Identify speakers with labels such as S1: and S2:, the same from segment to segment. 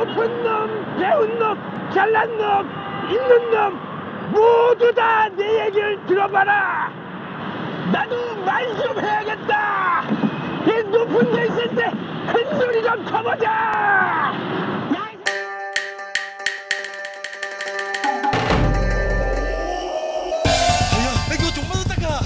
S1: 높은 놈, 배운 놈, 잘난 놈, 있는 놈 모두 다 내 얘기를 들어봐라. 나도 말 좀 해야겠다. 이 높은 데 있을 때 큰 소리 좀 쳐보자.
S2: 이거 좀 받았다가.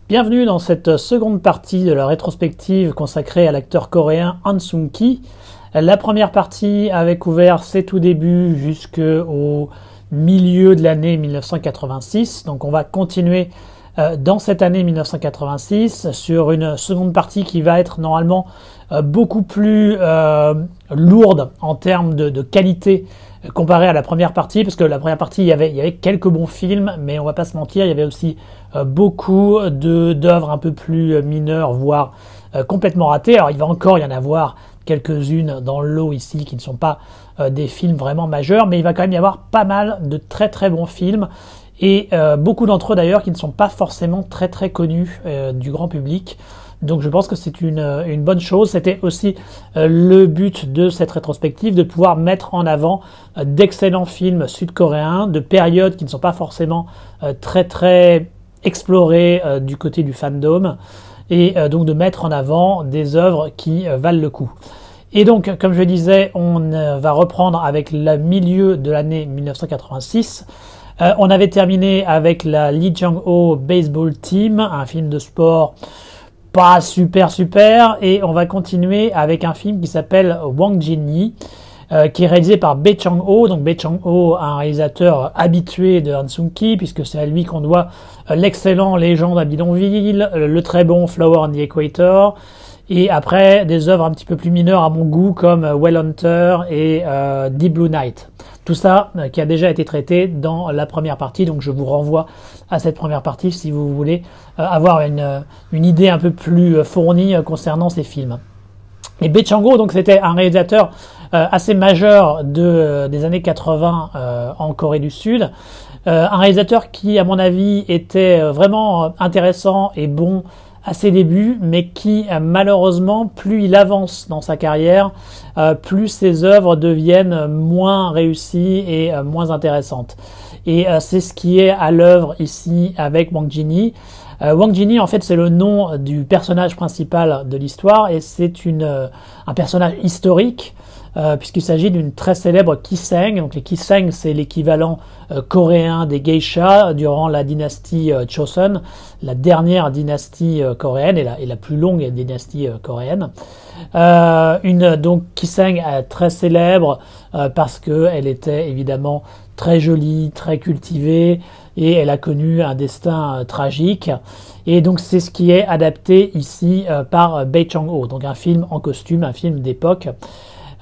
S3: Bienvenue dans cette seconde partie de la rétrospective consacrée à l'acteur coréen Han Sung-ki. La première partie avait couvert ses tout débuts jusqu'au milieu de l'année 1986. Donc on va continuer dans cette année 1986 sur une seconde partie qui va être normalement beaucoup plus lourde en termes de qualité comparé à la première partie, parce que la première partie, il y avait quelques bons films, mais on va pas se mentir, il y avait aussi beaucoup d'œuvres un peu plus mineures, voire complètement ratées. Alors il va encore y en avoir quelques-unes dans le lot ici qui ne sont pas des films vraiment majeurs, mais il va quand même y avoir pas mal de très très bons films, et beaucoup d'entre eux d'ailleurs qui ne sont pas forcément très très connus du grand public. Donc je pense que c'est une bonne chose. C'était aussi le but de cette rétrospective, de pouvoir mettre en avant d'excellents films sud-coréens, de périodes qui ne sont pas forcément très très explorées du côté du fandom, et donc de mettre en avant des œuvres qui valent le coup. Et donc, comme je disais, on va reprendre avec le milieu de l'année 1986. On avait terminé avec la Lee Jung-ho Baseball Team, un film de sport pas super, et on va continuer avec un film qui s'appelle Wang Jin-yi, qui est réalisé par Bae Chang-ho. Donc Bae Chang-ho, un réalisateur habitué de Han Sung-ki, puisque c'est à lui qu'on doit l'excellent Légende à Bidonville, le très bon Flower on the Equator, et après des œuvres un petit peu plus mineures à mon goût comme Well Hunter et Deep Blue Night. Tout ça qui a déjà été traité dans la première partie, donc je vous renvoie à cette première partie si vous voulez avoir une idée un peu plus fournie concernant ces films. Et Bae Chang-ho, donc c'était un réalisateur assez majeur des années 80 en Corée du Sud, un réalisateur qui à mon avis était vraiment intéressant et bon à ses débuts, mais qui malheureusement, plus il avance dans sa carrière, plus ses œuvres deviennent moins réussies et moins intéressantes. Et c'est ce qui est à l'œuvre ici avec Wang Jin-yi. Wang Jin-yi, en fait, c'est le nom du personnage principal de l'histoire, et c'est un personnage historique, puisqu'il s'agit d'une très célèbre Kiseng. Donc les Kiseng, c'est l'équivalent coréen des geishas durant la dynastie Chosun, la dernière dynastie coréenne et la plus longue dynastie coréenne. Donc Kiseng très célèbre parce qu'elle était évidemment très jolie, très cultivée, et elle a connu un destin tragique. Et donc c'est ce qui est adapté ici par Bae Chang-ho, donc un film en costume, un film d'époque.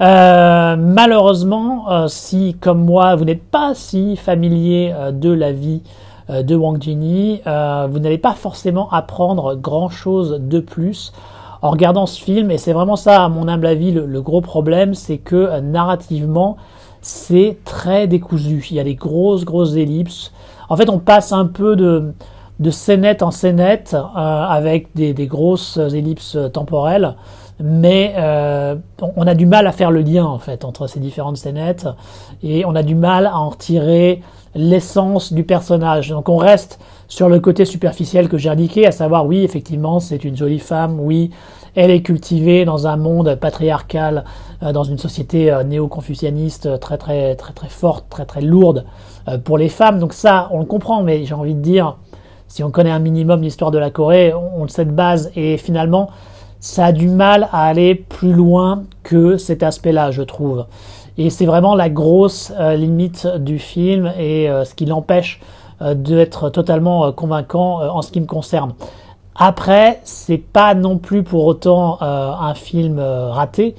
S3: Malheureusement, si comme moi vous n'êtes pas si familier de la vie de Wang Jin-yi, vous n'allez pas forcément apprendre grand chose de plus en regardant ce film, et c'est vraiment ça à mon humble avis le gros problème, c'est que narrativement c'est très décousu, il y a des grosses ellipses. En fait on passe un peu de scénette en scénette avec des grosses ellipses temporelles, mais on a du mal à faire le lien en fait entre ces différentes scénettes, et on a du mal à en retirer l'essence du personnage. Donc on reste sur le côté superficiel que j'ai indiqué, à savoir oui effectivement c'est une jolie femme, oui elle est cultivée dans un monde patriarcal, dans une société néo-confucianiste très forte, très lourde pour les femmes. Donc ça on le comprend, mais j'ai envie de dire, si on connaît un minimum l'histoire de la Corée, on le sait de base, et finalement ça a du mal à aller plus loin que cet aspect-là, je trouve. Et c'est vraiment la grosse limite du film, et ce qui l'empêche d'être totalement convaincant en ce qui me concerne. Après, c'est pas non plus pour autant un film raté,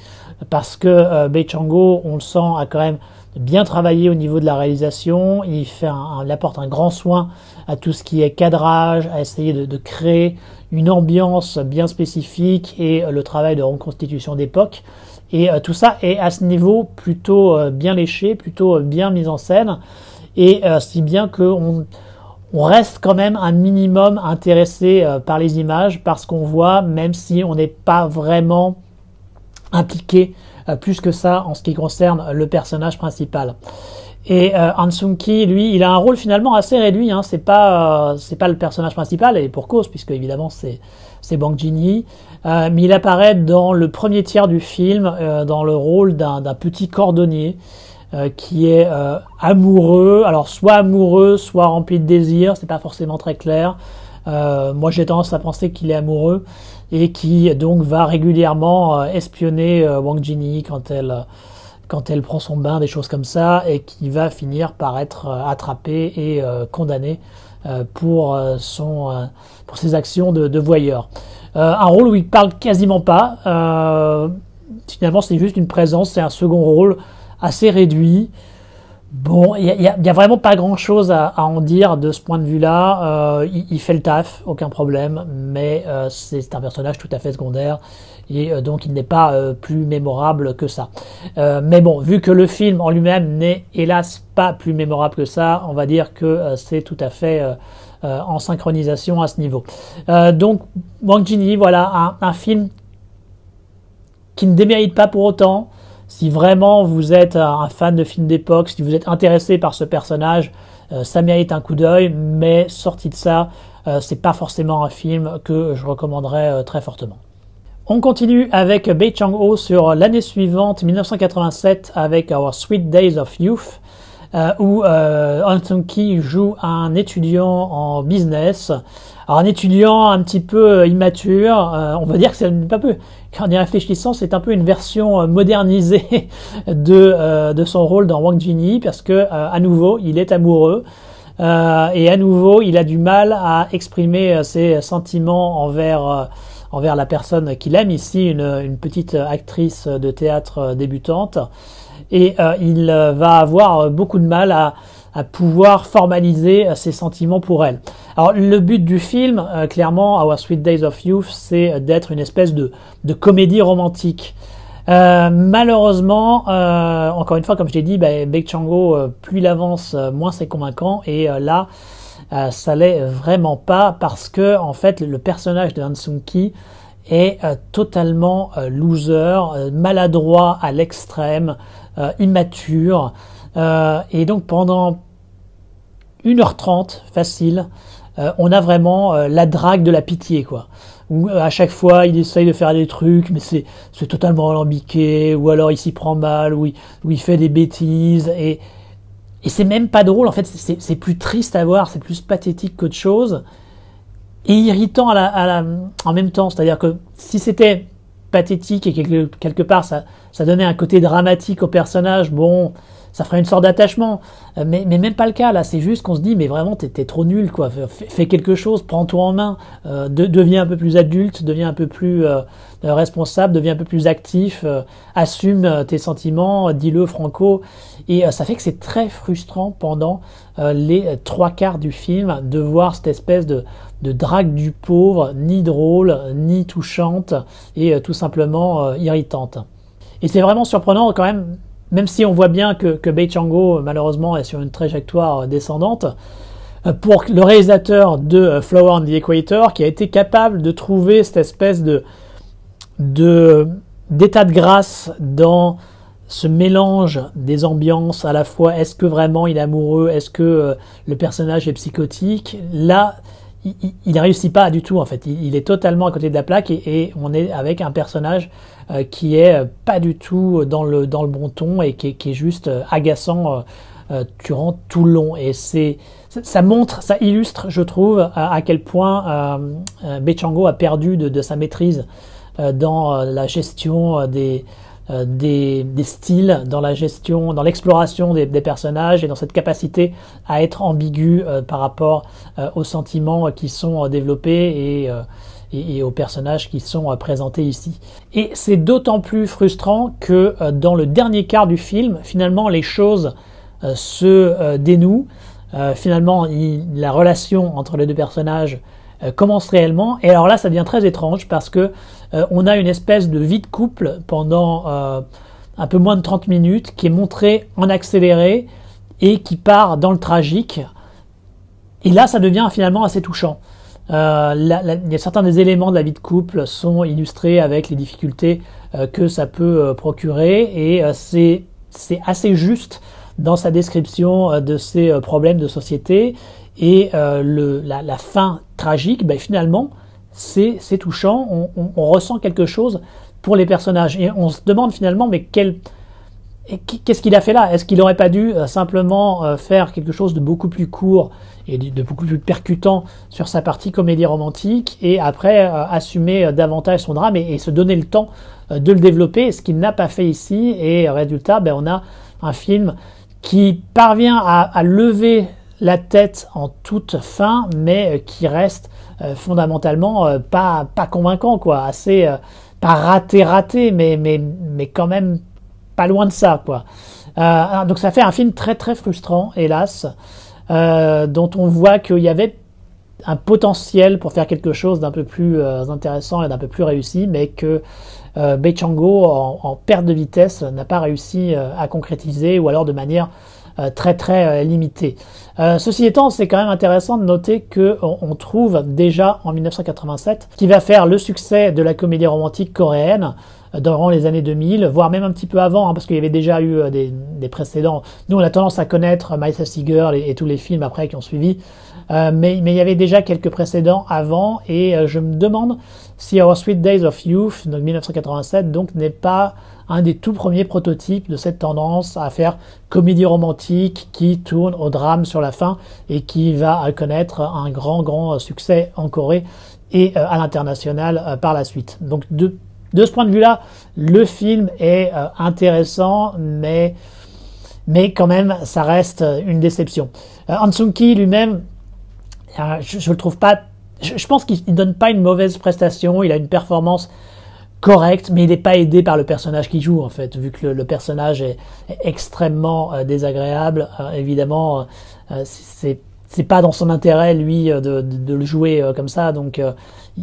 S3: parce que Bae Chang-ho, on le sent, a quand même bien travaillé au niveau de la réalisation. Il apporte un grand soin à tout ce qui est cadrage, à essayer de créer une ambiance bien spécifique et le travail de reconstitution d'époque. Et tout ça est à ce niveau plutôt bien léché, plutôt bien mis en scène, et si bien qu'on reste quand même un minimum intéressé par les images, parce qu'on voit, même si on n'est pas vraiment impliqué plus que ça en ce qui concerne le personnage principal. Et Han Sung-ki, lui, il a un rôle finalement assez réduit, hein. C'est pas le personnage principal, et pour cause, puisque évidemment c'est Bong Joon-ho, mais il apparaît dans le premier tiers du film dans le rôle d'un petit cordonnier qui est amoureux, alors soit rempli de désir, c'est pas forcément très clair. Moi j'ai tendance à penser qu'il est amoureux, et qui donc va régulièrement espionner Wang Jin-hee quand elle prend son bain, des choses comme ça, et qui va finir par être attrapé et condamné pour ses actions de voyeur. Un rôle où il parle quasiment pas. Finalement, c'est juste une présence, c'est un second rôle assez réduit. Bon, il y a vraiment pas grand-chose à en dire de ce point de vue-là. Il fait le taf, aucun problème, mais c'est un personnage tout à fait secondaire, et donc il n'est pas plus mémorable que ça. Mais bon, vu que le film en lui-même n'est hélas pas plus mémorable que ça, on va dire que c'est tout à fait en synchronisation à ce niveau. Donc, Wang Jin-hee, voilà, un film qui ne démérite pas pour autant. Si vraiment vous êtes un fan de films d'époque, si vous êtes intéressé par ce personnage, ça mérite un coup d'œil, mais sorti de ça, c'est pas forcément un film que je recommanderais très fortement. On continue avec Bae Chang-ho sur l'année suivante, 1987, avec Our Sweet Days of Youth, où Han Sung-ki joue un étudiant en business. Alors un étudiant un petit peu immature, on va dire que c'est un peu, quand en y réfléchissant, c'est un peu une version modernisée de son rôle dans Wang Jin-hee, parce que à nouveau, il est amoureux, et à nouveau, il a du mal à exprimer ses sentiments envers la personne qu'il aime, ici une petite actrice de théâtre débutante, et il va avoir beaucoup de mal à pouvoir formaliser ses sentiments pour elle. Alors le but du film, clairement, Our Sweet Days of Youth, c'est d'être une espèce de comédie romantique. Malheureusement, encore une fois, comme je l'ai dit, Bae Chang-ho, plus il avance, moins c'est convaincant, et là, ça l'est vraiment pas, parce que en fait, le personnage de Han Sung-ki est totalement loser, maladroit à l'extrême, immature, et donc pendant 1h30 facile, on a vraiment la drague de la pitié, quoi. Où à chaque fois il essaye de faire des trucs, mais c'est totalement alambiqué, ou alors il s'y prend mal, ou il fait des bêtises, et c'est même pas drôle, en fait, c'est plus triste à voir, c'est plus pathétique qu'autre chose, et irritant en même temps. C'est-à-dire que si c'était pathétique et quelque part ça donnait un côté dramatique au personnage, bon, ça ferait une sorte d'attachement, mais même pas le cas là. C'est juste qu'on se dit, mais vraiment t'es trop nul, quoi. Fais quelque chose, prends-toi en main, deviens un peu plus adulte, deviens un peu plus responsable, deviens un peu plus actif, assume tes sentiments, dis-le franco, et ça fait que c'est très frustrant pendant les 3/4 du film de voir cette espèce de drague du pauvre, ni drôle, ni touchante, et tout simplement irritante. Et c'est vraiment surprenant quand même si on voit bien que Bae Chang-ho, malheureusement, est sur une trajectoire descendante, pour le réalisateur de Flower on the Equator, qui a été capable de trouver cette espèce d'état de grâce dans ce mélange des ambiances, à la fois est-ce que vraiment il est amoureux, est-ce que le personnage est psychotique. Là, il ne réussit pas du tout, en fait. Il est totalement à côté de la plaque, et on est avec un personnage qui est pas du tout dans le bon ton, et qui est juste agaçant durant tout le long. Et ça illustre, je trouve, à quel point Bae Chang-ho a perdu de sa maîtrise dans la gestion des styles, dans la gestion, dans l'exploration des personnages, et dans cette capacité à être ambigu par rapport aux sentiments qui sont développés, et aux personnages qui sont présentés ici. Et c'est d'autant plus frustrant que dans le dernier quart du film, finalement les choses se dénouent. Finalement, la relation entre les deux personnages commence réellement. Et alors là, ça devient très étrange parce que on a une espèce de vie de couple pendant un peu moins de 30 minutes qui est montrée en accéléré et qui part dans le tragique. Et là, ça devient finalement assez touchant. Il y a certains des éléments de la vie de couple sont illustrés avec les difficultés que ça peut procurer, et c'est assez juste dans sa description de ces problèmes de société. Et la fin tragique, ben, finalement, c'est touchant. On ressent quelque chose pour les personnages. Et on se demande finalement, mais qu'est-ce qu'il a fait là? Est-ce qu'il n'aurait pas dû simplement faire quelque chose de beaucoup plus court et de beaucoup plus percutant sur sa partie comédie romantique, et après assumer davantage son drame et se donner le temps de le développer, ce qu'il n'a pas fait ici. Et résultat, ben, on a un film qui parvient à lever la tête en toute fin, mais qui reste fondamentalement pas convaincant, quoi. Assez pas raté, mais quand même pas loin de ça, quoi. Donc ça fait un film très très frustrant, hélas, dont on voit qu'il y avait un potentiel pour faire quelque chose d'un peu plus intéressant et d'un peu plus réussi, mais que Bae Chang-ho, en perte de vitesse, n'a pas réussi à concrétiser, ou alors de manière très très limitée. Ceci étant, c'est quand même intéressant de noter qu'on trouve déjà en 1987 qui va faire le succès de la comédie romantique coréenne durant les années 2000, voire même un petit peu avant, hein, parce qu'il y avait déjà eu des précédents. Nous, on a tendance à connaître My Sassy Girl et tous les films après qui ont suivi, mais il y avait déjà quelques précédents avant, et je me demande si Our Sweet Days of Youth, donc 1987, donc n'est pas un des tout premiers prototypes de cette tendance à faire comédie romantique qui tourne au drame sur la fin et qui va connaître un grand succès en Corée et à l'international par la suite. Donc de ce point de vue-là, le film est intéressant, mais quand même, ça reste une déception. Han Sung-ki lui-même, je le trouve pas... Je pense qu'il donne pas une mauvaise prestation, il a une performance correcte, mais il n'est pas aidé par le personnage qu'il joue, en fait, vu que le personnage est extrêmement désagréable. Évidemment, c'est pas dans son intérêt, lui, de le jouer comme ça, donc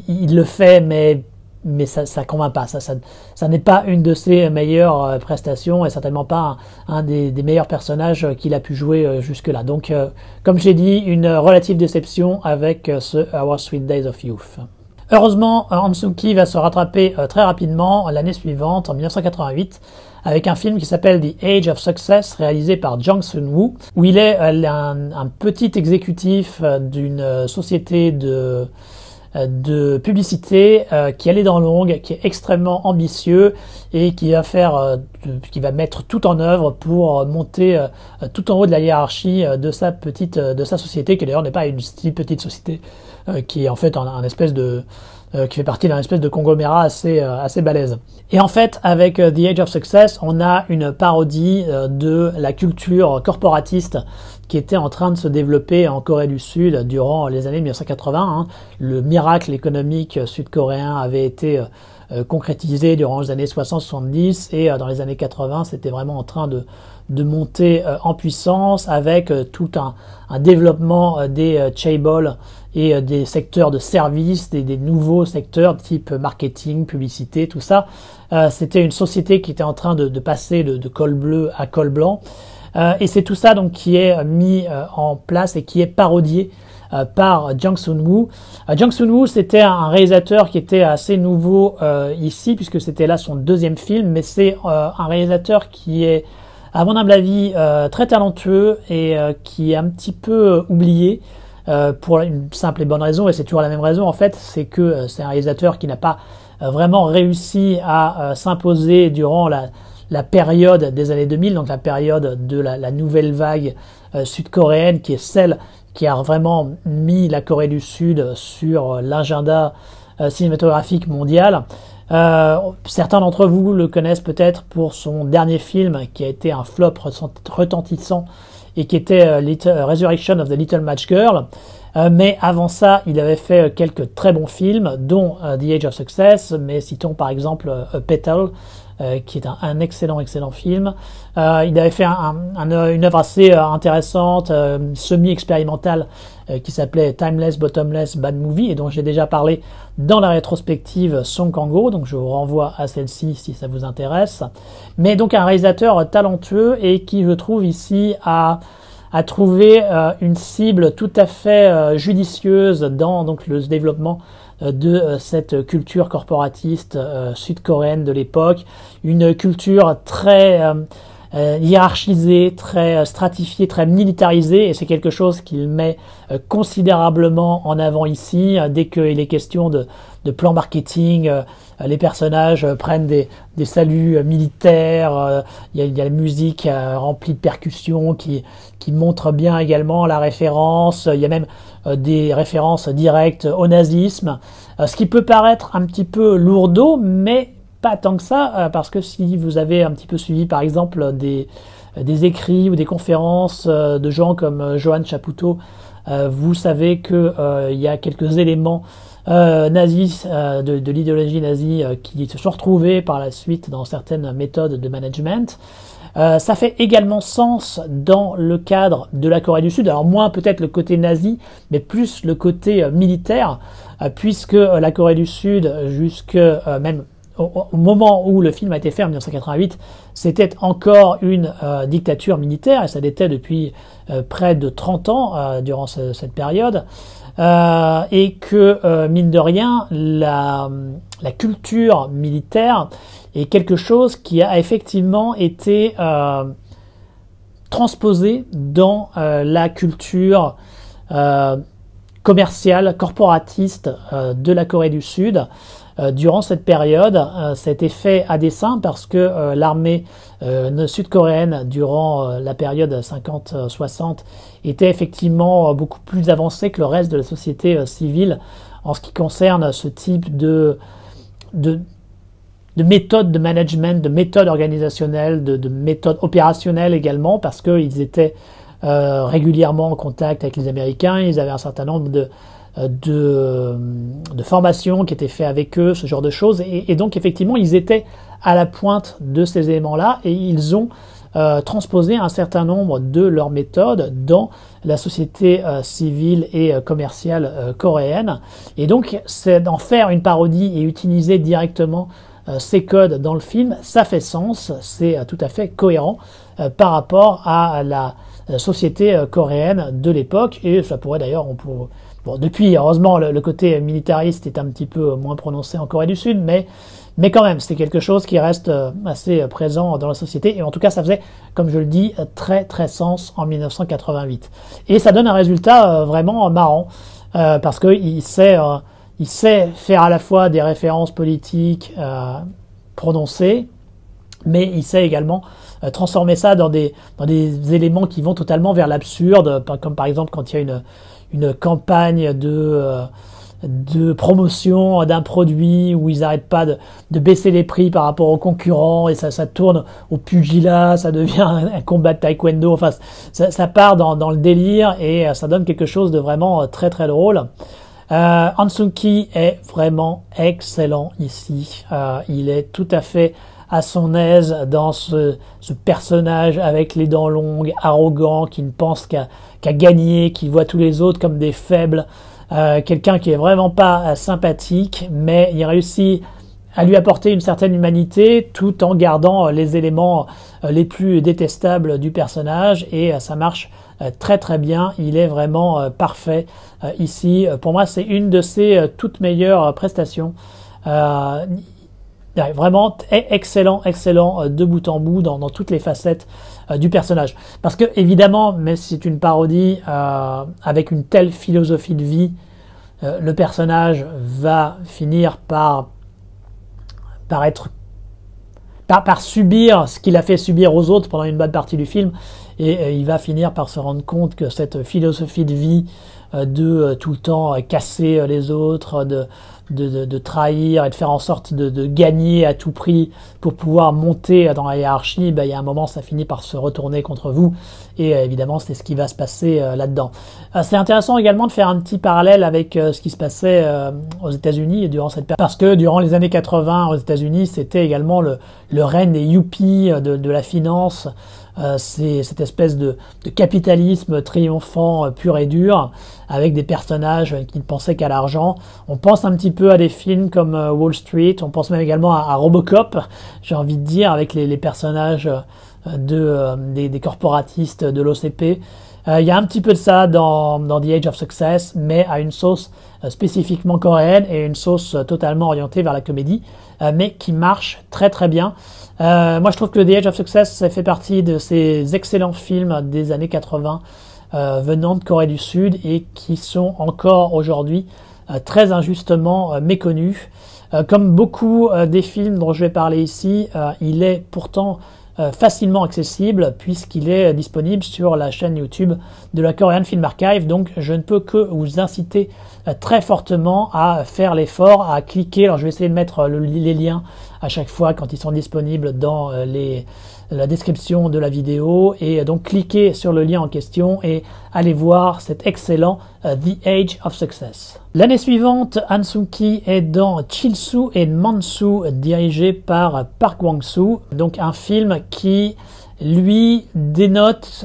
S3: il le fait, mais ça convainc pas. Ça n'est pas une de ses meilleures prestations, et certainement pas un des meilleurs personnages qu'il a pu jouer jusque-là. Donc, comme j'ai dit, une relative déception avec ce Our Sweet Days of Youth. Heureusement, Han Sung-ki va se rattraper très rapidement l'année suivante, en 1988, avec un film qui s'appelle The Age of Success, réalisé par Jang Sun-woo, où il est un petit exécutif d'une société de publicité qui allait dans l'ongle, qui est extrêmement ambitieux et qui va mettre tout en œuvre pour monter tout en haut de la hiérarchie de sa société, qui d'ailleurs n'est pas une si petite société, qui est en fait qui fait partie d'un espèce de conglomérat assez balèze. Et en fait, avec The Age of Success, on a une parodie de la culture corporatiste qui était en train de se développer en Corée du Sud durant les années 1980. Hein. Le miracle économique sud-coréen avait été concrétisé durant les années 60-70, et dans les années 80, c'était vraiment en train de monter en puissance, avec tout un développement des chaebol et des secteurs de services, des nouveaux secteurs type marketing, publicité, tout ça. C'était une société qui était en train de passer de col bleu à col blanc. Et c'est tout ça donc qui est mis en place et qui est parodié par Jang Sun-woo. Jang Sun-woo, c'était un réalisateur qui était assez nouveau ici, puisque c'était là son deuxième film, mais c'est un réalisateur qui est, à mon humble avis, très talentueux et qui est un petit peu oublié pour une simple et bonne raison, et c'est toujours la même raison en fait, c'est que c'est un réalisateur qui n'a pas vraiment réussi à s'imposer durant la période des années 2000, donc la période de la nouvelle vague sud-coréenne, qui est celle qui a vraiment mis la Corée du Sud sur l'agenda cinématographique mondial. Certains d'entre vous le connaissent peut-être pour son dernier film qui a été un flop retentissant et qui était Resurrection of the Little Match Girl. Mais avant ça, il avait fait quelques très bons films, dont The Age of Success, mais citons par exemple Petal, qui est un excellent film. Il avait fait une œuvre assez intéressante, semi-expérimentale, qui s'appelait Timeless, Bottomless, Bad Movie, et dont j'ai déjà parlé dans la rétrospective Song Kang-ho, donc je vous renvoie à celle-ci si ça vous intéresse. Mais donc un réalisateur talentueux et qui, je trouve, ici a trouvé une cible tout à fait judicieuse dans donc le développement de cette culture corporatiste sud-coréenne de l'époque, une culture très hiérarchisée, très stratifiée, très militarisée, et c'est quelque chose qu'il met considérablement en avant ici. Dès qu'il est question de plan marketing, les personnages prennent des saluts militaires, il y a la musique remplie de percussions qui montre bien également la référence, il y a même des références directes au nazisme, ce qui peut paraître un petit peu lourdeau, mais pas tant que ça, parce que si vous avez un petit peu suivi par exemple des écrits ou des conférences de gens comme Johan Chapoutot, vous savez que il y a quelques éléments nazis, de l'idéologie nazie qui se sont retrouvés par la suite dans certaines méthodes de management. Ça fait également sens dans le cadre de la Corée du Sud, alors moins peut-être le côté nazi, mais plus le côté militaire, puisque la Corée du Sud, jusque même au moment où le film a été fait en 1988, c'était encore une dictature militaire, et ça l'était depuis près de 30 ans durant cette période, et que, mine de rien, la culture militaire est quelque chose qui a effectivement été transposé dans la culture commerciale, corporatiste de la Corée du Sud. Durant cette période, ça a été fait à dessein parce que l'armée sud-coréenne, durant la période 50-60, était effectivement beaucoup plus avancée que le reste de la société civile en ce qui concerne ce type de méthodes de management, de méthodes organisationnelles, de méthodes opérationnelles également, parce qu'ils étaient régulièrement en contact avec les Américains, ils avaient un certain nombre de formations qui étaient faites avec eux, ce genre de choses, et donc effectivement ils étaient à la pointe de ces éléments-là, et ils ont transposé un certain nombre de leurs méthodes dans la société civile et commerciale coréenne, et donc c'est d'en faire une parodie et utiliser directement ces codes dans le film, ça fait sens, c'est tout à fait cohérent par rapport à la société coréenne de l'époque, et ça pourrait d'ailleurs, bon, depuis, heureusement, le côté militariste est un petit peu moins prononcé en Corée du Sud, mais quand même, c'est quelque chose qui reste assez présent dans la société, et en tout cas, ça faisait, comme je le dis, très très sens en 1988. Et ça donne un résultat vraiment marrant, parce qu'il sait faire à la fois des références politiques prononcées, mais il sait également transformer ça dans des éléments qui vont totalement vers l'absurde, comme par exemple quand il y a une campagne de promotion d'un produit où ils n'arrêtent pas de baisser les prix par rapport aux concurrents, et ça tourne au pugilat, ça devient un combat de taekwondo, enfin ça part dans le délire, et ça donne quelque chose de vraiment très très drôle. Han Sung-ki est vraiment excellent ici, il est tout à fait à son aise dans ce personnage avec les dents longues, arrogant, qui ne pense qu'à gagner, qui voit tous les autres comme des faibles, quelqu'un qui est vraiment pas sympathique, mais il réussit à lui apporter une certaine humanité tout en gardant les éléments les plus détestables du personnage, et ça marche très très bien, il est vraiment parfait ici. Pour moi, c'est une de ses toutes meilleures prestations. Vraiment excellent de bout en bout dans toutes les facettes du personnage. Parce que évidemment, même si c'est une parodie avec une telle philosophie de vie, le personnage va finir par subir ce qu'il a fait subir aux autres pendant une bonne partie du film, et il va finir par se rendre compte que cette philosophie de vie de tout le temps casser les autres, de trahir et de faire en sorte de gagner à tout prix pour pouvoir monter dans la hiérarchie, il y a un moment ça finit par se retourner contre vous, et évidemment c'est ce qui va se passer là-dedans. C'est intéressant également de faire un petit parallèle avec ce qui se passait aux États-Unis durant cette période, parce que durant les années 80 aux États-Unis c'était également le règne des yuppies de la finance. C'est cette espèce de capitalisme triomphant pur et dur, avec des personnages qui ne pensaient qu'à l'argent. On pense un petit peu à des films comme Wall Street, on pense même également à Robocop, j'ai envie de dire, avec les personnages des corporatistes de l'OCP. Il y a un petit peu de ça dans The Age of Success, mais à une sauce spécifiquement coréenne et une sauce totalement orientée vers la comédie, mais qui marche très très bien. Moi je trouve que The Age of Success ça fait partie de ces excellents films des années 80 venant de Corée du Sud et qui sont encore aujourd'hui très injustement méconnus. Comme beaucoup des films dont je vais parler ici, il est pourtant facilement accessible puisqu'il est disponible sur la chaîne YouTube de la Korean Film Archive, donc je ne peux que vous inciter très fortement à faire l'effort, à cliquer. Alors je vais essayer de mettre les liens à chaque fois quand ils sont disponibles dans la description de la vidéo, et donc cliquez sur le lien en question et allez voir cet excellent The Age of Success. L'année suivante, Han Sung-ki est dans Chil-soo et Mansu, dirigé par Park Kwang-soo, donc un film qui lui dénote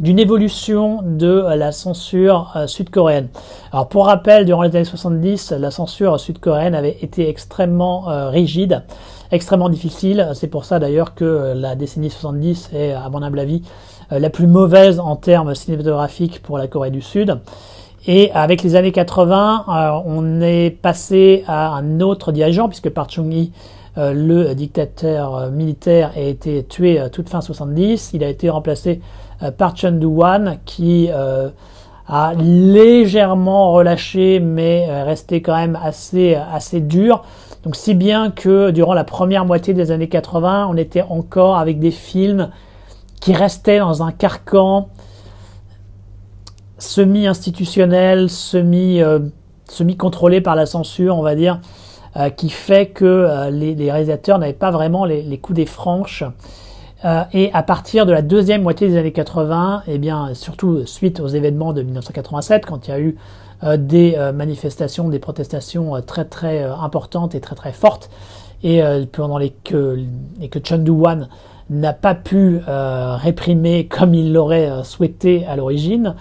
S3: d'une évolution de la censure sud-coréenne. Alors pour rappel, durant les années 70, la censure sud-coréenne avait été extrêmement rigide, extrêmement difficile. C'est pour ça d'ailleurs que la décennie 70 est, à mon humble avis, la plus mauvaise en termes cinématographiques pour la Corée du Sud. Et avec les années 80, on est passé à un autre dirigeant, puisque Park Chung-hee, le dictateur militaire, a été tué toute fin 70. Il a été remplacé par Chun Doo-hwan, qui a légèrement relâché, mais resté quand même assez dur. Donc si bien que durant la première moitié des années 80, on était encore avec des films qui restaient dans un carcan semi-institutionnel, semi-contrôlé par la censure, on va dire, qui fait que les réalisateurs n'avaient pas vraiment les coups des franches. Et à partir de la deuxième moitié des années 80, et bien surtout suite aux événements de 1987, quand il y a eu des manifestations, des protestations très très importantes et très très fortes, et pendant que Chun Doo-hwan n'a pas pu réprimer comme il l'aurait souhaité à l'origine.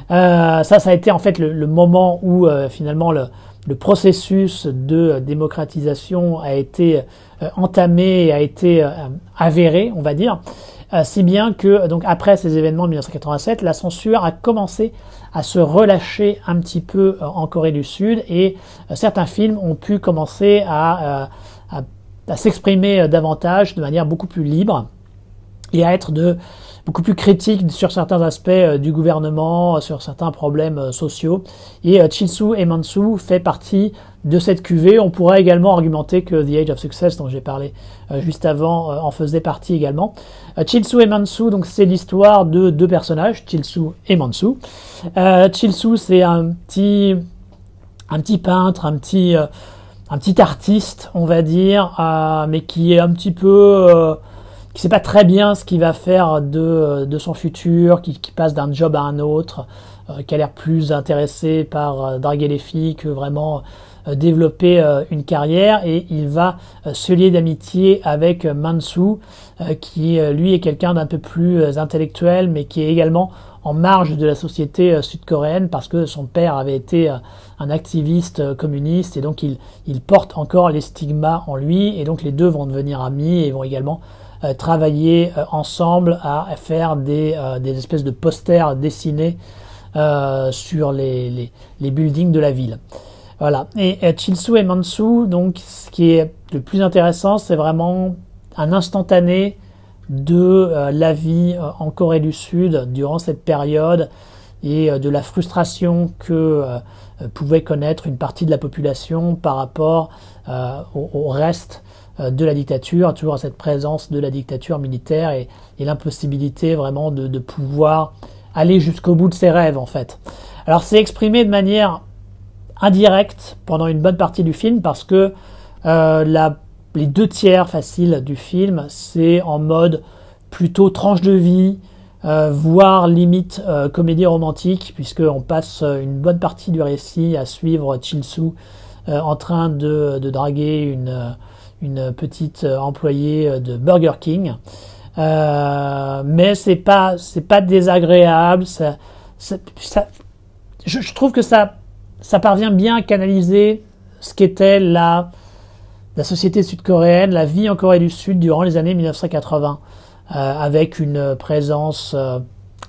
S3: Ça a été en fait le moment où finalement le processus de démocratisation a été entamé et a été avéré, on va dire, si bien que donc après ces événements de 1987, la censure a commencé à se relâcher un petit peu en Corée du Sud, et certains films ont pu commencer à s'exprimer davantage de manière beaucoup plus libre et à être beaucoup plus critique sur certains aspects du gouvernement, sur certains problèmes sociaux. Et Chil-soo et Mansu fait partie de cette cuvée. On pourrait également argumenter que The Age of Success, dont j'ai parlé juste avant, en faisait partie également. Chil-soo et Mansu, donc c'est l'histoire de deux personnages, Chil-soo et Mansu. Chil-soo, c'est un petit peintre, un petit artiste, on va dire, mais qui est un petit peu qui sait pas très bien ce qu'il va faire de son futur, qui passe d'un job à un autre, qui a l'air plus intéressé par draguer les filles que vraiment développer une carrière, et il va se lier d'amitié avec Mansu, qui lui est quelqu'un d'un peu plus intellectuel, mais qui est également en marge de la société sud-coréenne, parce que son père avait été un activiste communiste, et donc il porte encore les stigmas en lui, et donc les deux vont devenir amis et vont également travailler ensemble à faire des espèces de posters dessinés sur les buildings de la ville. Voilà. Et Chil-soo et Mansu, donc ce qui est le plus intéressant, c'est vraiment un instantané de la vie en Corée du Sud durant cette période, et de la frustration que pouvait connaître une partie de la population par rapport au reste de la dictature, toujours cette présence de la dictature militaire et l'impossibilité vraiment de pouvoir aller jusqu'au bout de ses rêves en fait. Alors c'est exprimé de manière indirecte pendant une bonne partie du film parce que les 2/3 faciles du film c'est en mode plutôt tranche de vie, voire limite comédie romantique, puisqu'on passe une bonne partie du récit à suivre Chil-soo en train de draguer une petite employée de Burger King. Mais c'est pas désagréable. Je trouve que ça parvient bien à canaliser ce qu'était la société sud-coréenne, la vie en Corée du Sud durant les années 1980. Avec une présence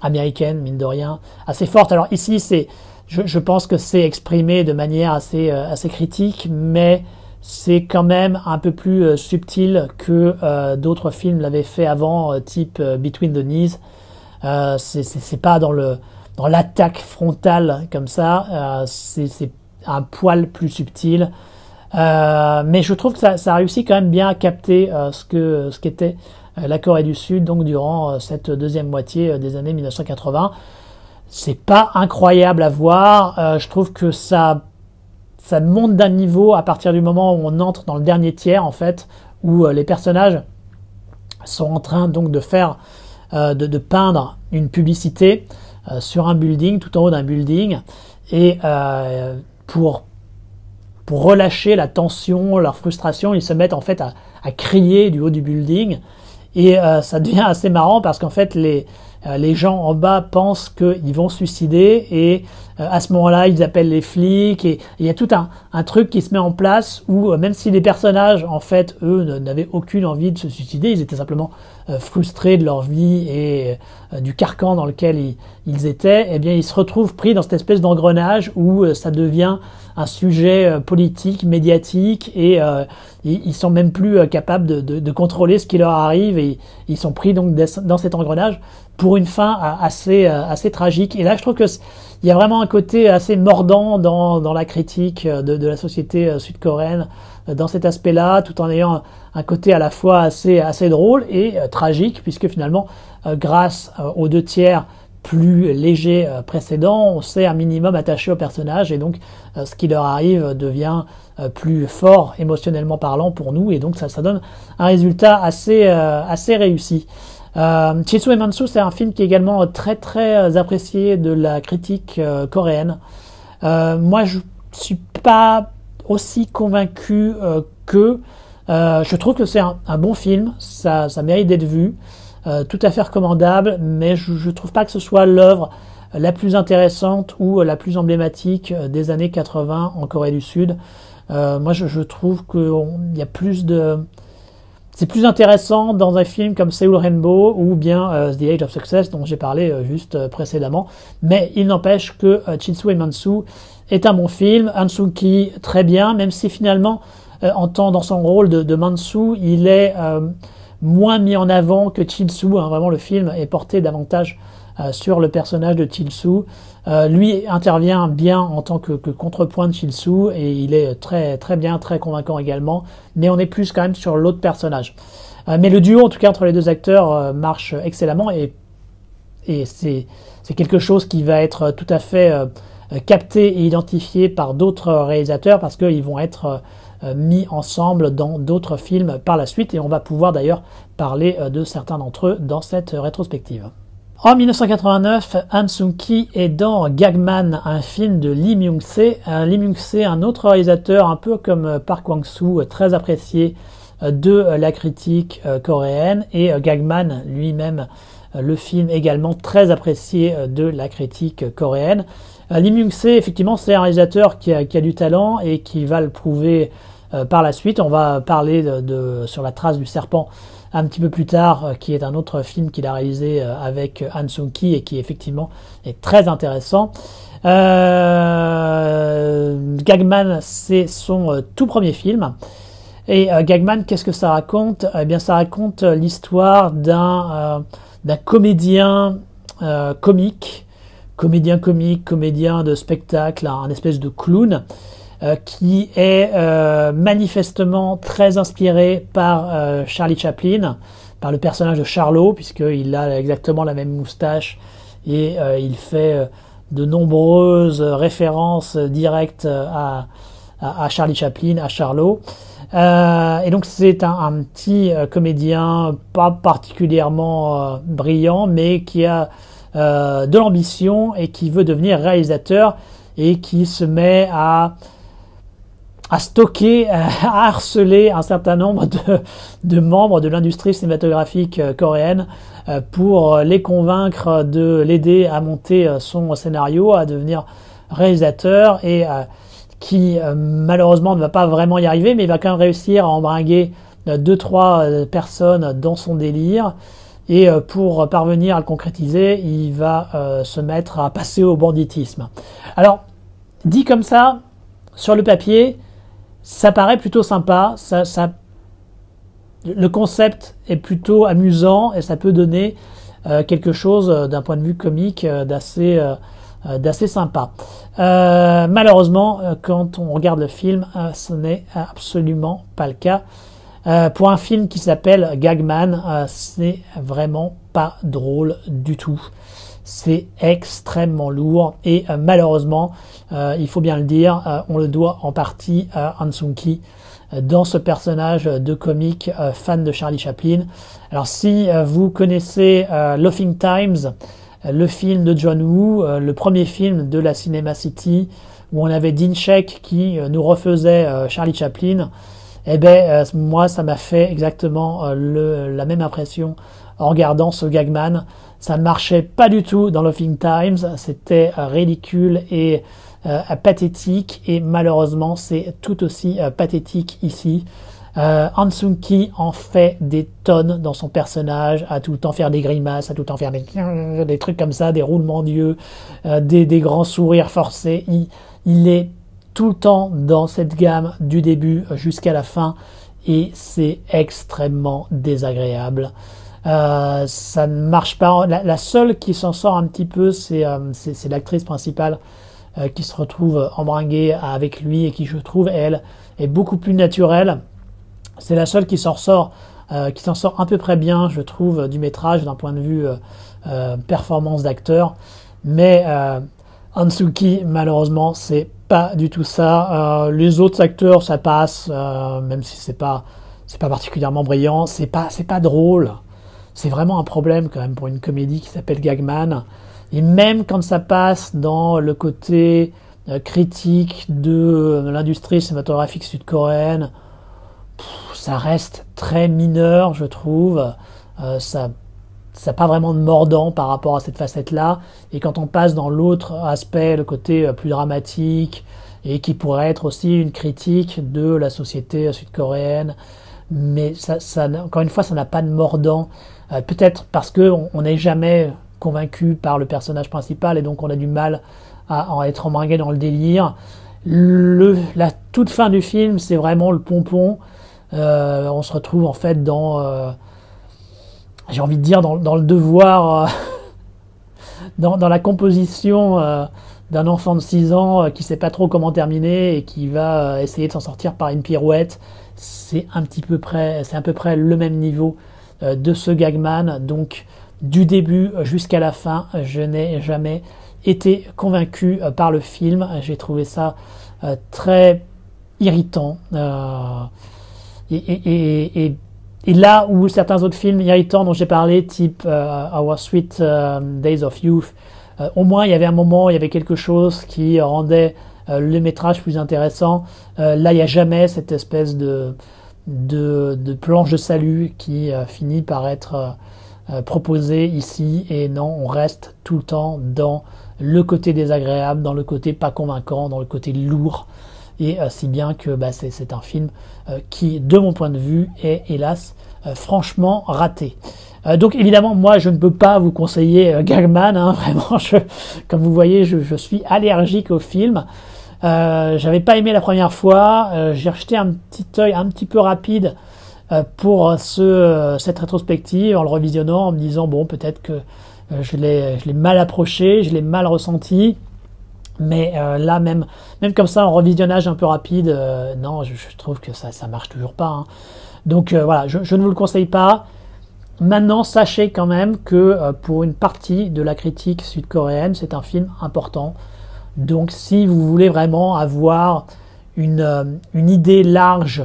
S3: américaine, mine de rien, assez forte. Alors ici, je pense que c'est exprimé de manière assez critique, mais c'est quand même un peu plus subtil que d'autres films l'avaient fait avant, type Between the Knees. C'est pas dans l'attaque frontale comme ça, c'est un poil plus subtil. Mais je trouve que ça réussit quand même bien à capter ce qu'était la Corée du Sud, donc durant cette deuxième moitié des années 1980. C'est pas incroyable à voir. Je trouve que ça monte d'un niveau à partir du moment où on entre dans le dernier tiers, en fait, où les personnages sont en train donc de faire, de peindre une publicité sur un building, tout en haut d'un building, et pour relâcher la tension, leur frustration, ils se mettent en fait à crier du haut du building. Et ça devient assez marrant parce qu'en fait les gens en bas pensent qu'ils vont se suicider et à ce moment-là ils appellent les flics et il y a tout un truc qui se met en place où même si les personnages en fait eux n'avaient aucune envie de se suicider, ils étaient simplement frustrés de leur vie et du carcan dans lequel ils étaient, et bien ils se retrouvent pris dans cette espèce d'engrenage où ça devient un sujet politique, médiatique et ils sont même plus capables de contrôler ce qui leur arrive et ils sont pris donc dans cet engrenage pour une fin assez tragique. Et là je trouve que il y a vraiment un côté assez mordant dans la critique de la société sud-coréenne dans cet aspect-là, tout en ayant un côté à la fois assez drôle et tragique, puisque finalement grâce aux 2/3 plus léger précédent, on s'est un minimum attaché au personnage et donc ce qui leur arrive devient plus fort émotionnellement parlant pour nous et donc ça donne un résultat assez réussi. Chil-soo et Man-soo, c'est un film qui est également très très apprécié de la critique coréenne. Moi je suis pas aussi convaincu que je trouve que c'est un bon film, ça mérite d'être vu. Tout à fait recommandable, mais je trouve pas que ce soit l'œuvre la plus intéressante ou la plus emblématique des années 80 en Corée du Sud. Moi, je trouve qu'il y a c'est plus intéressant dans un film comme Seoul Rainbow ou bien The Age of Success dont j'ai parlé juste précédemment. Mais il n'empêche que Chil-soo et Man-soo est un bon film. Han Sung-ki très bien, même si finalement, dans son rôle de Man-soo, il est moins mis en avant que Chil-soo, hein. Vraiment le film est porté davantage sur le personnage de Chil-soo. Lui intervient bien en tant que contrepoint de Chil-soo et il est très très bien, très convaincant également, mais on est plus quand même sur l'autre personnage. Mais le duo en tout cas entre les deux acteurs marche excellemment et c'est quelque chose qui va être tout à fait capté et identifié par d'autres réalisateurs parce qu'ils vont être mis ensemble dans d'autres films par la suite et on va pouvoir d'ailleurs parler de certains d'entre eux dans cette rétrospective. En 1989, Han Sung-ki est dans Gagman, un film de Lee Myung-se. Lee Myung-se, un autre réalisateur un peu comme Park Kwang-soo, très apprécié de la critique coréenne et Gagman lui-même, le film également très apprécié de la critique coréenne. Lee Myung-se, effectivement, c'est un réalisateur qui a du talent et qui va le prouver par la suite. On va parler sur la trace du serpent un petit peu plus tard, qui est un autre film qu'il a réalisé avec Han Sung-ki et qui effectivement est très intéressant. Gagman, c'est son tout premier film. Et Gagman, qu'est-ce que ça raconte ? Eh bien, ça raconte l'histoire d'un comédien comédien de spectacle, un espèce de clown, qui est manifestement très inspiré par Charlie Chaplin, par le personnage de Charlot, puisqu'il a exactement la même moustache et il fait de nombreuses références directes à Charlie Chaplin, à Charlot. Et donc c'est un petit comédien pas particulièrement brillant, mais qui a de l'ambition et qui veut devenir réalisateur et qui se met à stocker, à harceler un certain nombre de membres de l'industrie cinématographique coréenne pour les convaincre de l'aider à monter son scénario, à devenir réalisateur, et qui malheureusement ne va pas vraiment y arriver, mais il va quand même réussir à embringuer 2-3 personnes dans son délire. Et pour parvenir à le concrétiser, il va se mettre à passer au banditisme. Alors, dit comme ça, sur le papier, ça paraît plutôt sympa, le concept est plutôt amusant et ça peut donner quelque chose d'un point de vue comique d'assez sympa. Malheureusement, quand on regarde le film, ce n'est absolument pas le cas. Pour un film qui s'appelle Gagman, c'est vraiment pas drôle du tout. C'est extrêmement lourd et malheureusement, il faut bien le dire, on le doit en partie à Han Sung-ki dans ce personnage de comique fan de Charlie Chaplin. Alors si vous connaissez Laughing Times, le film de John Woo, le premier film de la Cinema City, où on avait Dean Sheck qui nous refaisait Charlie Chaplin, eh ben moi ça m'a fait exactement la même impression en regardant ce Gagman. Ça ne marchait pas du tout dans Laughing Times, c'était ridicule et pathétique, et malheureusement c'est tout aussi pathétique ici. Han Sung-ki en fait des tonnes dans son personnage, à tout le temps faire des grimaces, à tout le temps faire des trucs comme ça, des roulements d'yeux, des grands sourires forcés. Il est tout le temps dans cette gamme du début jusqu'à la fin et c'est extrêmement désagréable. Ça ne marche pas. La seule qui s'en sort un petit peu, c'est l'actrice principale qui se retrouve embringuée avec lui et qui, je trouve, elle, est beaucoup plus naturelle. C'est la seule qui s'en sort à peu près bien, je trouve, du métrage d'un point de vue performance d'acteur. Mais Han Sung-ki, malheureusement, c'est pas du tout ça. Les autres acteurs, ça passe, même si c'est pas particulièrement brillant. C'est pas drôle. C'est vraiment un problème quand même pour une comédie qui s'appelle Gagman. Et même quand ça passe dans le côté critique de l'industrie cinématographique sud-coréenne, ça reste très mineur, je trouve. Ça n'a pas vraiment de mordant par rapport à cette facette-là. Et quand on passe dans l'autre aspect, le côté plus dramatique, et qui pourrait être aussi une critique de la société sud-coréenne, mais encore une fois, ça n'a pas de mordant. Peut-être parce qu'on n'est jamais convaincu par le personnage principal et donc on a du mal à en être embringué dans le délire. La toute fin du film, c'est vraiment le pompon. On se retrouve en fait dans, j'ai envie de dire, dans le devoir, dans la composition d'un enfant de 6 ans qui sait pas trop comment terminer et qui va essayer de s'en sortir par une pirouette. C'est à peu près le même niveau de ce Gagman. Donc du début jusqu'à la fin, je n'ai jamais été convaincu par le film. J'ai trouvé ça très irritant. Et là où certains autres films irritants dont j'ai parlé, type Our Sweet Days of Youth, au moins il y avait un moment, il y avait quelque chose qui rendait le métrage plus intéressant. Là, il n'y a jamais cette espèce de planche de salut qui finit par être proposée ici. Et non, on reste tout le temps dans le côté désagréable, dans le côté pas convaincant, dans le côté lourd. Et si bien que c'est un film qui, de mon point de vue, est hélas franchement raté. Donc évidemment, moi je ne peux pas vous conseiller Gagman, hein, vraiment, comme vous voyez, je suis allergique au film. J'avais pas aimé la première fois, j'ai rejeté un petit œil un petit peu rapide pour cette rétrospective en le revisionnant, en me disant bon, peut-être que je l'ai mal approché, je l'ai mal ressenti. Mais là, même comme ça, en revisionnage un peu rapide, non, je trouve que ça marche toujours pas. Hein. Donc voilà, je ne vous le conseille pas. Maintenant, sachez quand même que pour une partie de la critique sud-coréenne, c'est un film important. Donc si vous voulez vraiment avoir une idée large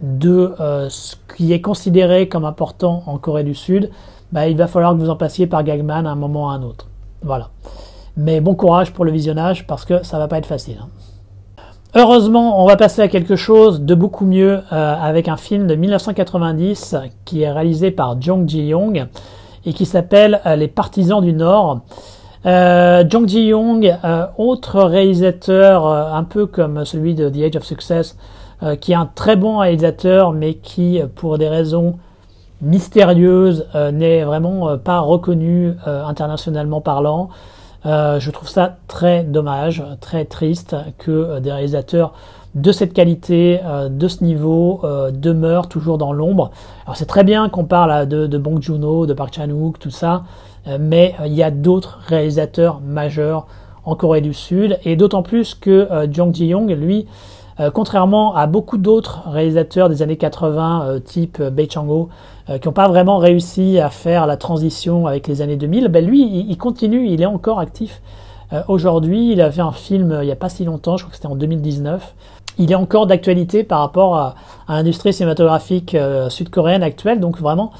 S3: de ce qui est considéré comme important en Corée du Sud, il va falloir que vous en passiez par Gagman à un moment ou à un autre. Voilà. Mais bon courage pour le visionnage parce que ça va pas être facile. Heureusement, on va passer à quelque chose de beaucoup mieux avec un film de 1990 qui est réalisé par Jung Ji-young et qui s'appelle Les Partisans du Nord. Jung Ji-young, autre réalisateur un peu comme celui de The Age of Success, qui est un très bon réalisateur mais qui, pour des raisons mystérieuses, n'est vraiment pas reconnu internationalement parlant. Je trouve ça très dommage, très triste que des réalisateurs de cette qualité, de ce niveau, demeurent toujours dans l'ombre. Alors c'est très bien qu'on parle de Bong Joon-ho, de Park Chan-wook, tout ça, mais il y a d'autres réalisateurs majeurs en Corée du Sud, et d'autant plus que Jung Ji-young, lui, contrairement à beaucoup d'autres réalisateurs des années 80, type Bae Chang-ho, qui n'ont pas vraiment réussi à faire la transition avec les années 2000, lui, il continue, il est encore actif. Aujourd'hui, il a fait un film il n'y a pas si longtemps, je crois que c'était en 2019. Il est encore d'actualité par rapport à l'industrie cinématographique sud-coréenne actuelle, donc vraiment,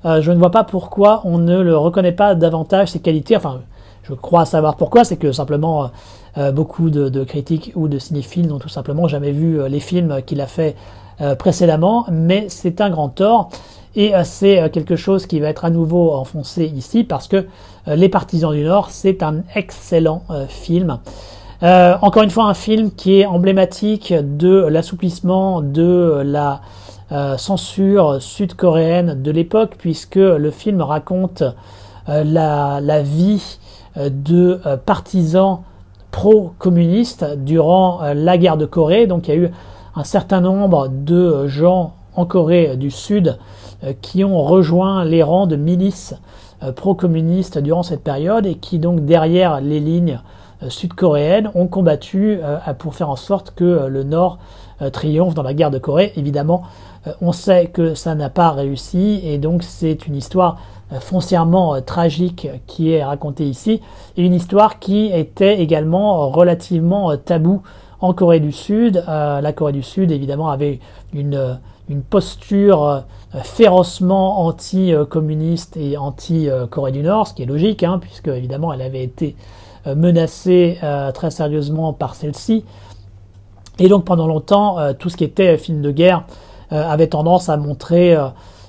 S3: je ne vois pas pourquoi on ne le reconnaît pas davantage ses qualités. Enfin, je crois savoir pourquoi, c'est que simplement beaucoup de critiques ou de cinéphiles n'ont tout simplement jamais vu les films qu'il a fait précédemment, mais c'est un grand tort. Et c'est quelque chose qui va être à nouveau enfoncé ici parce que Les Partisans du Nord, c'est un excellent film. Encore une fois, un film qui est emblématique de l'assouplissement de la censure sud-coréenne de l'époque, puisque le film raconte la vie de partisans pro-communistes durant la guerre de Corée. Donc il y a eu un certain nombre de gens en Corée du Sud qui ont rejoint les rangs de milices pro-communistes durant cette période et qui donc derrière les lignes sud-coréennes ont combattu pour faire en sorte que le Nord triomphe dans la guerre de Corée. Évidemment, on sait que ça n'a pas réussi et donc c'est une histoire foncièrement tragique qui est racontée ici et une histoire qui était également relativement taboue en Corée du Sud. La Corée du Sud évidemment avait une posture férocement anti-communiste et anti-Corée du Nord, ce qui est logique, puisque évidemment elle avait été menacée très sérieusement par celle-ci. Et donc pendant longtemps, tout ce qui était film de guerre avait tendance à montrer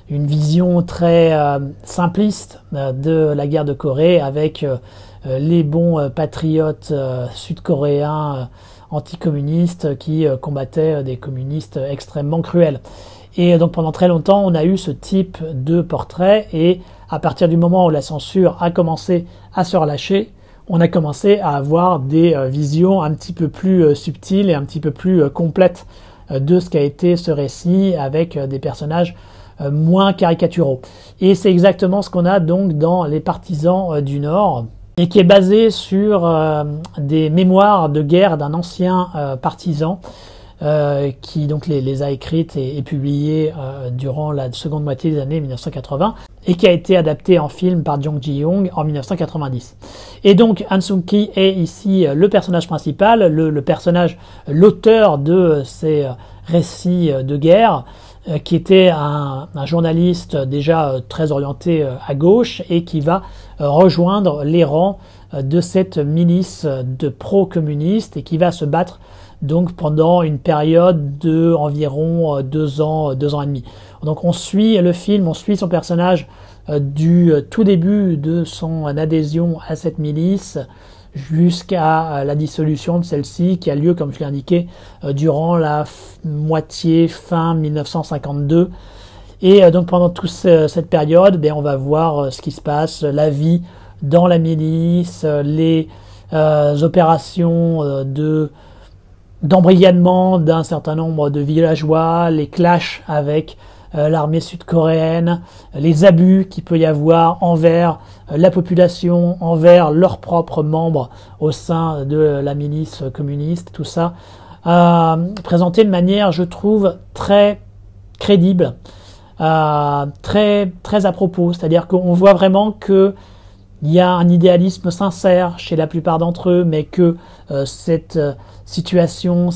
S3: une vision très simpliste de la guerre de Corée, avec les bons patriotes sud-coréens anticommunistes qui combattaient des communistes extrêmement cruels. Et donc pendant très longtemps, on a eu ce type de portrait, et à partir du moment où la censure a commencé à se relâcher, on a commencé à avoir des visions un petit peu plus subtiles et un petit peu plus complètes de ce qu'a été ce récit, avec des personnages moins caricaturaux. Et c'est exactement ce qu'on a donc dans Les Partisans du Nord, et qui est basé sur des mémoires de guerre d'un ancien partisan qui donc les a écrites et publiées durant la seconde moitié des années 1980 et qui a été adapté en film par Jung Ji-young en 1990. Et donc Han Sung-ki est ici le personnage principal, le personnage, l'auteur de ces récits de guerre, qui était un journaliste déjà très orienté à gauche et qui va rejoindre les rangs de cette milice de pro-communistes et qui va se battre donc pendant une période de environ 2 ans et demi. Donc on suit le film, on suit son personnage du tout début de son adhésion à cette milice jusqu'à la dissolution de celle-ci qui a lieu, comme je l'ai indiqué, durant la fin 1952. Et donc pendant toute cette période, on va voir ce qui se passe, la vie dans la milice, les opérations d'embrigadement d'un certain nombre de villageois, les clashs avec l'armée sud-coréenne, les abus qu'il peut y avoir envers la population, envers leurs propres membres au sein de la milice communiste, tout ça, présenté de manière, je trouve, très crédible, très à propos. C'est-à-dire qu'on voit vraiment que il y a un idéalisme sincère chez la plupart d'entre eux, mais que cette situation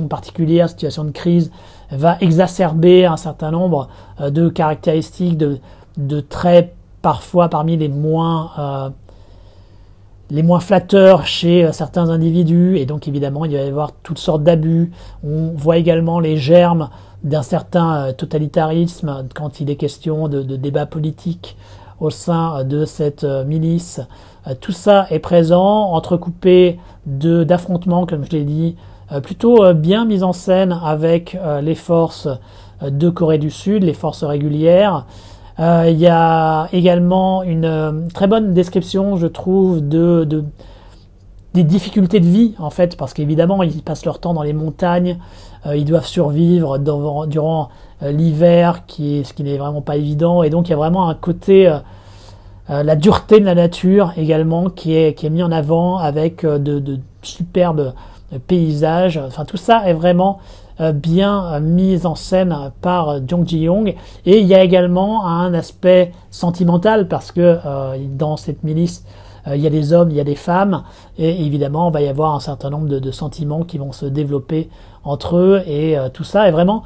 S3: particulière, situation de crise, va exacerber un certain nombre de caractéristiques, de traits parfois parmi les moins flatteurs chez certains individus, et donc évidemment il va y avoir toutes sortes d'abus. On voit également les germes d'un certain totalitarisme quand il est question de débats politiques au sein de cette milice. Tout ça est présent, entrecoupé d'affrontements, comme je l'ai dit, plutôt bien mis en scène avec les forces de Corée du Sud, les forces régulières. Il y a également une très bonne description, je trouve, des difficultés de vie, en fait, parce qu'évidemment, ils passent leur temps dans les montagnes, ils doivent survivre durant l'hiver, ce qui n'est vraiment pas évident, et donc il y a vraiment un côté, la dureté de la nature également, qui est mis en avant avec de superbes paysages. Enfin, tout ça est vraiment bien mis en scène par Jung Ji-young, et il y a également un aspect sentimental, parce que dans cette milice, il y a des hommes, il y a des femmes, et évidemment, il va y avoir un certain nombre de sentiments qui vont se développer entre eux, et tout ça est vraiment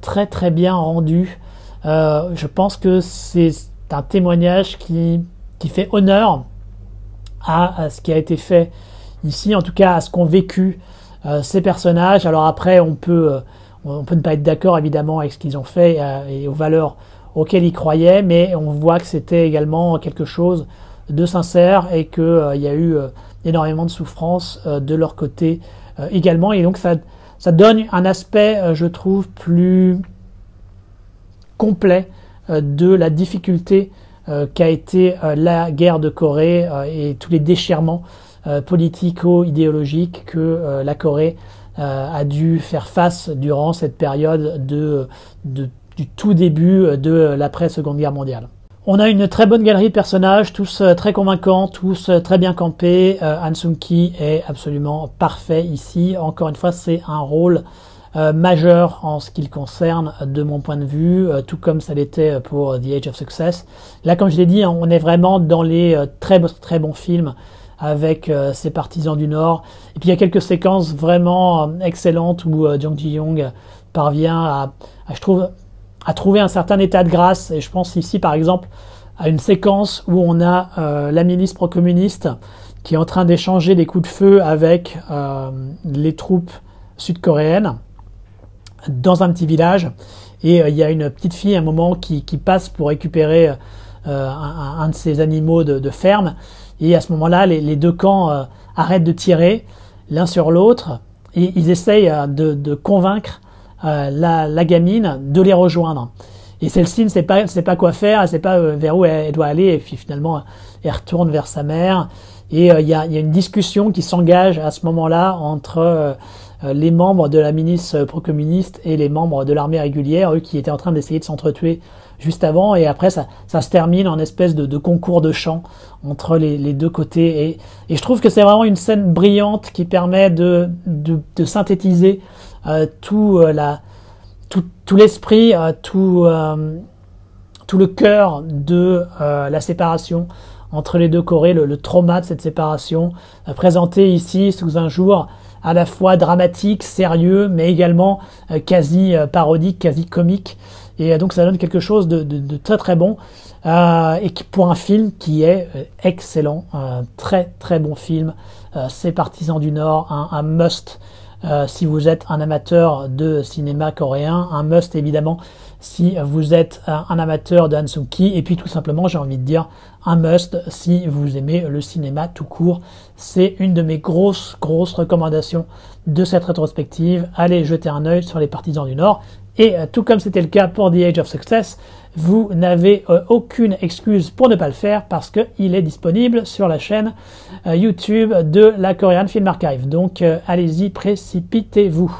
S3: très bien rendu. Je pense que c'est un témoignage qui fait honneur à ce qui a été fait ici, en tout cas à ce qu'ont vécu ces personnages. Alors après, on peut ne pas être d'accord évidemment avec ce qu'ils ont fait et aux valeurs auxquelles ils croyaient, mais on voit que c'était également quelque chose de sincère, et qu'il y a eu énormément de souffrance de leur côté également, et donc ça donne un aspect, je trouve, plus complet de la difficulté qu'a été la guerre de Corée et tous les déchirements politico-idéologiques que la Corée a dû faire face durant cette période du tout début de l'après-Seconde Guerre mondiale. On a une très bonne galerie de personnages, tous très convaincants, tous très bien campés. Han Sung-ki est absolument parfait ici. Encore une fois, c'est un rôle majeur en ce qui le concerne de mon point de vue, tout comme ça l'était pour The Age of Success. Là, comme je l'ai dit, on est vraiment dans les très bons films avec ses partisans du Nord. Et puis il y a quelques séquences vraiment excellentes où Jung Ji-young parvient je trouve, à trouver un certain état de grâce. Et je pense ici par exemple à une séquence où on a la milice pro-communiste qui est en train d'échanger des coups de feu avec les troupes sud-coréennes dans un petit village, et il y a une petite fille à un moment qui passe pour récupérer un de ces animaux de ferme, et à ce moment-là les deux camps arrêtent de tirer l'un sur l'autre, et ils essayent de convaincre la gamine de les rejoindre. Et celle-ci ne sait pas quoi faire, elle ne sait pas vers où elle doit aller, et puis finalement elle retourne vers sa mère, et il y a une discussion qui s'engage à ce moment-là entre les membres de la milice pro-communiste et les membres de l'armée régulière, eux qui étaient en train d'essayer de s'entretuer juste avant, et après ça se termine en espèce de concours de chant entre les deux côtés, et je trouve que c'est vraiment une scène brillante qui permet de synthétiser tout l'esprit, tout le cœur de la séparation entre les deux Corées, le trauma de cette séparation, présenté ici sous un jour à la fois dramatique, sérieux, mais également quasi parodique, quasi comique. Et donc ça donne quelque chose de très bon, et pour un film qui est excellent, très bon film. C'est Partisans du Nord, un must si vous êtes un amateur de cinéma coréen, un must évidemment si vous êtes un amateur de Han Sung-ki, et puis tout simplement j'ai envie de dire un must si vous aimez le cinéma tout court. C'est une de mes grosses recommandations de cette rétrospective. Allez jeter un œil sur les Partisans du Nord, et tout comme c'était le cas pour The Age of Success, vous n'avez aucune excuse pour ne pas le faire, parce qu'il est disponible sur la chaîne YouTube de la Korean Film Archive. Donc allez-y, précipitez-vous.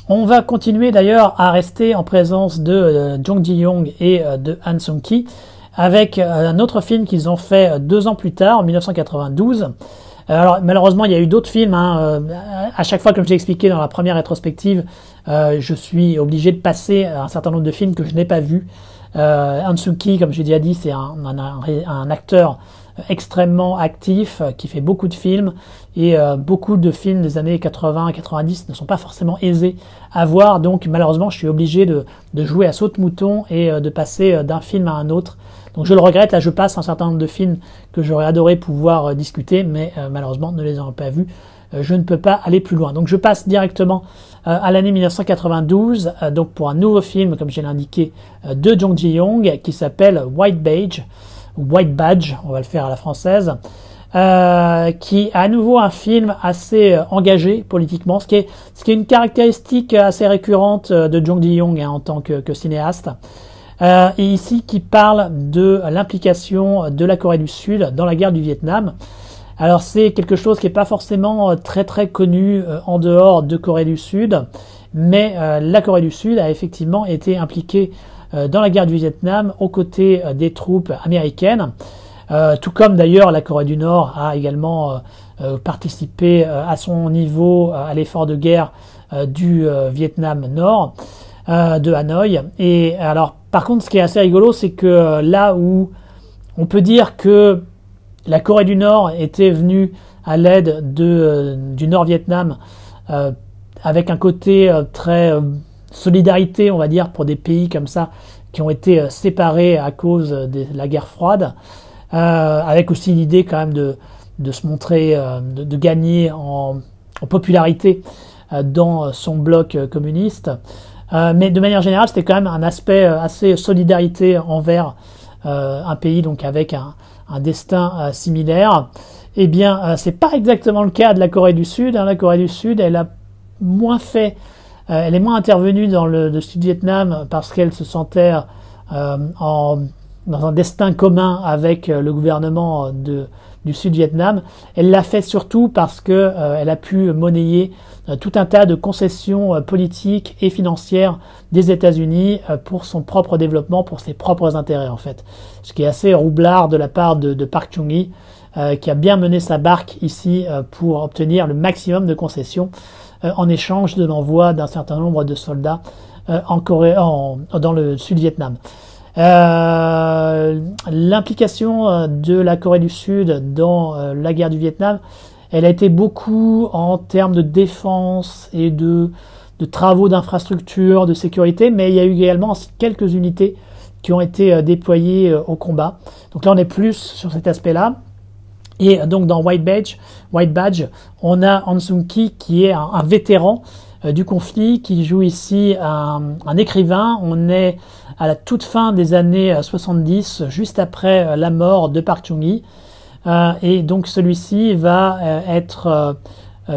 S3: On va continuer d'ailleurs à rester en présence de Jung Ji-young et de Han Sung-ki avec un autre film qu'ils ont fait 2 ans plus tard, en 1992. Alors malheureusement, il y a eu d'autres films. À chaque fois, comme je l'ai expliqué dans la première rétrospective, je suis obligé de passer un certain nombre de films que je n'ai pas vus. Han Sung-ki, comme j'ai déjà dit, c'est un acteur extrêmement actif, qui fait beaucoup de films, et beaucoup de films des années 80-90 ne sont pas forcément aisés à voir, donc malheureusement je suis obligé de jouer à saute-mouton et de passer d'un film à un autre. Donc je le regrette, là je passe un certain nombre de films que j'aurais adoré pouvoir discuter, mais malheureusement ne les ayant pas vus, je ne peux pas aller plus loin. Donc je passe directement à l'année 1992, donc pour un nouveau film, comme je l'ai indiqué, de Jung Ji-young, qui s'appelle White Badge, on va le faire à la française, qui est à nouveau un film assez engagé politiquement, ce qui est une caractéristique assez récurrente de Jung Ji-young en tant que cinéaste. Et ici qui parle de l'implication de la Corée du Sud dans la guerre du Vietnam. Alors c'est quelque chose qui n'est pas forcément très très connu en dehors de Corée du Sud, mais la Corée du Sud a effectivement été impliquée dans la guerre du Vietnam aux côtés des troupes américaines, tout comme d'ailleurs la Corée du Nord a également participé à son niveau à l'effort de guerre du Vietnam Nord, de Hanoï. Et alors par contre, ce qui est assez rigolo, c'est que là où on peut dire que la Corée du Nord était venue à l'aide du Nord-Vietnam avec un côté très solidarité, on va dire, pour des pays comme ça qui ont été séparés à cause de la guerre froide, avec aussi l'idée quand même de se montrer, de gagner en popularité dans son bloc communiste. Mais de manière générale, c'était quand même un aspect assez solidarité envers un pays donc avec un destin similaire. Eh bien, c'est pas exactement le cas de la Corée du Sud. La Corée du Sud, elle est moins intervenue dans le Sud-Vietnam parce qu'elle se sentait dans un destin commun avec le gouvernement du Sud-Vietnam. Elle l'a fait surtout parce que elle a pu monnayer tout un tas de concessions politiques et financières des États-Unis pour son propre développement, pour ses propres intérêts en fait. Ce qui est assez roublard de la part de Park Chung-hee, qui a bien mené sa barque ici pour obtenir le maximum de concessions en échange de l'envoi d'un certain nombre de soldats dans le Sud-Vietnam. L'implication de la Corée du Sud dans la guerre du Vietnam, elle a été beaucoup en termes de défense et de travaux d'infrastructure, de sécurité, mais il y a eu également quelques unités qui ont été déployées au combat. Donc là, on est plus sur cet aspect-là. Et donc dans White Badge, on a Han Sung-ki qui est un vétéran du conflit, qui joue ici un écrivain. On est à la toute fin des années 70, juste après la mort de Park Chung-hee. Et donc celui-ci va être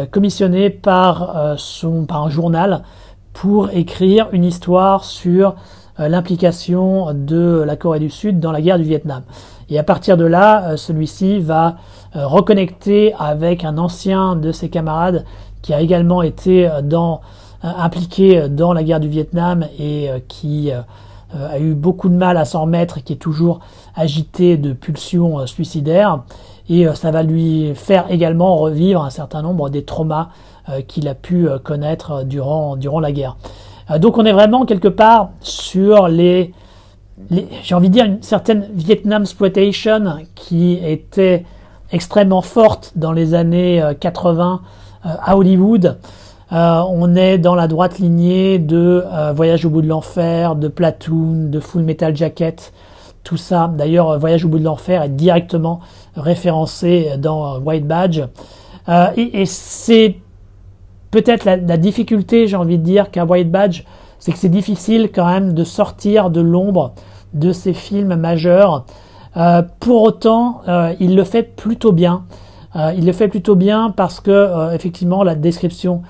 S3: commissionné par un journal pour écrire une histoire sur l'implication de la Corée du Sud dans la guerre du Vietnam. Et à partir de là, celui-ci va reconnecter avec un ancien de ses camarades qui a également été impliqué dans la guerre du Vietnam et qui a eu beaucoup de mal à s'en remettre et qui est toujours agité de pulsions suicidaires. Et ça va lui faire également revivre un certain nombre des traumas qu'il a pu connaître durant la guerre. Donc on est vraiment quelque part sur j'ai envie de dire une certaine Vietnam exploitation qui était extrêmement forte dans les années 80 à Hollywood. On est dans la droite lignée de Voyage au bout de l'enfer, de Platoon, de Full Metal Jacket, tout ça. D'ailleurs, Voyage au bout de l'enfer est directement référencé dans White Badge. Et c'est peut-être la difficulté, j'ai envie de dire, qu'à White Badge, c'est que c'est difficile quand même de sortir de l'ombre de ces films majeurs. Pour autant, il le fait plutôt bien. Il le fait plutôt bien parce que effectivement la description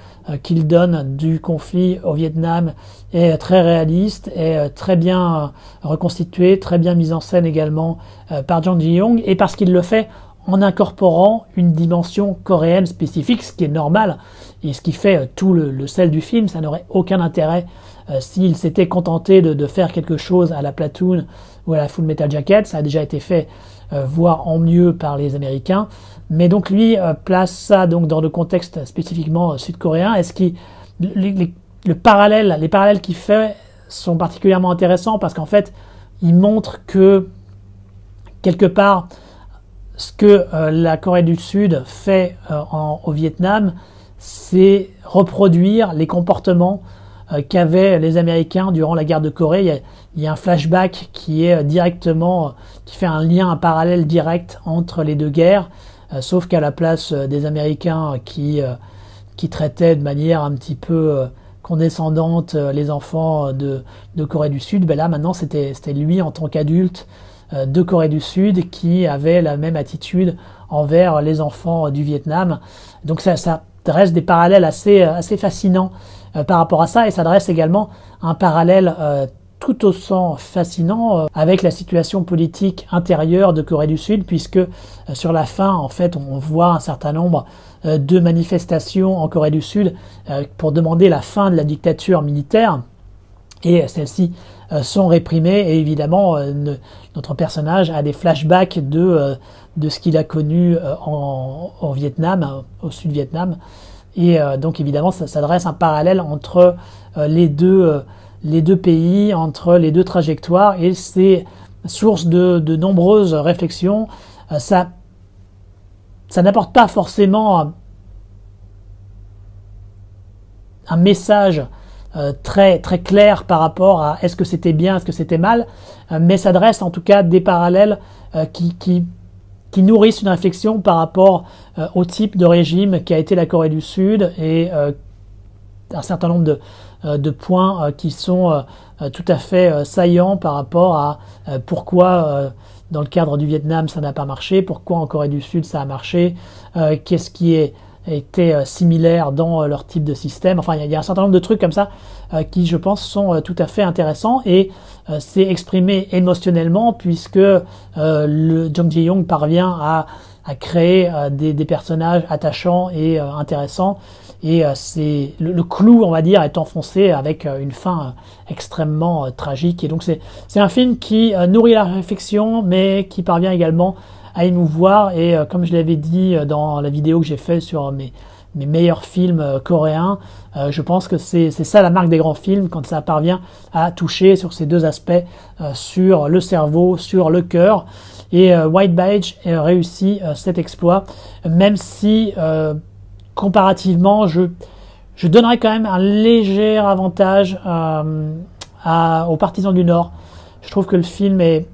S3: qu'il donne du conflit au Vietnam est très réaliste, est très bien reconstituée, très bien mise en scène également par Jung Ji-young, et parce qu'il le fait en incorporant une dimension coréenne spécifique, ce qui est normal et ce qui fait tout le sel du film. Ça n'aurait aucun intérêt s'il s'était contenté de faire quelque chose à la Platoon ou à la Full Metal Jacket. Ça a déjà été fait, voire en mieux par les Américains. Mais donc lui place ça donc dans le contexte spécifiquement sud-coréen. Est-ce qu'il les parallèles qu'il fait sont particulièrement intéressants parce qu'en fait, il montre que quelque part, ce que la Corée du Sud fait au Vietnam, c'est reproduire les comportements qu'avaient les Américains durant la guerre de Corée. Il y a un flashback qui est directement, qui fait un lien, un parallèle direct entre les deux guerres, sauf qu'à la place des Américains qui traitaient de manière un petit peu condescendante les enfants de Corée du Sud, ben là maintenant c'était lui en tant qu'adulte de Corée du Sud qui avait la même attitude envers les enfants du Vietnam. Donc ça dresse des parallèles assez fascinants par rapport à ça, et ça dresse également un parallèle tout autant fascinant avec la situation politique intérieure de Corée du Sud, puisque sur la fin, en fait, on voit un certain nombre de manifestations en Corée du Sud pour demander la fin de la dictature militaire, et celles-ci sont réprimées, et évidemment notre personnage a des flashbacks de ce qu'il a connu au Vietnam, au Sud-Vietnam, et donc évidemment ça dresse un parallèle entre les deux pays, entre les deux trajectoires, et c'est source de nombreuses réflexions. Ça n'apporte pas forcément un message très très clair par rapport à est-ce que c'était bien, est-ce que c'était mal, mais ça dresse en tout cas des parallèles qui nourrissent une réflexion par rapport au type de régime qui a été la Corée du Sud, et un certain nombre de points qui sont tout à fait saillants par rapport à pourquoi dans le cadre du Vietnam ça n'a pas marché, pourquoi en Corée du Sud ça a marché, qu'est-ce qui était similaire dans leur type de système. Enfin, il y a un certain nombre de trucs comme ça qui, je pense, sont tout à fait intéressants, et c'est exprimé émotionnellement puisque le Jung Ji-young parvient à créer des personnages attachants et intéressants, et c'est le clou, on va dire, est enfoncé avec une fin extrêmement tragique. Et donc c'est un film qui nourrit la réflexion, mais qui parvient également à émouvoir, et comme je l'avais dit dans la vidéo que j'ai fait sur mes meilleurs films coréens, je pense que c'est ça la marque des grands films, quand ça parvient à toucher sur ces deux aspects, sur le cerveau, sur le cœur. Et White Badge réussit cet exploit, même si comparativement je donnerais quand même un léger avantage aux Partisans du Nord. Je trouve que le film est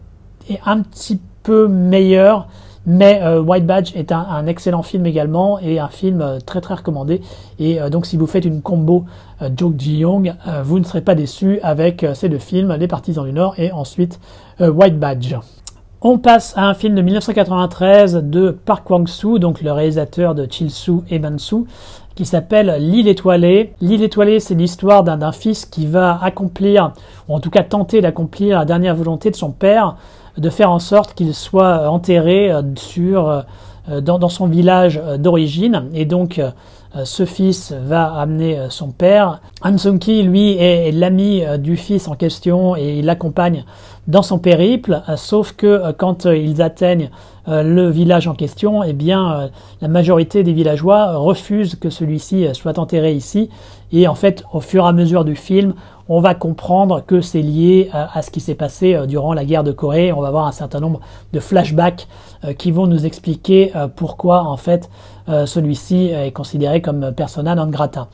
S3: un petit peu meilleur, mais White Badge est un excellent film également, et un film très très recommandé. Et donc si vous faites une combo Jung Ji-young, vous ne serez pas déçus avec ces deux films, Les Partisans du Nord et ensuite White Badge. On passe à un film de 1993 de Park Kwang-soo, donc le réalisateur de Chil-soo et Man-soo, qui s'appelle L'île étoilée. L'île étoilée, c'est l'histoire d'un fils qui va accomplir, ou en tout cas tenter d'accomplir la dernière volonté de son père, de faire en sorte qu'il soit enterré dans son village d'origine. Et donc ce fils va amener son père. Han Sung-ki, lui, est l'ami du fils en question, et il l'accompagne dans son périple, sauf que quand ils atteignent le village en question, eh bien la majorité des villageois refusent que celui-ci soit enterré ici, et en fait au fur et à mesure du film, on va comprendre que c'est lié à ce qui s'est passé durant la guerre de Corée. On va voir un certain nombre de flashbacks qui vont nous expliquer pourquoi en fait celui-ci est considéré comme persona non grata.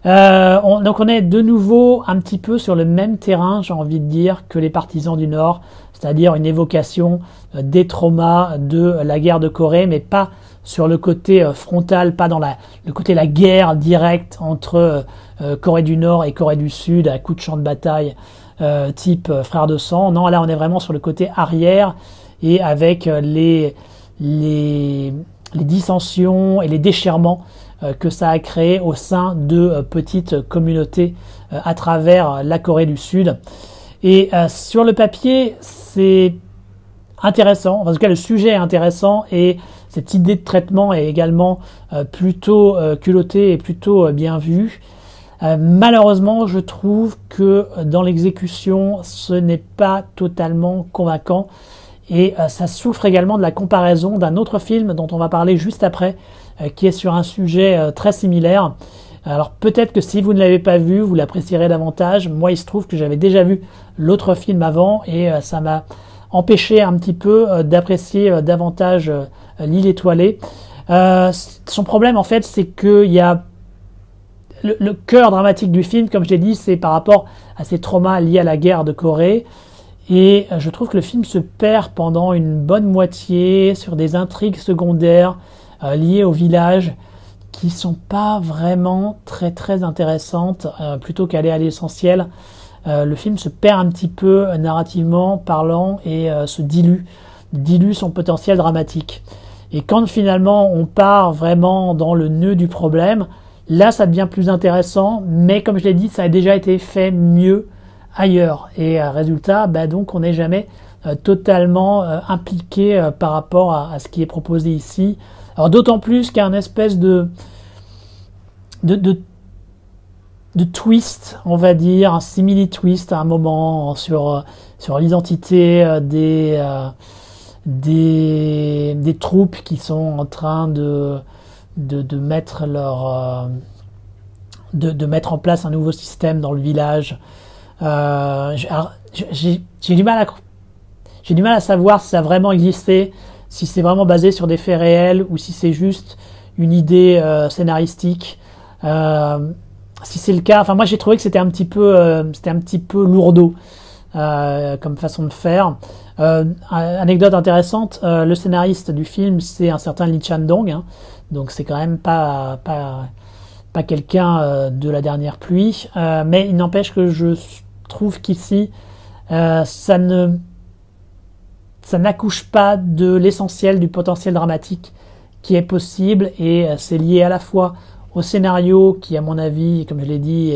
S3: Donc on est de nouveau un petit peu sur le même terrain, j'ai envie de dire, que Les Partisans du Nord, c'est-à-dire une évocation des traumas de la guerre de Corée, mais pas sur le côté frontal, pas dans le côté la guerre directe entre Corée du Nord et Corée du Sud à coups de champ de bataille type frères de sang. Non, là on est vraiment sur le côté arrière, et avec les dissensions et les déchirements que ça a créé au sein de petites communautés à travers la Corée du Sud. Et sur le papier, c'est intéressant, en tout cas le sujet est intéressant, et cette idée de traitement est également plutôt culottée et plutôt bien vue. Malheureusement, je trouve que dans l'exécution, ce n'est pas totalement convaincant. Et ça souffre également de la comparaison d'un autre film dont on va parler juste après, qui est sur un sujet très similaire. Alors peut-être que si vous ne l'avez pas vu, vous l'apprécierez davantage. Moi, il se trouve que j'avais déjà vu l'autre film avant et ça m'a empêché un petit peu d'apprécier davantage L'île étoilée. Son problème, en fait, c'est qu'il y a le cœur dramatique du film, comme je l'ai dit, c'est par rapport à ces traumas liés à la guerre de Corée. Et je trouve que le film se perd pendant une bonne moitié sur des intrigues secondaires liées au village qui sont pas vraiment très intéressantes, plutôt qu'aller à l'essentiel. Le film se perd un petit peu narrativement parlant et se dilue son potentiel dramatique. Et quand finalement on part vraiment dans le nœud du problème, là ça devient plus intéressant, mais comme je l'ai dit, ça a déjà été fait mieux ailleurs. Et résultat, donc on n'est jamais totalement impliqué par rapport à ce qui est proposé ici. Alors d'autant plus qu'il y a une espèce de twist, on va dire, un simili-twist à un moment sur l'identité des troupes qui sont en train de mettre de mettre en place un nouveau système dans le village. J'ai du mal à savoir si ça a vraiment existé, si c'est vraiment basé sur des faits réels ou si c'est juste une idée scénaristique. Si c'est le cas, moi j'ai trouvé que c'était un petit peu lourdeau comme façon de faire. Anecdote intéressante, le scénariste du film c'est un certain Lee Chan-dong, donc c'est quand même pas quelqu'un de la dernière pluie, mais il n'empêche que je trouve qu'ici ça n'accouche pas de l'essentiel du potentiel dramatique qui est possible, et c'est lié à la fois au scénario qui, à mon avis, comme je l'ai dit,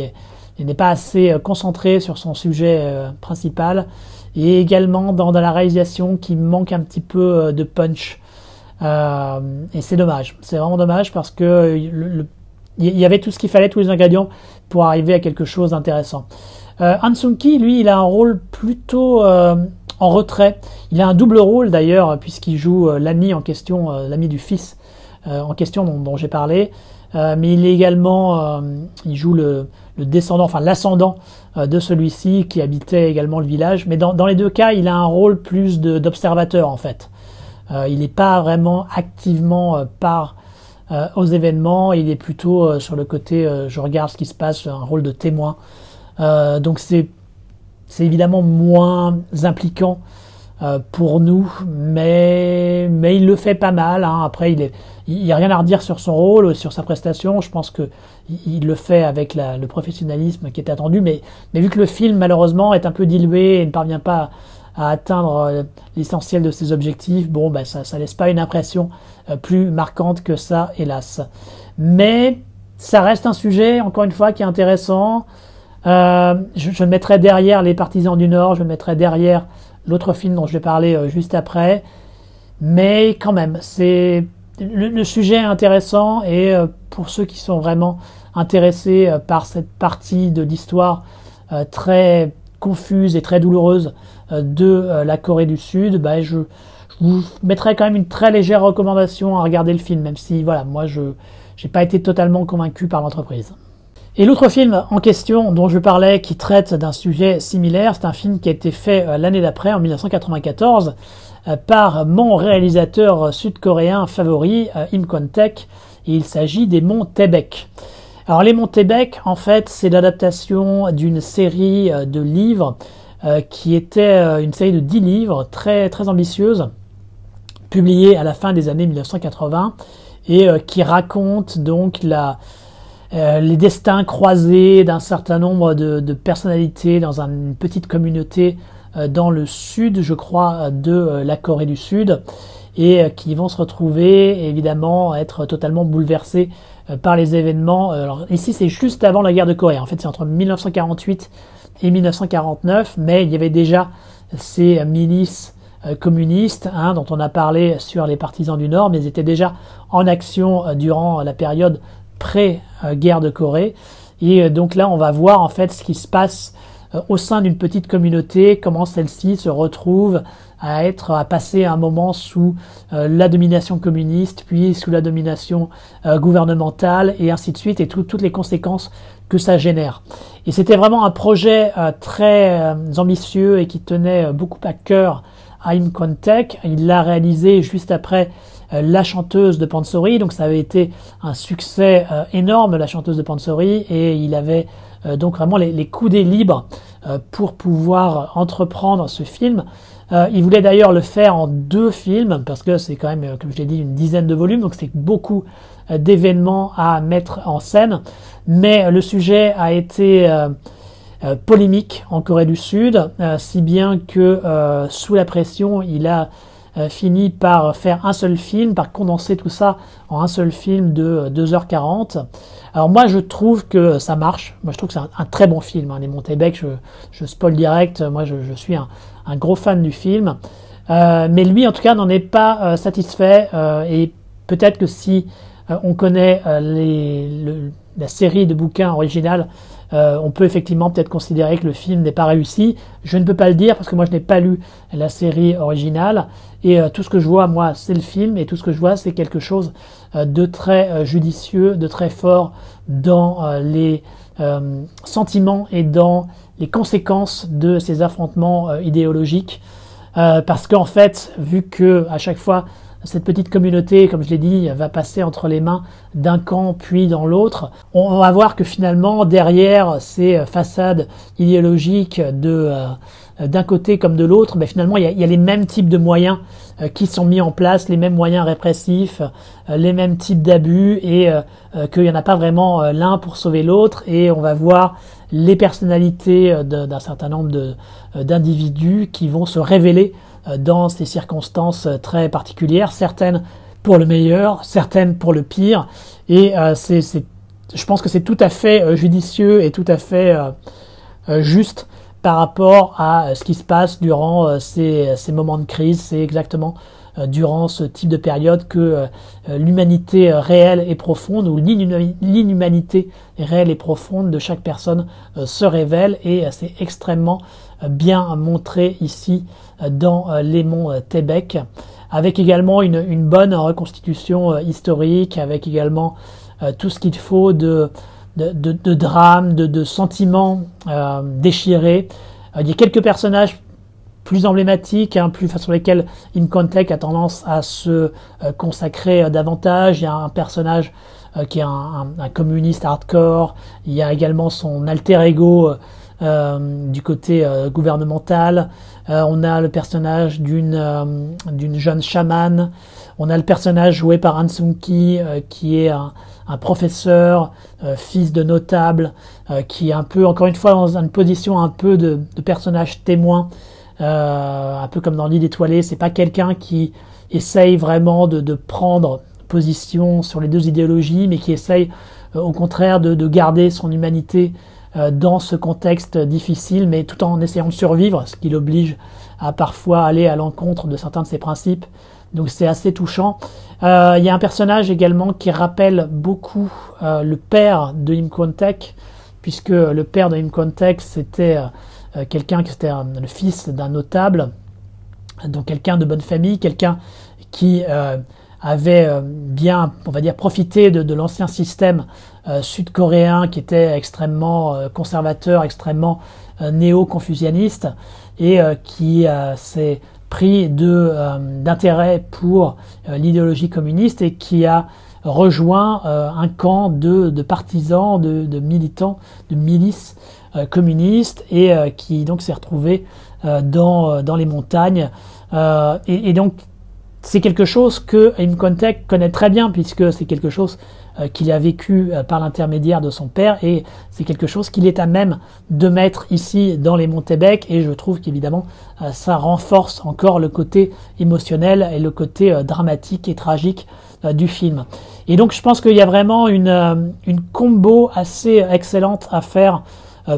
S3: n'est pas assez concentré sur son sujet principal, et également dans la réalisation qui manque un petit peu de punch. Et c'est dommage, c'est vraiment dommage parce que il y avait tout ce qu'il fallait, tous les ingrédients pour arriver à quelque chose d'intéressant. Han Sung-ki, lui, il a un rôle plutôt en retrait. Il a un double rôle d'ailleurs, puisqu'il joue l'ami en question, l'ami du fils en question dont j'ai parlé. Mais il est également, il joue le descendant, enfin l'ascendant de celui-ci qui habitait également le village. Mais dans les deux cas, il a un rôle plus d'observateur en fait. Il n'est pas vraiment activement part aux événements, il est plutôt sur le côté je regarde ce qui se passe, un rôle de témoin. Donc c'est évidemment moins impliquant pour nous, mais il le fait pas mal. Après, il y a rien à redire sur son rôle, sur sa prestation. Je pense que il le fait avec le professionnalisme qui est attendu, mais vu que le film malheureusement est un peu dilué et ne parvient pas à atteindre l'essentiel de ses objectifs, ça laisse pas une impression plus marquante que ça, hélas. Mais ça reste un sujet, encore une fois, qui est intéressant. Je le mettrai derrière Les Partisans du Nord, je le mettrai derrière l'autre film dont je vais parler juste après. Mais quand même, c'est le sujet est intéressant, et pour ceux qui sont vraiment intéressés par cette partie de l'histoire très confuse et très douloureuse de la Corée du Sud, je vous mettrai quand même une très légère recommandation à regarder le film, même si moi je n'ai pas été totalement convaincu par l'entreprise. Et l'autre film en question dont je parlais, qui traite d'un sujet similaire, c'est un film qui a été fait l'année d'après, en 1994, par mon réalisateur sud-coréen favori, Im Kwon-taek, et il s'agit des Monts Taebaek. Alors les Monts Taebaek, en fait, c'est l'adaptation d'une série de livres qui était une série de 10 livres très ambitieuse, publiée à la fin des années 1980, et qui raconte donc les destins croisés d'un certain nombre de personnalités dans une petite communauté dans le sud, je crois, de la Corée du Sud, et qui vont se retrouver, évidemment, être totalement bouleversés par les événements. Alors ici, c'est juste avant la guerre de Corée. En fait, c'est entre 1948 et 1949, mais il y avait déjà ces milices communistes, hein, dont on a parlé sur les partisans du Nord, mais ils étaient déjà en action durant la période pré-guerre de Corée. Et donc là, on va voir en fait ce qui se passe au sein d'une petite communauté, comment celle-ci se retrouve à passer un moment sous la domination communiste, puis sous la domination gouvernementale, et ainsi de suite, et toutes les conséquences que ça génère. Et c'était vraiment un projet très ambitieux et qui tenait beaucoup à cœur à Im Kwon-taek. Il l'a réalisé juste après La chanteuse de Pansori, donc ça avait été un succès énorme, La chanteuse de Pansori, et il avait donc vraiment les coudées libres pour pouvoir entreprendre ce film. Il voulait d'ailleurs le faire en 2 films, parce que c'est quand même, comme je l'ai dit, une dizaine de volumes, donc c'est beaucoup d'événements à mettre en scène. Mais le sujet a été polémique en Corée du Sud, si bien que sous la pression, il a fini par faire un seul film, par condenser tout ça en un seul film de 2h40. Alors moi je trouve que ça marche, moi je trouve que c'est un très bon film, hein. Les Montebec, je spoil direct, moi je suis un gros fan du film, mais lui en tout cas n'en est pas satisfait, et peut-être que si on connaît la série de bouquins originale, on peut effectivement peut-être considérer que le film n'est pas réussi. Je ne peux pas le dire parce que moi je n'ai pas lu la série originale, et tout ce que je vois moi c'est le film, et tout ce que je vois c'est quelque chose de très judicieux, de très fort dans les sentiments et dans les conséquences de ces affrontements idéologiques, parce qu'en fait vu que à chaque fois cette petite communauté, comme je l'ai dit, va passer entre les mains d'un camp puis dans l'autre, on va voir que finalement, derrière ces façades idéologiques d'un côté comme de l'autre, ben finalement, il y a les mêmes types de moyens qui sont mis en place, les mêmes moyens répressifs, les mêmes types d'abus, et qu'il n'y en a pas vraiment l'un pour sauver l'autre, et on va voir les personnalités d'un certain nombre d'individus qui vont se révéler dans ces circonstances très particulières, certaines pour le meilleur, certaines pour le pire, et je pense que c'est tout à fait judicieux et tout à fait juste par rapport à ce qui se passe durant ces moments de crise. C'est exactement durant ce type de période que l'humanité réelle et profonde, ou l'inhumanité réelle et profonde de chaque personne se révèle, et c'est extrêmement bien montré ici dans les monts Taebaek, avec également une bonne reconstitution historique, avec également tout ce qu'il faut de drame, de sentiments déchirés. Il y a quelques personnages plus emblématiques, hein, sur lesquels Im Kwon-taek a tendance à se consacrer davantage. Il y a un personnage qui est un communiste hardcore. Il y a également son alter ego du côté gouvernemental. On a le personnage d'une jeune chamane. On a le personnage joué par Han Sung-ki qui est un professeur, fils de notable, qui est un peu, encore une fois, dans une position un peu de personnage témoin, un peu comme dans L'île étoilée. C'est pas quelqu'un qui essaye vraiment de prendre position sur les deux idéologies, mais qui essaye au contraire de garder son humanité dans ce contexte difficile, mais tout en essayant de survivre, ce qui l'oblige à parfois aller à l'encontre de certains de ses principes. Donc c'est assez touchant. Il y a un personnage également qui rappelle beaucoup le père de Im Kwon-taek, puisque le père de Im Kwon-taek c'était quelqu'un qui était le fils d'un notable, donc quelqu'un de bonne famille, quelqu'un qui avait bien, on va dire, profité de l'ancien système sud-coréen qui était extrêmement conservateur, extrêmement néo-confucianiste, et qui s'est pris d'intérêt pour l'idéologie communiste, et qui a rejoint un camp de partisans, de militants, de milices communistes, et qui donc s'est retrouvé dans les montagnes. Et donc c'est quelque chose que Im Kwon-taek connaît très bien, puisque c'est quelque chose qu'il a vécu par l'intermédiaire de son père, et c'est quelque chose qu'il est à même de mettre ici dans les monts Taebaek, et je trouve qu'évidemment ça renforce encore le côté émotionnel et le côté dramatique et tragique du film. Et donc je pense qu'il y a vraiment une combo assez excellente à faire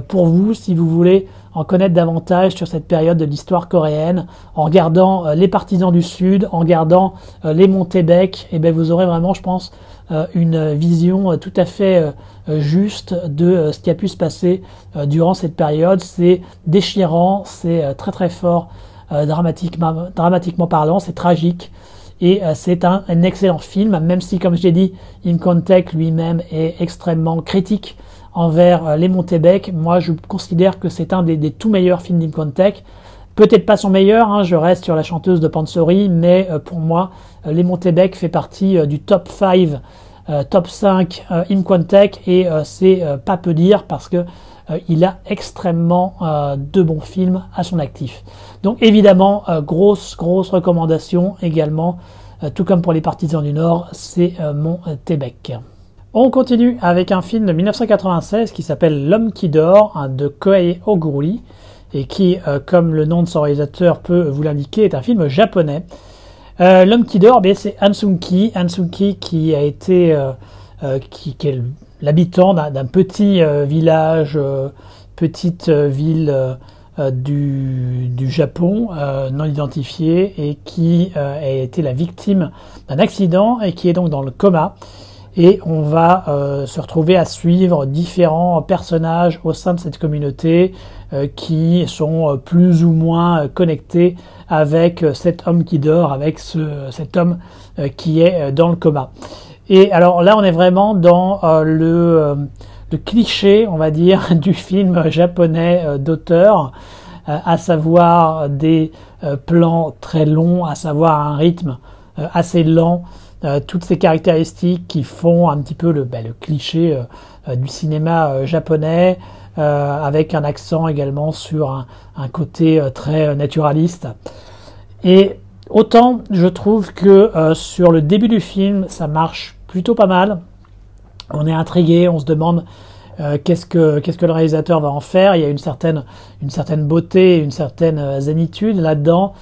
S3: pour vous si vous voulez en connaître davantage sur cette période de l'histoire coréenne, en regardant les partisans du Sud, en regardant les Montébec, et ben vous aurez vraiment, je pense, une vision tout à fait juste de ce qui a pu se passer durant cette période. C'est déchirant, c'est très très fort, dramatiquement parlant, c'est tragique. Et c'est un excellent film, même si, comme je l'ai dit, Im Kwon-taek lui-même est extrêmement critique envers les Montébec. Moi, je considère que c'est un des tout meilleurs films d'Im Kwon-taek. Peut-être pas son meilleur, hein, je reste sur La chanteuse de Pansori, mais pour moi, les Montébec fait partie du top 5, top 5 Im Kwon-taek, et c'est pas peu dire parce que il a extrêmement de bons films à son actif. Donc évidemment, grosse recommandation également, tout comme pour les partisans du Nord, c'est Montébec. On continue avec un film de 1996 qui s'appelle L'homme qui dort, de Kohei Oguri, et qui, comme le nom de son réalisateur peut vous l'indiquer, est un film japonais. L'homme qui dort, c'est Han Sung-ki. Han Sung-ki qui a été... qui est l'habitant d'un petit village, petite ville du Japon, non identifiée, et qui a été la victime d'un accident et qui est donc dans le coma. Et on va se retrouver à suivre différents personnages au sein de cette communauté qui sont plus ou moins connectés avec cet homme qui dort, avec cet homme qui est dans le coma. Et alors là, on est vraiment dans le cliché, on va dire, du film japonais d'auteur, à savoir des plans très longs, à savoir un rythme assez lent, toutes ces caractéristiques qui font un petit peu le cliché du cinéma japonais, avec un accent également sur un côté très naturaliste. Et autant je trouve que sur le début du film, ça marche plutôt pas mal. On est intrigué, on se demande qu'est-ce que le réalisateur va en faire. Il y a une certaine beauté, une certaine zénitude là-dedans.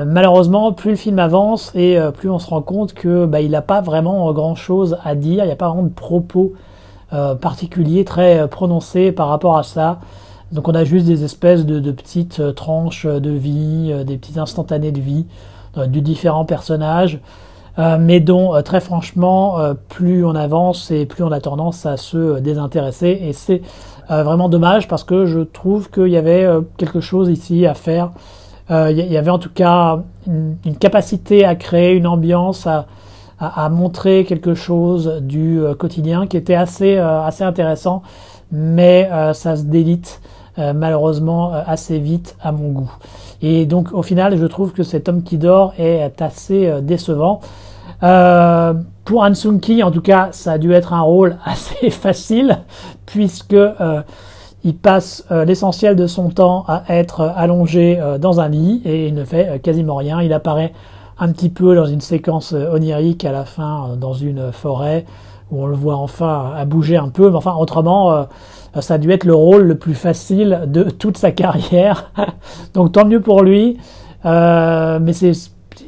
S3: Malheureusement, plus le film avance et plus on se rend compte que il n'a pas vraiment grand-chose à dire. Il n'y a pas vraiment de propos particuliers très prononcés par rapport à ça. Donc on a juste des espèces de petites tranches de vie, des petits instantanés de vie de différents personnages, mais dont très franchement, plus on avance et plus on a tendance à se désintéresser. Et c'est vraiment dommage parce que je trouve qu'il y avait quelque chose ici à faire. Il y avait en tout cas une capacité à créer une ambiance, à montrer quelque chose du quotidien qui était assez intéressant, mais ça se délite malheureusement assez vite à mon goût. Et donc au final, je trouve que cet homme qui dort est assez décevant. Pour Han Sung-ki, en tout cas, ça a dû être un rôle assez facile, puisque il passe l'essentiel de son temps à être allongé dans un lit et il ne fait quasiment rien. Il apparaît un petit peu dans une séquence onirique à la fin dans une forêt où on le voit enfin à bouger un peu. Mais enfin, autrement, ça a dû être le rôle le plus facile de toute sa carrière. Donc tant mieux pour lui. Mais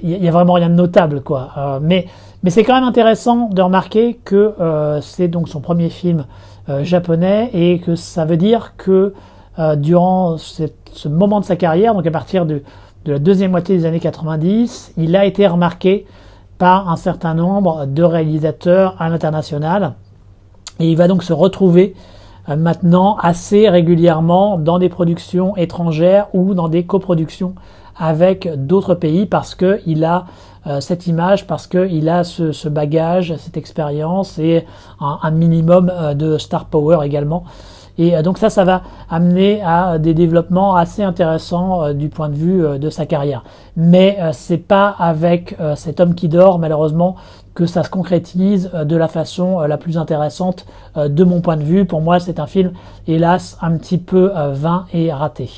S3: il y a vraiment rien de notable, quoi. Mais c'est quand même intéressant de remarquer que c'est donc son premier film japonais et que ça veut dire que durant ce moment de sa carrière, donc à partir de la deuxième moitié des années 90, il a été remarqué par un certain nombre de réalisateurs à l'international et il va donc se retrouver maintenant assez régulièrement dans des productions étrangères ou dans des coproductions avec d'autres pays parce qu'il a cette image, parce qu'il a ce bagage, cette expérience et un minimum de star power également. Et donc ça va amener à des développements assez intéressants du point de vue de sa carrière. Mais c'est pas avec cet homme qui dort, malheureusement, que ça se concrétise de la façon la plus intéressante de mon point de vue. Pour moi, c'est un film, hélas, un petit peu vain et raté.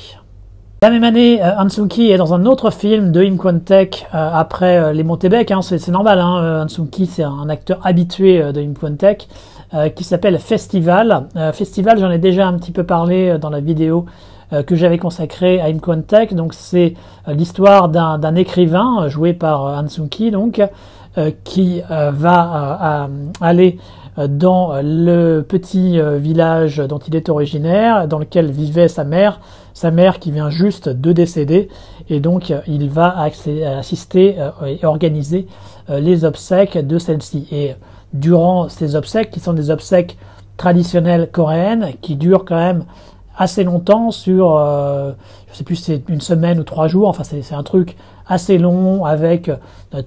S3: La même année, Han Sung-ki est dans un autre film de Im Kwon-taek après Les Montébec. C'est normal, Han Sung-ki c'est un acteur habitué de Im Kwon-taek qui s'appelle Festival. Festival, j'en ai déjà un petit peu parlé dans la vidéo que j'avais consacrée à Im Kwon-taek. Donc c'est l'histoire d'un écrivain joué par Han Sung-ki donc qui va aller dans le petit village dont il est originaire, dans lequel vivait sa mère, sa mère qui vient juste de décéder, et donc il va assister et organiser les obsèques de celle-ci. Et durant ces obsèques, qui sont des obsèques traditionnelles coréennes, qui durent quand même assez longtemps, sur, je sais plus si c'est une semaine ou 3 jours, enfin c'est un truc assez long, avec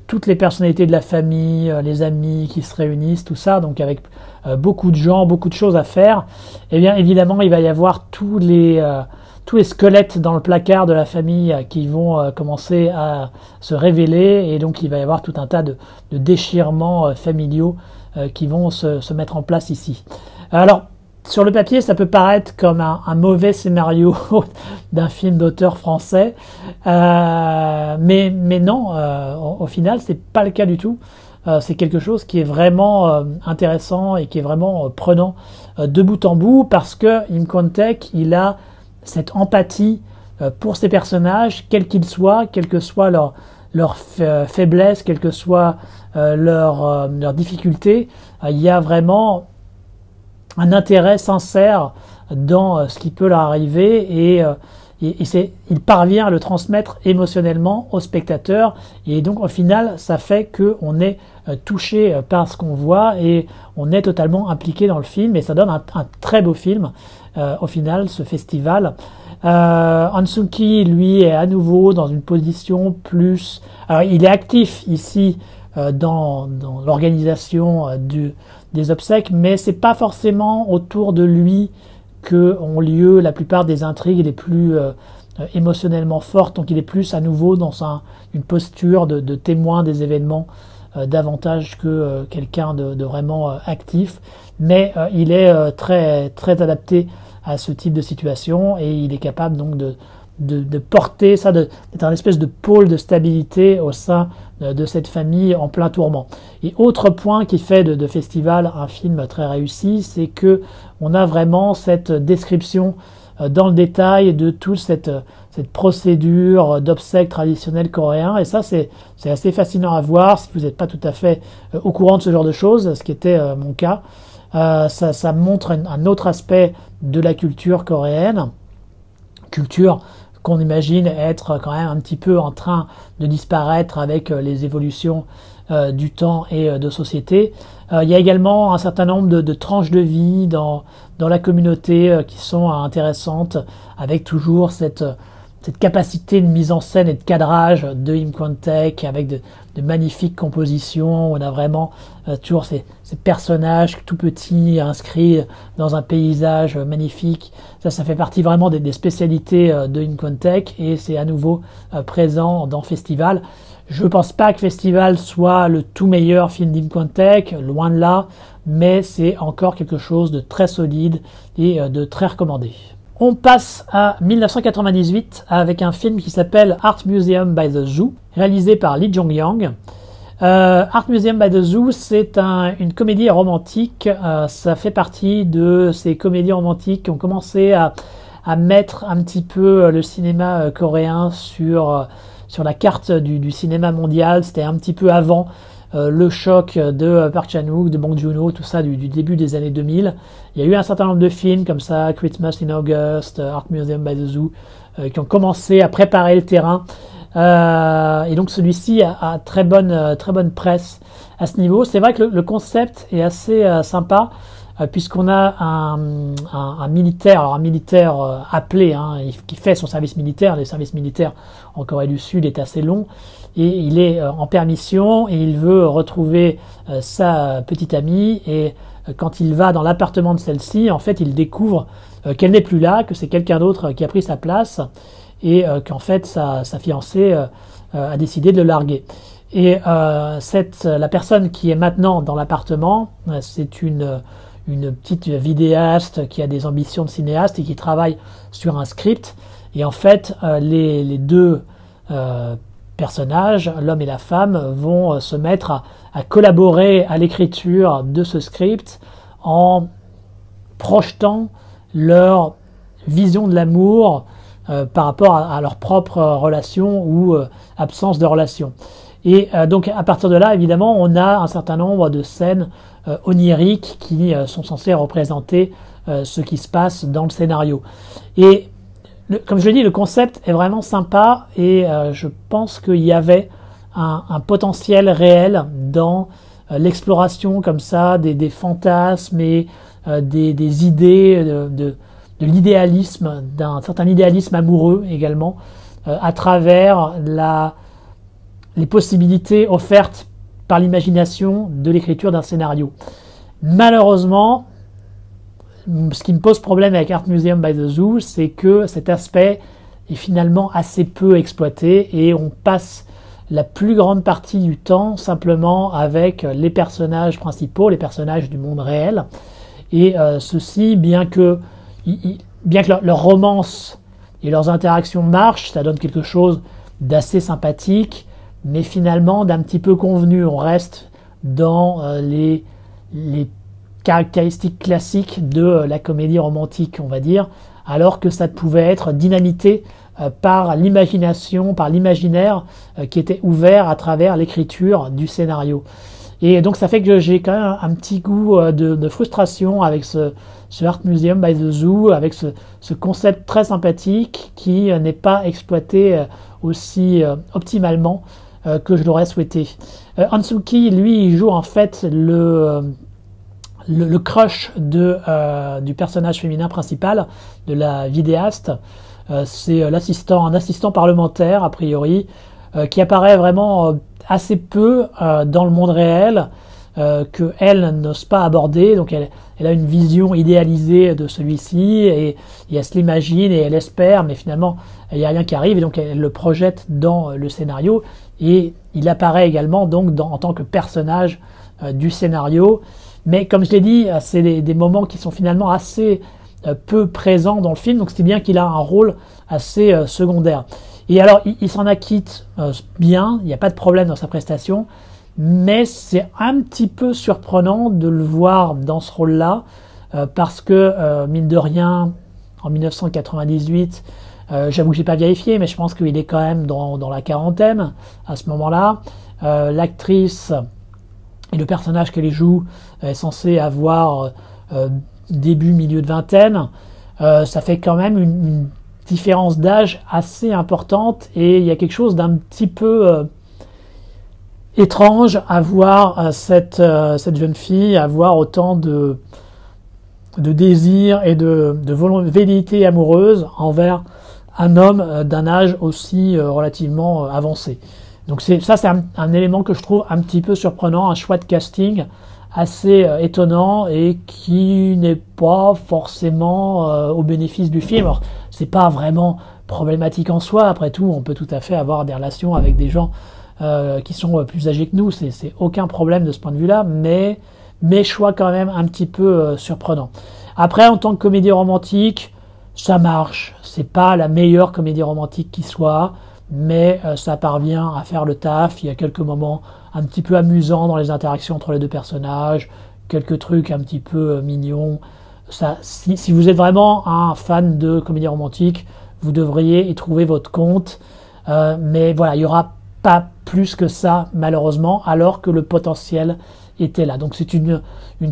S3: toutes les personnalités de la famille, les amis qui se réunissent, tout ça, donc avec beaucoup de gens, beaucoup de choses à faire. Et bien évidemment, il va y avoir tous les squelettes dans le placard de la famille qui vont commencer à se révéler, et donc il va y avoir tout un tas de déchirements familiaux qui vont se mettre en place ici. Alors, sur le papier, ça peut paraître comme un mauvais scénario d'un film d'auteur français, mais non, au final, c'est pas le cas du tout. C'est quelque chose qui est vraiment intéressant et qui est vraiment prenant de bout en bout, parce que Im Kwon-taek, il a cette empathie pour ces personnages, quels qu'ils soient, quelle que soit leur faiblesse, quelle que soit leur difficulté. Il y a vraiment un intérêt sincère dans ce qui peut leur arriver, et il parvient à le transmettre émotionnellement au spectateur, et donc au final ça fait qu'on est touché par ce qu'on voit et on est totalement impliqué dans le film, et ça donne un très beau film au final, ce festival. Han Sung-ki, lui, est à nouveau dans une position plus... Alors il est actif ici dans l'organisation des obsèques, mais c'est pas forcément autour de lui que ont lieu la plupart des intrigues les plus émotionnellement fortes. Donc il est plus à nouveau dans une posture de témoin des événements davantage que quelqu'un de vraiment actif, mais il est très très adapté à ce type de situation, et il est capable donc de porter ça, d'être un espèce de pôle de stabilité au sein de cette famille en plein tourment. Et autre point qui fait de Festival un film très réussi, c'est que on a vraiment cette description dans le détail de toute cette procédure d'obsèques traditionnelles coréens, et ça c'est assez fascinant à voir si vous n'êtes pas tout à fait au courant de ce genre de choses, ce qui était mon cas. Ça montre un autre aspect de la culture coréenne, culture qu'on imagine être quand même un petit peu en train de disparaître avec les évolutions du temps et de société. Il y a également un certain nombre de tranches de vie dans la communauté qui sont intéressantes, avec toujours cette capacité de mise en scène et de cadrage de Im Kwon-taek, avec de magnifiques compositions. On a vraiment toujours ces personnages tout petits inscrits dans un paysage magnifique. Ça fait partie vraiment des spécialités de Im Kwon-taek, et c'est à nouveau présent dans Festival. Je ne pense pas que Festival soit le tout meilleur film d'Im Kwon-taek, loin de là, mais c'est encore quelque chose de très solide et de très recommandé. On passe à 1998 avec un film qui s'appelle Art Museum by the Zoo, réalisé par Lee Jong-young. Art Museum by the Zoo, c'est une comédie romantique. Ça fait partie de ces comédies romantiques qui ont commencé à mettre un petit peu le cinéma coréen sur la carte du cinéma mondial. C'était un petit peu avant le choc de Park Chan-wook, de Bong Joon-ho, tout ça du début des années 2000. Il y a eu un certain nombre de films comme ça, Christmas in August, Art Museum by the Zoo, qui ont commencé à préparer le terrain. Et donc celui-ci a très bonne presse à ce niveau. C'est vrai que le concept est assez sympa, puisqu'on a un militaire, alors un militaire appelé, qui fait son service militaire. Le service militaire en Corée du Sud est assez long, et il est en permission, et il veut retrouver sa petite amie, et quand il va dans l'appartement de celle-ci, en fait il découvre qu'elle n'est plus là, que c'est quelqu'un d'autre qui a pris sa place, et qu'en fait sa fiancée a décidé de le larguer. Et la personne qui est maintenant dans l'appartement, c'est une petite vidéaste qui a des ambitions de cinéaste et qui travaille sur un script. Et en fait, les deux personnages, l'homme et la femme, vont se mettre à collaborer à l'écriture de ce script en projetant leur vision de l'amour par rapport à leur propre relation ou absence de relation. Et donc à partir de là, évidemment, on a un certain nombre de scènes oniriques qui sont censées représenter ce qui se passe dans le scénario. Et comme je l'ai dit, le concept est vraiment sympa et je pense qu'il y avait un potentiel réel dans l'exploration comme ça des fantasmes et des idées de l'idéalisme, d'un certain idéalisme amoureux également, à travers les possibilités offertes par l'imagination de l'écriture d'un scénario. Malheureusement, ce qui me pose problème avec Art Museum by the Zoo, c'est que cet aspect est finalement assez peu exploité et on passe la plus grande partie du temps simplement avec les personnages principaux, les personnages du monde réel. Et ceux-ci, bien que leur romance et leurs interactions marchent, ça donne quelque chose d'assez sympathique, mais finalement d'un petit peu convenu. On reste dans les caractéristiques classiques de la comédie romantique, on va dire, alors que ça pouvait être dynamité par l'imagination, par l'imaginaire qui était ouvert à travers l'écriture du scénario. Et donc ça fait que j'ai quand même un petit goût de frustration avec ce Art Museum by the Zoo, avec ce concept très sympathique qui n'est pas exploité aussi optimalement que je l'aurais souhaité. Hansuki, lui, il joue en fait le crush du personnage féminin principal, de la vidéaste. C'est un assistant parlementaire, a priori, qui apparaît vraiment assez peu dans le monde réel, qu'elle n'ose pas aborder. Donc elle a une vision idéalisée de celui-ci, et elle se l'imagine et elle espère, mais finalement il n'y a rien qui arrive, et donc elle le projette dans le scénario, et il apparaît également donc en tant que personnage du scénario. Mais comme je l'ai dit, c'est des moments qui sont finalement assez peu présents dans le film, donc c'est bien qu'il a un rôle assez secondaire. Et alors, il s'en acquitte bien, il n'y a pas de problème dans sa prestation, mais c'est un petit peu surprenant de le voir dans ce rôle-là, parce que, mine de rien, en 1998, j'avoue que j'ai pas vérifié, mais je pense qu'il est quand même dans la quarantaine à ce moment-là. L'actrice et le personnage qu'elle joue est censé avoir début, milieu de vingtaine. Ça fait quand même une différence d'âge assez importante, et il y a quelque chose d'un petit peu étrange à voir cette jeune fille avoir autant de désir et de velléité amoureuse envers un homme d'un âge aussi relativement avancé. Donc c'est un élément que je trouve un petit peu surprenant, un choix de casting assez étonnant et qui n'est pas forcément au bénéfice du film. Alors, c'est pas vraiment problématique en soi, après tout, on peut tout à fait avoir des relations avec des gens qui sont plus âgés que nous, c'est aucun problème de ce point de vue-là, mais choix quand même un petit peu surprenant. Après, en tant que comédie romantique, ça marche, c'est pas la meilleure comédie romantique qui soit, mais ça parvient à faire le taf. Il y a quelques moments un petit peu amusants dans les interactions entre les deux personnages, quelques trucs un petit peu mignons. Ça, si vous êtes vraiment un fan de comédie romantique, vous devriez y trouver votre compte, mais voilà, il n'y aura pas plus que ça malheureusement, alors que le potentiel était là. Donc c'est une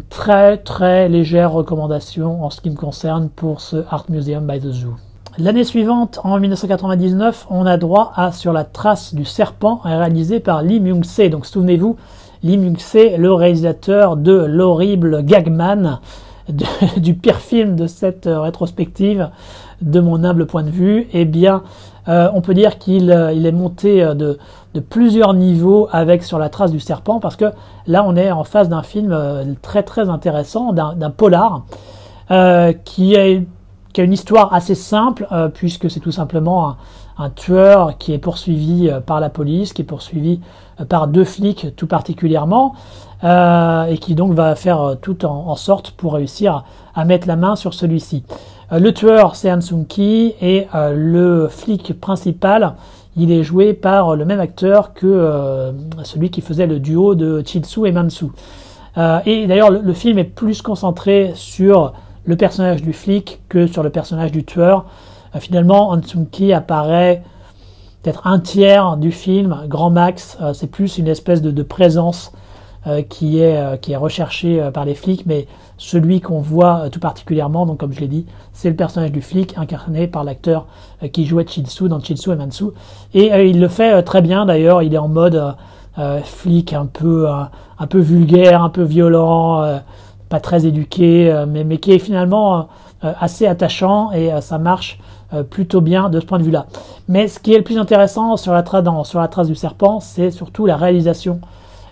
S3: très très légère recommandation en ce qui me concerne pour ce Art Museum by the Zoo. L'année suivante, en 1999, on a droit à Sur la trace du serpent, réalisé par Lee Myung-se. Donc souvenez-vous, Lee Myung-se, le réalisateur de l'horrible Gagman, du pire film de cette rétrospective, de mon humble point de vue. Eh bien, on peut dire qu'il est monté de plusieurs niveaux avec Sur la trace du serpent, parce que là, on est en face d'un film très très intéressant, d'un polar, qui a une histoire assez simple, puisque c'est tout simplement un tueur qui est poursuivi par la police, qui est poursuivi par deux flics tout particulièrement, et qui donc va faire tout en sorte pour réussir à mettre la main sur celui-ci. Le tueur, c'est Han Sung-ki, et le flic principal, il est joué par le même acteur que celui qui faisait le duo de Chil-soo et Man-soo. Et d'ailleurs, le film est plus concentré sur le personnage du flic que sur le personnage du tueur. Finalement, Han Sung-ki apparaît peut-être un tiers du film, grand max. C'est plus une espèce de présence qui est recherché par les flics, mais celui qu'on voit tout particulièrement, donc comme je l'ai dit, c'est le personnage du flic incarné par l'acteur qui jouait Chil-soo dans Chil-soo et Mansu, et il le fait très bien d'ailleurs. Il est en mode flic un peu vulgaire, un peu violent, pas très éduqué, mais qui est finalement assez attachant, et ça marche plutôt bien de ce point de vue-là. Mais ce qui est le plus intéressant sur la trace du serpent, c'est surtout la réalisation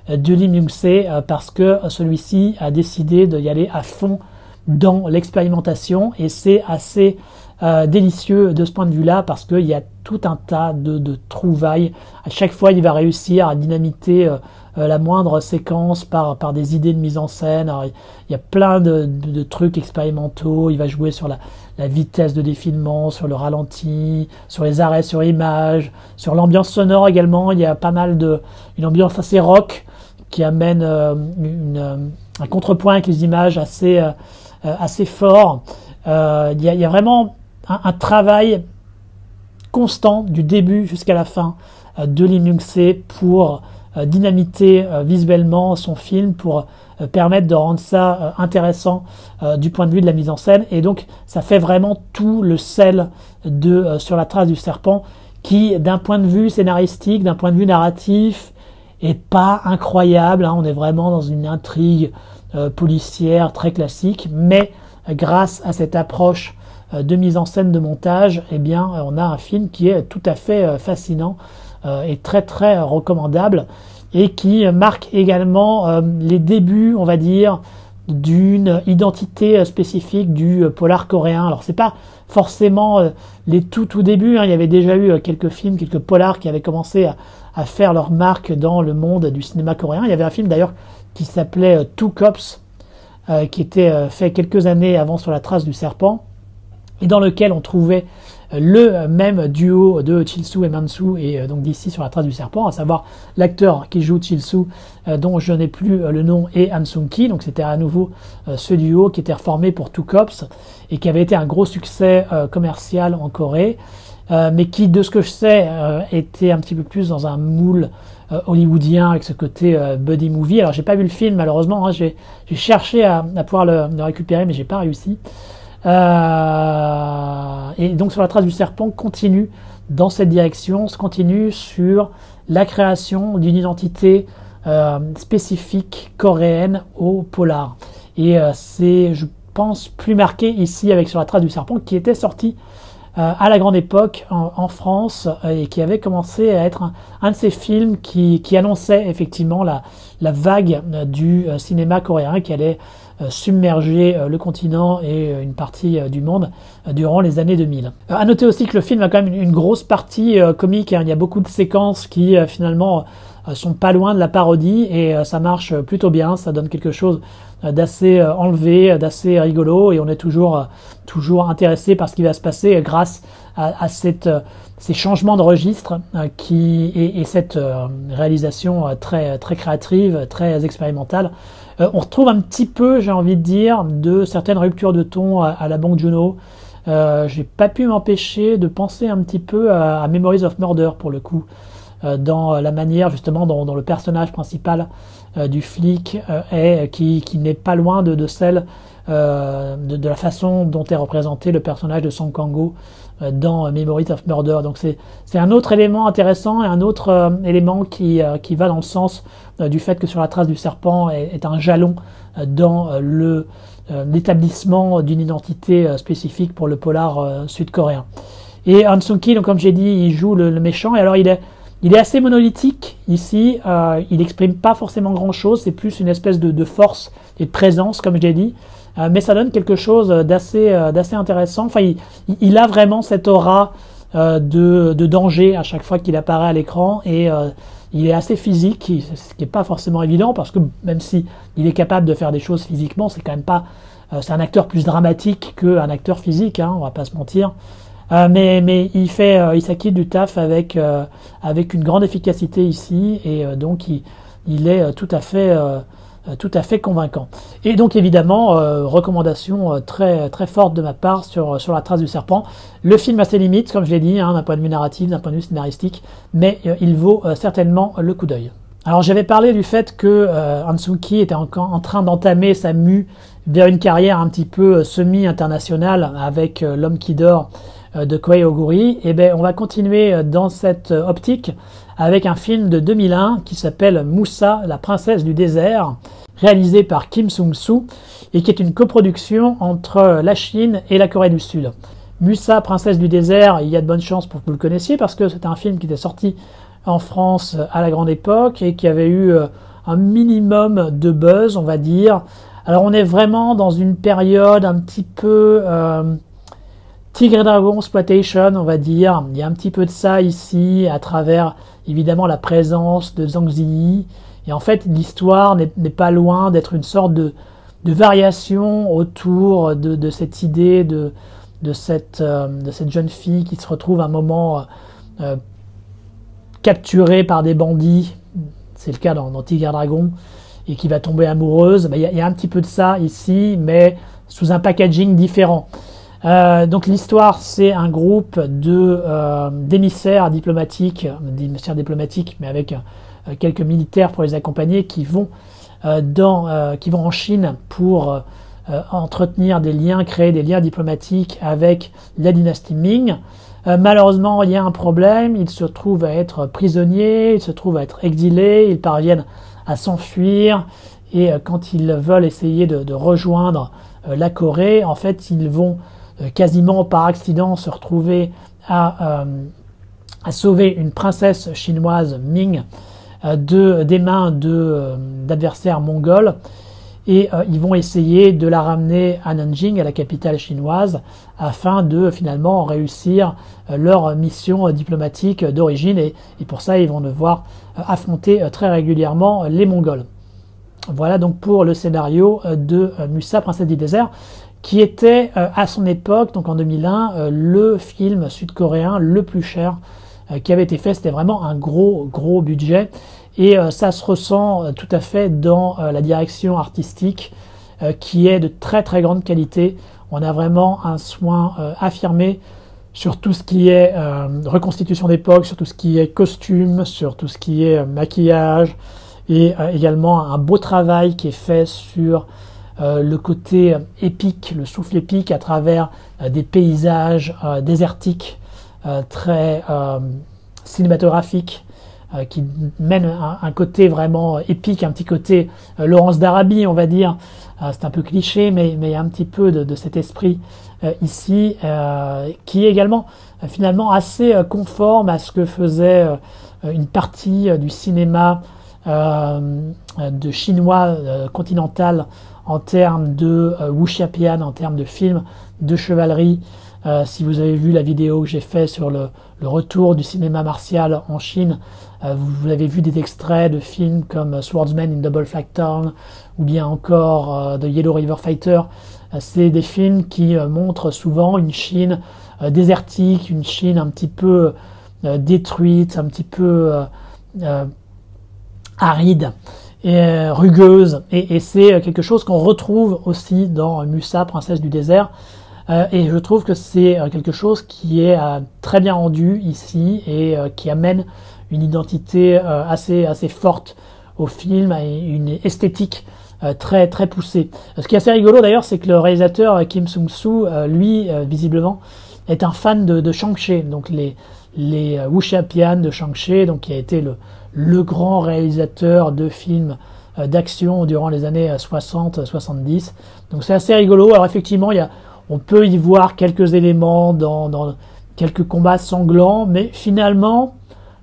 S3: de Lee Myung-se, parce que celui-ci a décidé d'y aller à fond dans l'expérimentation, et c'est assez délicieux de ce point de vue-là, parce qu'il y a tout un tas de trouvailles. À chaque fois, il va réussir à dynamiter la moindre séquence par des idées de mise en scène. Alors, il y a plein de trucs expérimentaux. Il va jouer sur la vitesse de défilement, sur le ralenti, sur les arrêts sur image, sur l'ambiance sonore également. Il y a pas mal une ambiance assez rock qui amène un contrepoint avec les images assez fort. Il y a vraiment un travail constant du début jusqu'à la fin de Lee Myung-se pour dynamiter visuellement son film, pour permettre de rendre ça intéressant du point de vue de la mise en scène. Et donc ça fait vraiment tout le sel de Sur la trace du serpent, qui d'un point de vue scénaristique, d'un point de vue narratif, est pas incroyable, hein. On est vraiment dans une intrigue policière très classique, mais grâce à cette approche de mise en scène, de montage, eh bien, on a un film qui est tout à fait fascinant et très très recommandable, et qui marque également les débuts, on va dire, d'une identité spécifique du polar coréen. Alors c'est pas forcément les tout débuts, hein. Il y avait déjà eu quelques films, quelques polars qui avaient commencé à faire leur marque dans le monde du cinéma coréen. Il y avait un film d'ailleurs qui s'appelait Two Cops, qui était fait quelques années avant Sur la trace du serpent, et dans lequel on trouvait le même duo de Chil-soo et Mansu, et donc d'ici Sur la trace du serpent, à savoir l'acteur qui joue Chil-soo, dont je n'ai plus le nom, et Han Sung-ki. Donc c'était à nouveau ce duo qui était reformé pour Two Cops, et qui avait été un gros succès commercial en Corée, mais qui, de ce que je sais, était un petit peu plus dans un moule hollywoodien, avec ce côté buddy movie. Alors j'ai pas vu le film malheureusement, hein. J'ai cherché à pouvoir le récupérer, mais j'ai pas réussi. Et donc Sur la trace du serpent continue dans cette direction, se continue sur la création d'une identité spécifique coréenne au polar. Et c'est, je pense, plus marqué ici avec Sur la trace du serpent, qui était sorti à la grande époque en France, et qui avait commencé à être un de ces films qui annonçait effectivement la vague du cinéma coréen qui allait submerger le continent et une partie du monde durant les années 2000. À noter aussi que le film a quand même une grosse partie comique, hein. Il y a beaucoup de séquences qui finalement sont pas loin de la parodie, et ça marche plutôt bien. Ça donne quelque chose d'assez enlevé, d'assez rigolo, et on est toujours intéressé par ce qui va se passer grâce à ces changements de registre et cette réalisation très très créative, très expérimentale. On retrouve un petit peu, j'ai envie de dire, de certaines ruptures de ton à la Bong Joon-ho. J'ai pas pu m'empêcher de penser un petit peu à Memories of Murder, pour le coup, dans la manière justement dont le personnage principal du flic qui n'est pas loin de celle de la façon dont est représenté le personnage de Song Kang-ho dans Memories of Murder. Donc c'est un autre élément intéressant, et un autre élément qui va dans le sens du fait que Sur la trace du serpent est un jalon dans l'établissement d'une identité spécifique pour le polar sud-coréen. Et Han Sung-ki, donc comme j'ai dit, il joue le méchant, et alors il est assez monolithique ici. Il n'exprime pas forcément grand-chose, c'est plus une espèce de force et de présence, comme je l'ai dit. Mais ça donne quelque chose d'assez intéressant. Enfin, il a vraiment cette aura de danger à chaque fois qu'il apparaît à l'écran, et il est assez physique, ce qui n'est pas forcément évident, parce que même si il est capable de faire des choses physiquement, c'est quand même pas, c'est un acteur plus dramatique qu'un acteur physique, hein, on va pas se mentir. Mais il s'acquitte du taf avec une grande efficacité ici, et donc il est tout à fait convaincant. Et donc évidemment, recommandation très très forte de ma part sur la trace du serpent. Le film a ses limites, comme je l'ai dit, hein, d'un point de vue narratif, d'un point de vue scénaristique, mais il vaut certainement le coup d'œil. Alors j'avais parlé du fait que Han Sung-ki était en train d'entamer sa mue vers une carrière un petit peu semi-internationale avec L'homme qui dort de Kohei Oguri. Et ben on va continuer dans cette optique avec un film de 2001 qui s'appelle Moussa, la princesse du désert, réalisé par Kim Sung-soo et qui est une coproduction entre la Chine et la Corée du Sud. Moussa, princesse du désert, il y a de bonnes chances pour que vous le connaissiez parce que c'est un film qui était sorti en France à la grande époque et qui avait eu un minimum de buzz, on va dire. Alors on est vraiment dans une période un petit peu Tigre et Dragon exploitation, on va dire. Il y a un petit peu de ça ici à travers évidemment la présence de Zhang Ziyi. Et en fait l'histoire n'est pas loin d'être une sorte de variation autour de cette idée de cette jeune fille qui se retrouve à un moment capturée par des bandits, c'est le cas dans Tigre et Dragon, et qui va tomber amoureuse. Il y a un petit peu de ça ici, mais sous un packaging différent. Donc l'histoire, c'est un groupe d'émissaires diplomatiques, mais avec quelques militaires pour les accompagner, qui vont en Chine pour entretenir des liens, créer des liens diplomatiques avec la dynastie Ming. Malheureusement, il y a un problème, ils se trouvent à être prisonniers, ils se trouvent à être exilés, ils parviennent à s'enfuir, et quand ils veulent essayer de rejoindre la Corée, en fait, ils vont quasiment par accident se retrouver à sauver une princesse chinoise Ming des mains d'adversaires mongols. Et ils vont essayer de la ramener à Nanjing, à la capitale chinoise, afin de finalement réussir leur mission diplomatique d'origine. Et pour ça, ils vont devoir affronter très régulièrement les Mongols. Voilà donc pour le scénario de Moussa, princesse du désert, qui était à son époque, donc en 2001, le film sud-coréen le plus cher qui avait été fait. C'était vraiment un gros budget. Et ça se ressent tout à fait dans la direction artistique qui est de très grande qualité. On a vraiment un soin affirmé sur tout ce qui est reconstitution d'époque, sur tout ce qui est costume, sur tout ce qui est maquillage, et également un beau travail qui est fait sur le côté épique, le souffle épique à travers des paysages désertiques très cinématographiques, qui mène un côté vraiment épique, un petit côté Laurence d'Arabie, on va dire. C'est un peu cliché, mais il y a un petit peu de cet esprit ici, qui est également finalement assez conforme à ce que faisait une partie du cinéma de chinois continental en termes de wuxiapian, en termes de films de chevalerie. Si vous avez vu la vidéo que j'ai fait sur le retour du cinéma martial en Chine, vous avez vu des extraits de films comme Swordsman in Double Flag Town ou bien encore The Yellow River Fighter. C'est des films qui montrent souvent une Chine désertique, une Chine un petit peu détruite, un petit peu aride et rugueuse. Et c'est quelque chose qu'on retrouve aussi dans Moussa, princesse du désert. Et je trouve que c'est quelque chose qui est très bien rendu ici et qui amène une identité assez forte au film et une esthétique très poussée. Ce qui est assez rigolo d'ailleurs, c'est que le réalisateur Kim Sung-soo, lui, visiblement, est un fan de Shang-Chi, donc les wuxiapian de Shang-Chi, donc qui a été le grand réalisateur de films d'action durant les années 60-70. Donc c'est assez rigolo. Alors effectivement, on peut y voir quelques éléments dans quelques combats sanglants, mais finalement,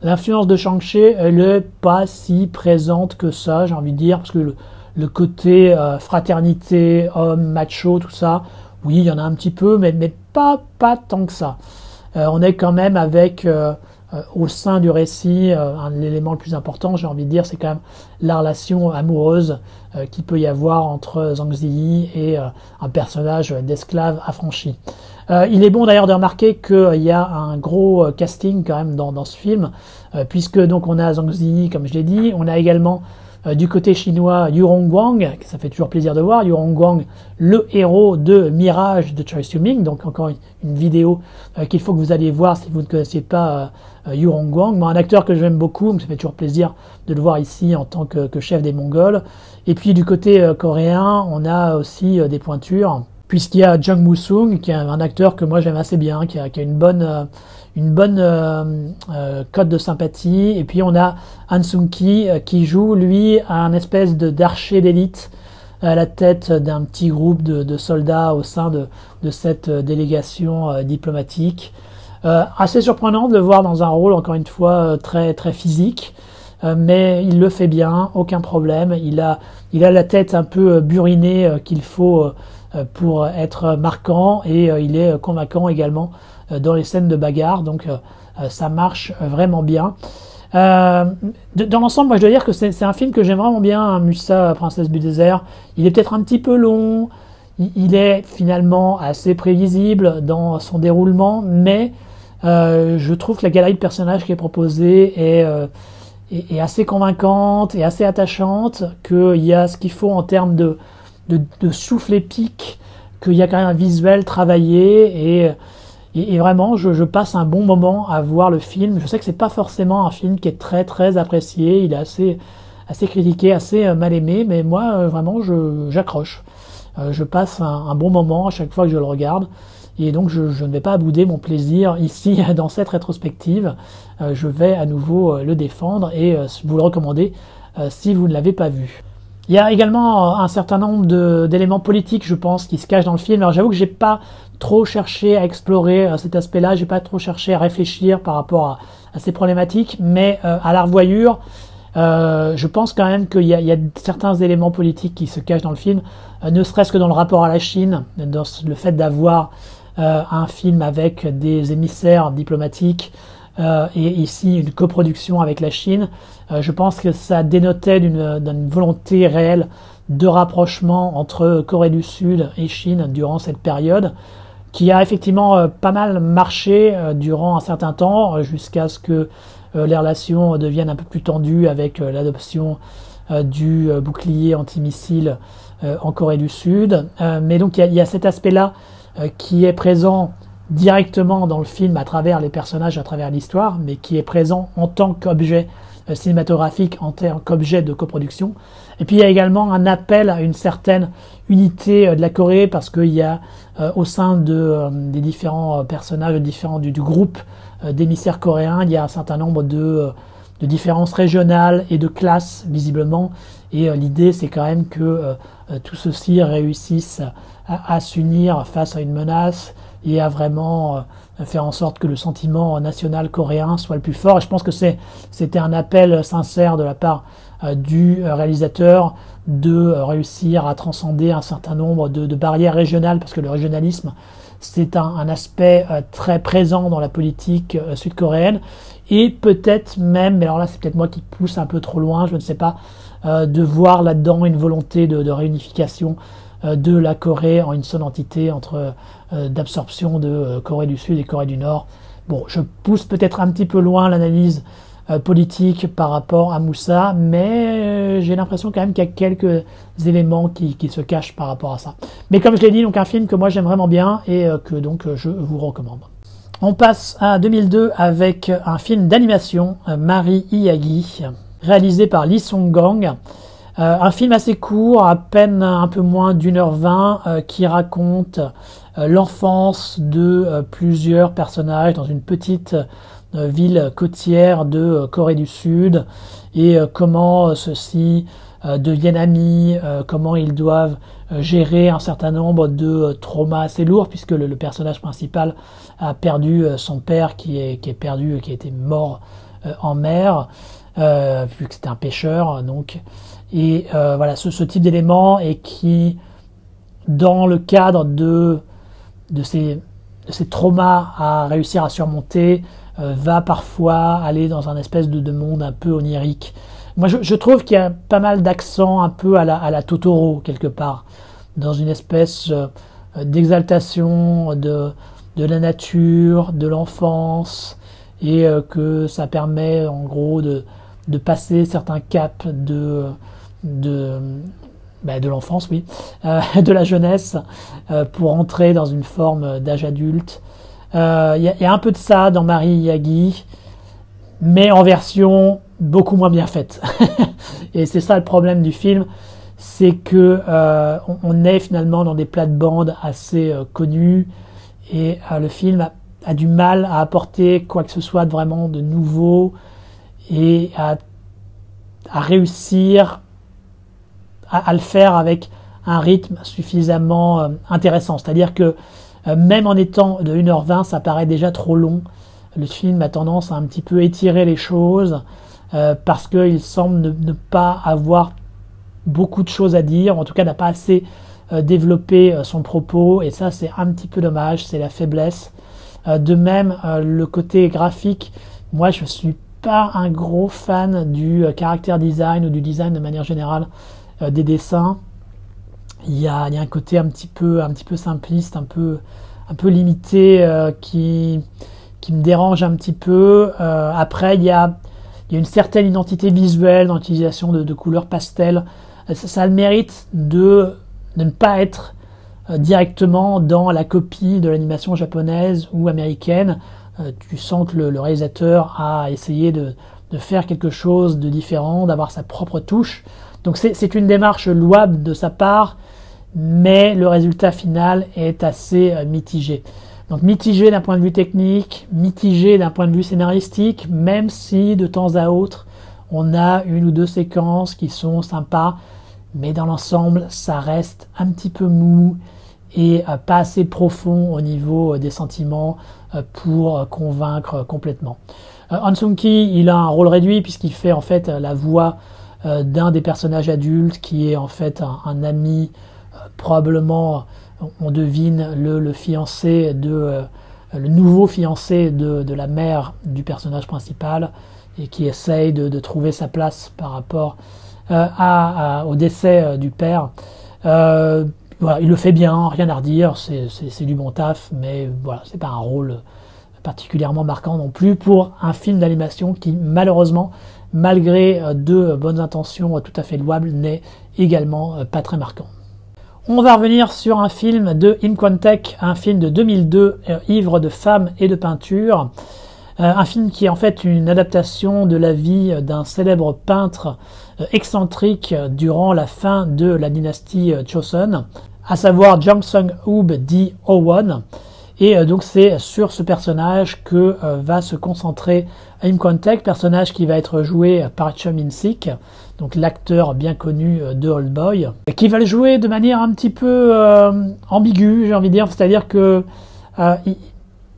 S3: l'influence de Shang-Chi, elle n'est pas si présente que ça, j'ai envie de dire, parce que le côté fraternité, homme, macho, tout ça, oui, il y en a un petit peu, mais pas tant que ça. On est quand même avec, au sein du récit, l'élément le plus important, j'ai envie de dire, c'est quand même la relation amoureuse qu'il peut y avoir entre Zhang Ziyi et un personnage d'esclave affranchi. Il est bon d'ailleurs de remarquer qu'il y a un gros casting quand même dans ce film, puisque donc on a Zhang Ziyi, comme je l'ai dit, on a également Du côté chinois, Yurong Guang, que ça fait toujours plaisir de voir, Yurong Guang, le héros de Mirage de Choi Soo-ming, donc encore une vidéo qu'il faut que vous alliez voir si vous ne connaissiez pas Yurong Guang, mais un acteur que j'aime beaucoup, ça fait toujours plaisir de le voir ici en tant que chef des Mongols. Et puis du côté coréen, on a aussi des pointures, puisqu'il y a Jung Moo-sung, qui est un acteur que moi j'aime assez bien, qui a une bonne cote de sympathie. Et puis on a Han Sung-ki qui joue lui un espèce d'archer d'élite à la tête d'un petit groupe de soldats au sein de cette délégation diplomatique. Assez surprenant de le voir dans un rôle encore une fois très très physique, mais il le fait bien, aucun problème. Il a la tête un peu burinée qu'il faut pour être marquant, et il est convaincant également dans les scènes de bagarre, donc ça marche vraiment bien. Dans l'ensemble, moi je dois dire que c'est un film que j'aime vraiment bien, hein, Musa, Princesse du désert. Il est peut-être un petit peu long, il est finalement assez prévisible dans son déroulement, mais je trouve que la galerie de personnages qui est proposée est assez convaincante et assez attachante, qu'il y a ce qu'il faut en termes de souffle épique, qu'il y a quand même un visuel travaillé, et vraiment je passe un bon moment à voir le film. Je sais que c'est pas forcément un film qui est très très apprécié, il est assez critiqué, assez mal aimé, mais moi vraiment j'accroche. Je passe un bon moment à chaque fois que je le regarde, et donc je ne vais pas bouder mon plaisir ici dans cette rétrospective. Je vais à nouveau le défendre et vous le recommander si vous ne l'avez pas vu. Il y a également un certain nombre d'éléments politiques, je pense, qui se cachent dans le film. Alors j'avoue que j'ai pas trop cherché à explorer cet aspect-là, j'ai pas trop cherché à réfléchir par rapport à ces problématiques, mais à la revoyure, je pense quand même qu'il y a certains éléments politiques qui se cachent dans le film, ne serait-ce que dans le rapport à la Chine, dans le fait d'avoir un film avec des émissaires diplomatiques, et ici une coproduction avec la Chine. Je pense que ça dénotait d'une volonté réelle de rapprochement entre Corée du Sud et Chine durant cette période, qui a effectivement pas mal marché durant un certain temps, jusqu'à ce que les relations deviennent un peu plus tendues avec l'adoption du bouclier antimissile en Corée du Sud. Mais donc il y a cet aspect-là qui est présent directement dans le film à travers les personnages, à travers l'histoire, mais qui est présent en tant qu'objet cinématographique, en tant qu'objet de coproduction. Et puis il y a également un appel à une certaine unité de la Corée, parce qu'il y a au sein des différents personnages du groupe d'émissaires coréens, il y a un certain nombre de différences régionales et de classes visiblement, et l'idée c'est quand même que tout ceci réussisse à s'unir face à une menace et à vraiment faire en sorte que le sentiment national coréen soit le plus fort. Et je pense que c'était un appel sincère de la part du réalisateur de réussir à transcender un certain nombre de barrières régionales, parce que le régionalisme c'est un aspect très présent dans la politique sud-coréenne, et peut-être même, mais alors là c'est peut-être moi qui pousse un peu trop loin, je ne sais pas, de voir là-dedans une volonté de réunification de la Corée en une seule entité, d'absorption de Corée du Sud et Corée du Nord. Bon, je pousse peut-être un petit peu loin l'analyse politique par rapport à Musa, mais j'ai l'impression quand même qu'il y a quelques éléments qui se cachent par rapport à ça. Mais comme je l'ai dit, donc un film que moi j'aime vraiment bien et que donc je vous recommande. On passe à 2002 avec un film d'animation, Mari Iyagi, réalisé par Lee Sung-gang. Un film assez court, à peine un peu moins d'1h20, qui raconte l'enfance de plusieurs personnages dans une petite ville côtière de Corée du Sud, et comment ceux-ci deviennent amis, comment ils doivent gérer un certain nombre de traumas assez lourds, puisque le personnage principal a perdu son père qui était mort en mer, vu que c'était un pêcheur, donc. Et voilà, ce type d'éléments, et qui, dans le cadre de ces traumas à réussir à surmonter, va parfois aller dans un espèce de monde un peu onirique. Moi, je trouve qu'il y a pas mal d'accents un peu à la Totoro, quelque part, dans une espèce d'exaltation de la nature, de l'enfance, et que ça permet en gros de passer certains caps de l'enfance, oui, de la jeunesse, pour entrer dans une forme d'âge adulte. Il y a un peu de ça dans Mari Yagi, mais en version beaucoup moins bien faite. Et c'est ça le problème du film, c'est que on est finalement dans des plates-bandes assez connus, et le film a du mal à apporter quoi que ce soit de vraiment de nouveau, et à réussir à le faire avec un rythme suffisamment intéressant. C'est-à-dire que même en étant de 1h20, ça paraît déjà trop long. Le film a tendance à un petit peu étirer les choses parce qu'il semble ne pas avoir beaucoup de choses à dire, en tout cas n'a pas assez développé son propos, et ça c'est un petit peu dommage, c'est la faiblesse. De même, le côté graphique, moi je suis pas un gros fan du character design ou du design de manière générale des dessins. Il y a un côté un petit peu simpliste, un peu limité, qui me dérange un petit peu. Après, il y a une certaine identité visuelle dans l'utilisation de couleurs pastel. Ça a le mérite de ne pas être directement dans la copie de l'animation japonaise ou américaine. Tu sens que le réalisateur a essayé de faire quelque chose de différent, d'avoir sa propre touche. Donc c'est une démarche louable de sa part, mais le résultat final est assez mitigé. Donc mitigé d'un point de vue technique, mitigé d'un point de vue scénaristique, même si de temps à autre on a une ou deux séquences qui sont sympas, mais dans l'ensemble ça reste un petit peu mou et pas assez profond au niveau des sentiments pour convaincre complètement. Han Sung-ki, il a un rôle réduit puisqu'il fait en fait la voix d'un des personnages adultes qui est en fait un ami, probablement on devine le fiancé le nouveau fiancé de la mère du personnage principal, et qui essaye de trouver sa place par rapport au décès du père. Voilà, il le fait bien, rien à redire, c'est du bon taf, mais voilà, c'est pas un rôle particulièrement marquant non plus pour un film d'animation qui, malheureusement, malgré de bonnes intentions tout à fait louables, n'est également pas très marquant. On va revenir sur un film de Im Kwon-taek, un film de 2002, ivre de femmes et de peinture. Un film qui est en fait une adaptation de la vie d'un célèbre peintre excentrique durant la fin de la dynastie Joseon, à savoir Jang Sung-hoop dit Oh-won. Et donc c'est sur ce personnage que va se concentrer Im Kwon-taek, personnage qui va être joué par Choi Min-sik, donc l'acteur bien connu de Old Boy, qui va le jouer de manière un petit peu ambiguë, j'ai envie de dire, c'est-à-dire que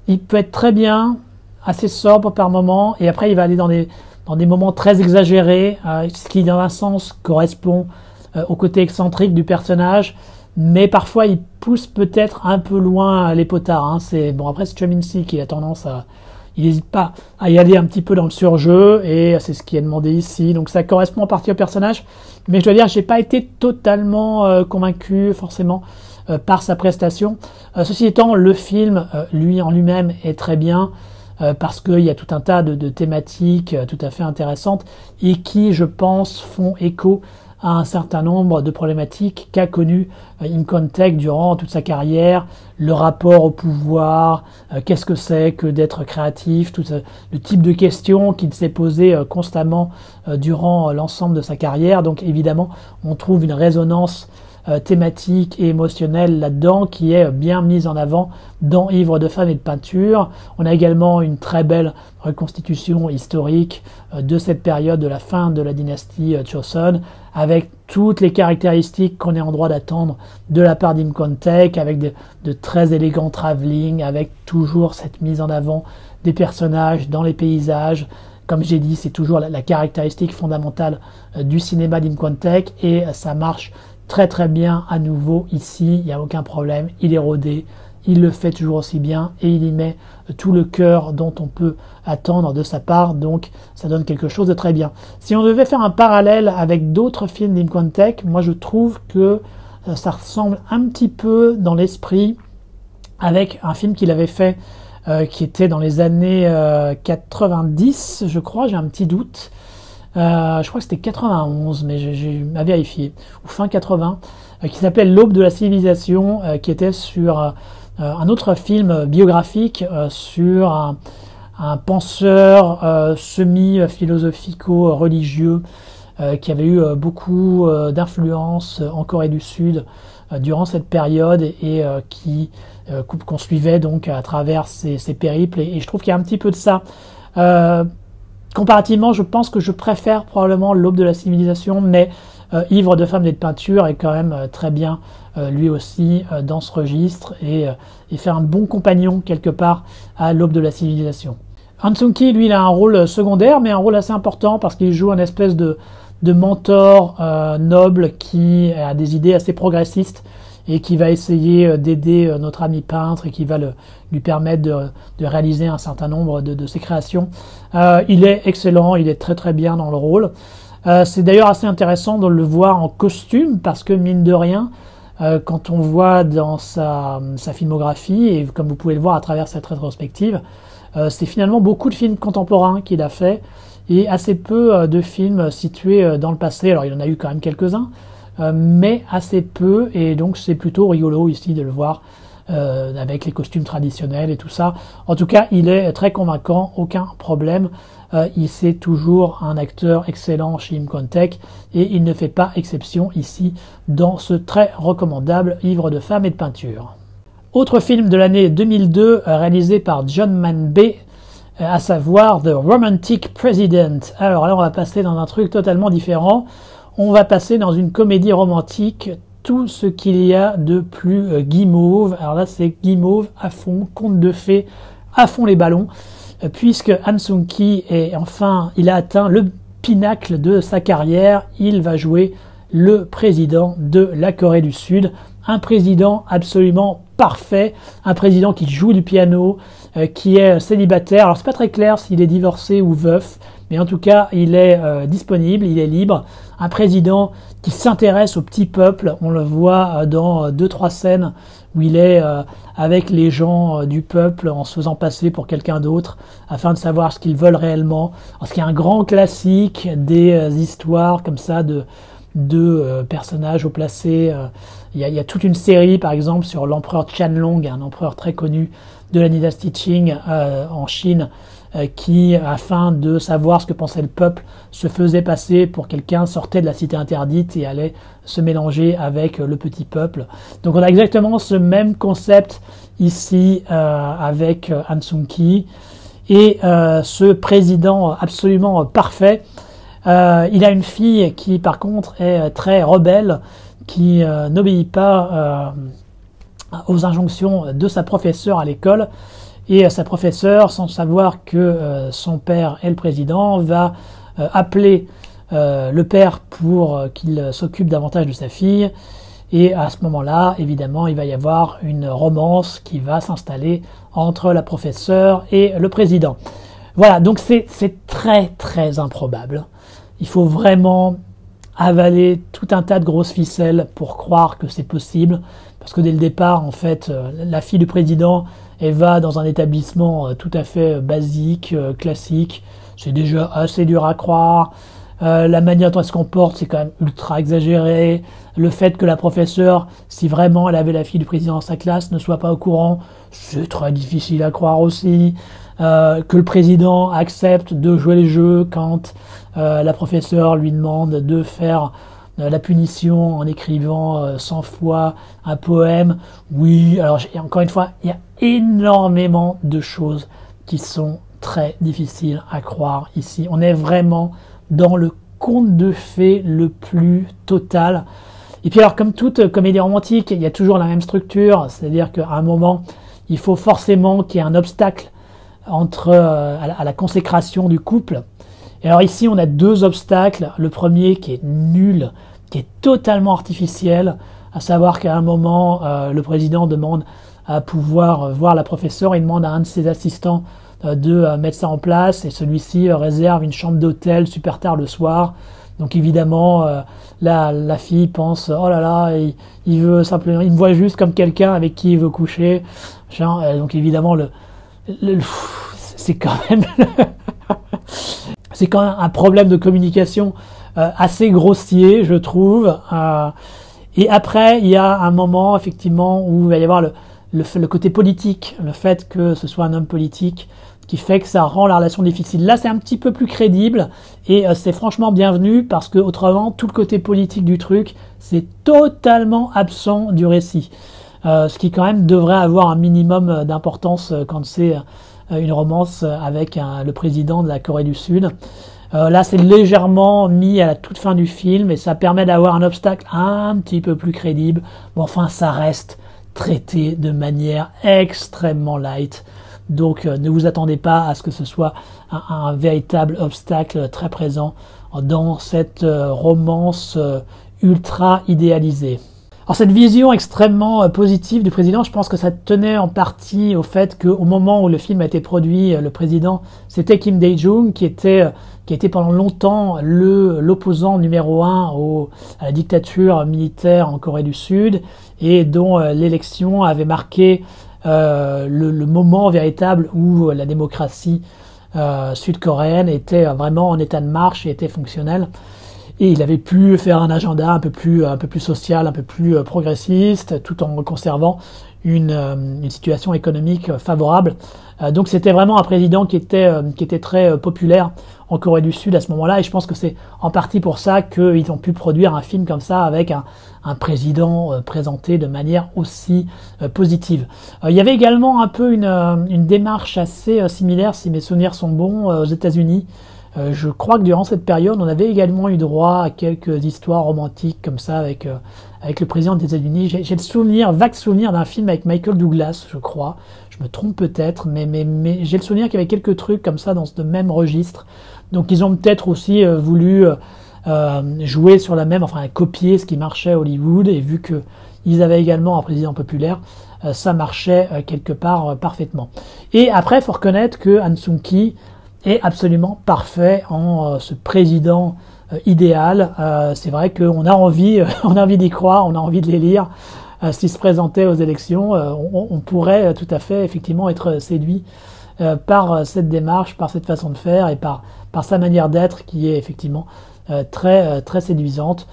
S3: il peut être très bien, assez sobre par moment, et après il va aller dans des moments très exagérés, ce qui dans un sens correspond au côté excentrique du personnage, mais parfois il pousse peut-être un peu loin les potards. Hein. C'est bon, après c'est Choi Min-sik qui a tendance il n'hésite pas à y aller un petit peu dans le surjeu, et c'est ce qui est demandé ici. Donc ça correspond en partie au personnage, mais je dois dire, j'ai pas été totalement convaincu forcément par sa prestation. Ceci étant, le film lui en lui-même est très bien. Parce qu'il y a tout un tas de thématiques tout à fait intéressantes et qui, je pense, font écho à un certain nombre de problématiques qu'a connu Im Kwon-taek durant toute sa carrière, le rapport au pouvoir, qu'est-ce que c'est que d'être créatif, tout le type de questions qu'il s'est posé constamment durant l'ensemble de sa carrière. Donc évidemment, on trouve une résonance thématique et émotionnelle là-dedans qui est bien mise en avant dans Ivre de femmes et de peinture. On a également une très belle reconstitution historique de cette période de la fin de la dynastie Joseon, avec toutes les caractéristiques qu'on est en droit d'attendre de la part d'Im Kwon-taek, avec de très élégants travelling, avec toujours cette mise en avant des personnages dans les paysages. Comme j'ai dit, c'est toujours la caractéristique fondamentale du cinéma d'Im Kwon-taek, et ça marche très très bien à nouveau ici, il n'y a aucun problème, il est rodé, il le fait toujours aussi bien, et il y met tout le cœur dont on peut attendre de sa part, donc ça donne quelque chose de très bien. Si on devait faire un parallèle avec d'autres films d'Im Kwon-taek, moi je trouve que ça ressemble un petit peu dans l'esprit avec un film qu'il avait fait qui était dans les années 90, je crois, j'ai un petit doute, je crois que c'était 91, mais j'ai à vérifier, ou fin 80, qui s'appelle L'aube de la civilisation, qui était sur un autre film biographique sur un penseur semi-philosophico-religieux qui avait eu beaucoup d'influence en Corée du Sud durant cette période et qu'on suivait donc à travers ces périples. Et je trouve qu'il y a un petit peu de ça. Comparativement, je pense que je préfère probablement L'aube de la civilisation, mais Ivre de femmes et de peinture est quand même très bien lui aussi dans ce registre et fait un bon compagnon quelque part à L'aube de la civilisation. Han Sung-ki, lui, il a un rôle secondaire, mais un rôle assez important parce qu'il joue une espèce de mentor noble qui a des idées assez progressistes et qui va essayer d'aider notre ami peintre et qui va lui permettre de réaliser un certain nombre de ses créations. Il est excellent, il est très très bien dans le rôle. C'est d'ailleurs assez intéressant de le voir en costume parce que mine de rien, quand on voit dans sa filmographie, et comme vous pouvez le voir à travers cette rétrospective, c'est finalement beaucoup de films contemporains qu'il a fait et assez peu de films situés dans le passé. Alors il en a eu quand même quelques-uns, mais assez peu, et donc c'est plutôt rigolo ici de le voir avec les costumes traditionnels et tout ça. En tout cas, il est très convaincant, aucun problème. C'est toujours un acteur excellent chez Im Kwon-taek et il ne fait pas exception ici dans ce très recommandable Ivre de femmes et de peinture. Autre film de l'année 2002 réalisé par John Man-bae, à savoir The Romantic President. Alors là, on va passer dans un truc totalement différent. On va passer dans une comédie romantique, tout ce qu'il y a de plus guimauve. Alors là, c'est guimauve à fond, conte de fées, à fond les ballons, puisque Han Sung-ki il a atteint le pinacle de sa carrière. Il va jouer le président de la Corée du Sud, un président absolument parfait, un président qui joue du piano, qui est célibataire. Alors c'est pas très clair s'il est divorcé ou veuf, mais en tout cas il est disponible, il est libre. Un président qui s'intéresse au petit peuple, on le voit dans 2-3 scènes où il est avec les gens du peuple en se faisant passer pour quelqu'un d'autre afin de savoir ce qu'ils veulent réellement. Alors, ce qui est un grand classique des histoires comme ça de personnages haut placés. Il y a toute une série par exemple sur l'empereur Qianlong, un empereur très connu de la dynastie Qing en Chine, qui, afin de savoir ce que pensait le peuple, se faisait passer pour quelqu'un, sortait de la cité interdite et allait se mélanger avec le petit peuple. Donc on a exactement ce même concept ici avec Han Sung-ki et ce président absolument parfait. Il a une fille qui par contre est très rebelle, qui n'obéit pas aux injonctions de sa professeure à l'école. Et sa professeure, sans savoir que son père est le président, va appeler le père pour qu'il s'occupe davantage de sa fille. Et à ce moment-là, évidemment, il va y avoir une romance qui va s'installer entre la professeure et le président. Voilà, donc c'est très très improbable. Il faut vraiment avaler tout un tas de grosses ficelles pour croire que c'est possible. Parce que dès le départ, en fait, la fille du président, elle va dans un établissement tout à fait basique, classique. C'est déjà assez dur à croire. La manière dont elle se comporte, c'est quand même ultra exagéré. Le fait que la professeure, si vraiment elle avait la fille du président dans sa classe, ne soit pas au courant, c'est très difficile à croire aussi. Que le président accepte de jouer les jeux quand la professeure lui demande de faire la punition en écrivant 100 fois un poème. Oui, alors encore une fois, il y a énormément de choses qui sont très difficiles à croire ici. On est vraiment dans le conte de fées le plus total. Et puis alors, comme toute comédie romantique, il y a toujours la même structure, c'est-à-dire qu'à un moment, il faut forcément qu'il y ait un obstacle à la consécration du couple. Et alors ici, on a deux obstacles. Le premier qui est nul, qui est totalement artificiel, à savoir qu'à un moment, le président demande à pouvoir voir la professeure, il demande à un de ses assistants de mettre ça en place, et celui-ci réserve une chambre d'hôtel super tard le soir. Donc évidemment, la fille pense, oh là là, il veut simplement, il me voit juste comme quelqu'un avec qui il veut coucher. Donc évidemment, c'est quand même c'est quand même un problème de communication assez grossier, je trouve. Et après, il y a un moment, effectivement, où il va y avoir le côté politique, le fait que ce soit un homme politique, qui fait que ça rend la relation difficile. Là, c'est un petit peu plus crédible, et c'est franchement bienvenu, parce que autrement, tout le côté politique du truc, c'est totalement absent du récit. Ce qui quand même devrait avoir un minimum d'importance quand c'est une romance avec le président de la Corée du Sud. Là, c'est légèrement mis à la toute fin du film, et ça permet d'avoir un obstacle un petit peu plus crédible. Bon, enfin, ça reste traité de manière extrêmement light. Donc, ne vous attendez pas à ce que ce soit un véritable obstacle très présent dans cette romance ultra idéalisée. Alors, cette vision extrêmement positive du président, je pense que ça tenait en partie au fait qu'au moment où le film a été produit, le président, c'était Kim Dae-jung, qui était pendant longtemps l'opposant numéro 1 à la dictature militaire en Corée du Sud, et dont l'élection avait marqué le moment véritable où la démocratie sud-coréenne était vraiment en état de marche et était fonctionnelle. Et il avait pu faire un agenda un peu plus social, un peu plus progressiste, tout en conservant une situation économique favorable. Donc c'était vraiment un président qui était très populaire en Corée du Sud à ce moment-là, et je pense que c'est en partie pour ça qu'ils ont pu produire un film comme ça avec un président présenté de manière aussi positive. Il y avait également un peu une démarche assez similaire, si mes souvenirs sont bons, aux États-Unis. Je crois que durant cette période, on avait également eu droit à quelques histoires romantiques comme ça avec le président des États-Unis. J'ai le vague souvenir d'un film avec Michael Douglas, je crois. Je me trompe peut-être, mais j'ai le souvenir qu'il y avait quelques trucs comme ça dans ce même registre. Donc ils ont peut-être aussi voulu jouer sur copier ce qui marchait à Hollywood, et vu que ils avaient également un président populaire, ça marchait quelque part parfaitement. Et après, il faut reconnaître que Han Sung-ki est absolument parfait en ce président idéal. C'est vrai qu'on a envie, on a envie d'y croire, on a envie de les lire. S'il se présentait aux élections, on pourrait tout à fait effectivement être séduit par cette démarche, par cette façon de faire, et par sa manière d'être qui est effectivement très séduisante.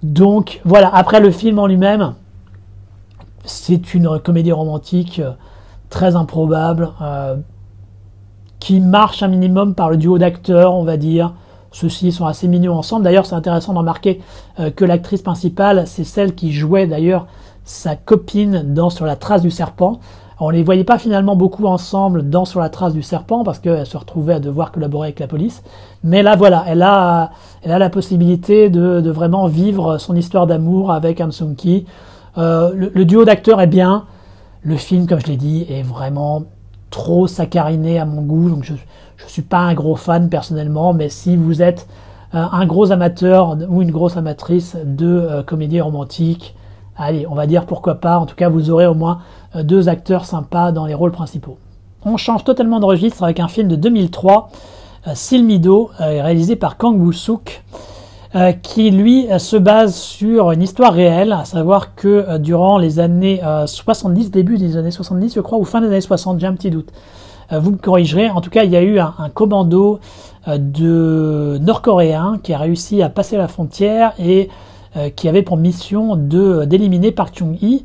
S3: Donc voilà, après le film en lui-même, c'est une comédie romantique très improbable, qui marche un minimum par le duo d'acteurs, on va dire. Ceux-ci sont assez mignons ensemble. D'ailleurs, c'est intéressant de remarquer que l'actrice principale, c'est celle qui jouait d'ailleurs sa copine dans Sur la trace du serpent. On les voyait pas finalement beaucoup ensemble dans Sur la trace du serpent, parce qu'elle se retrouvait à devoir collaborer avec la police. Mais là, voilà, elle a la possibilité de vraiment vivre son histoire d'amour avec Han Sung-ki. Le duo d'acteurs est bien. Le film, comme je l'ai dit, est vraiment trop sacchariné à mon goût, donc je suis pas un gros fan personnellement, mais si vous êtes un gros amateur ou une grosse amatrice de comédie romantique, allez, on va dire pourquoi pas. En tout cas, vous aurez au moins deux acteurs sympas dans les rôles principaux. On change totalement de registre avec un film de 2003, Silmido, réalisé par Kang Woo-suk, qui lui se base sur une histoire réelle, à savoir que durant les années 70, début des années 70 je crois, ou fin des années 60, j'ai un petit doute, vous me corrigerez, en tout cas il y a eu un commando de nord-coréen qui a réussi à passer la frontière et qui avait pour mission d'éliminer Park Chung-hee,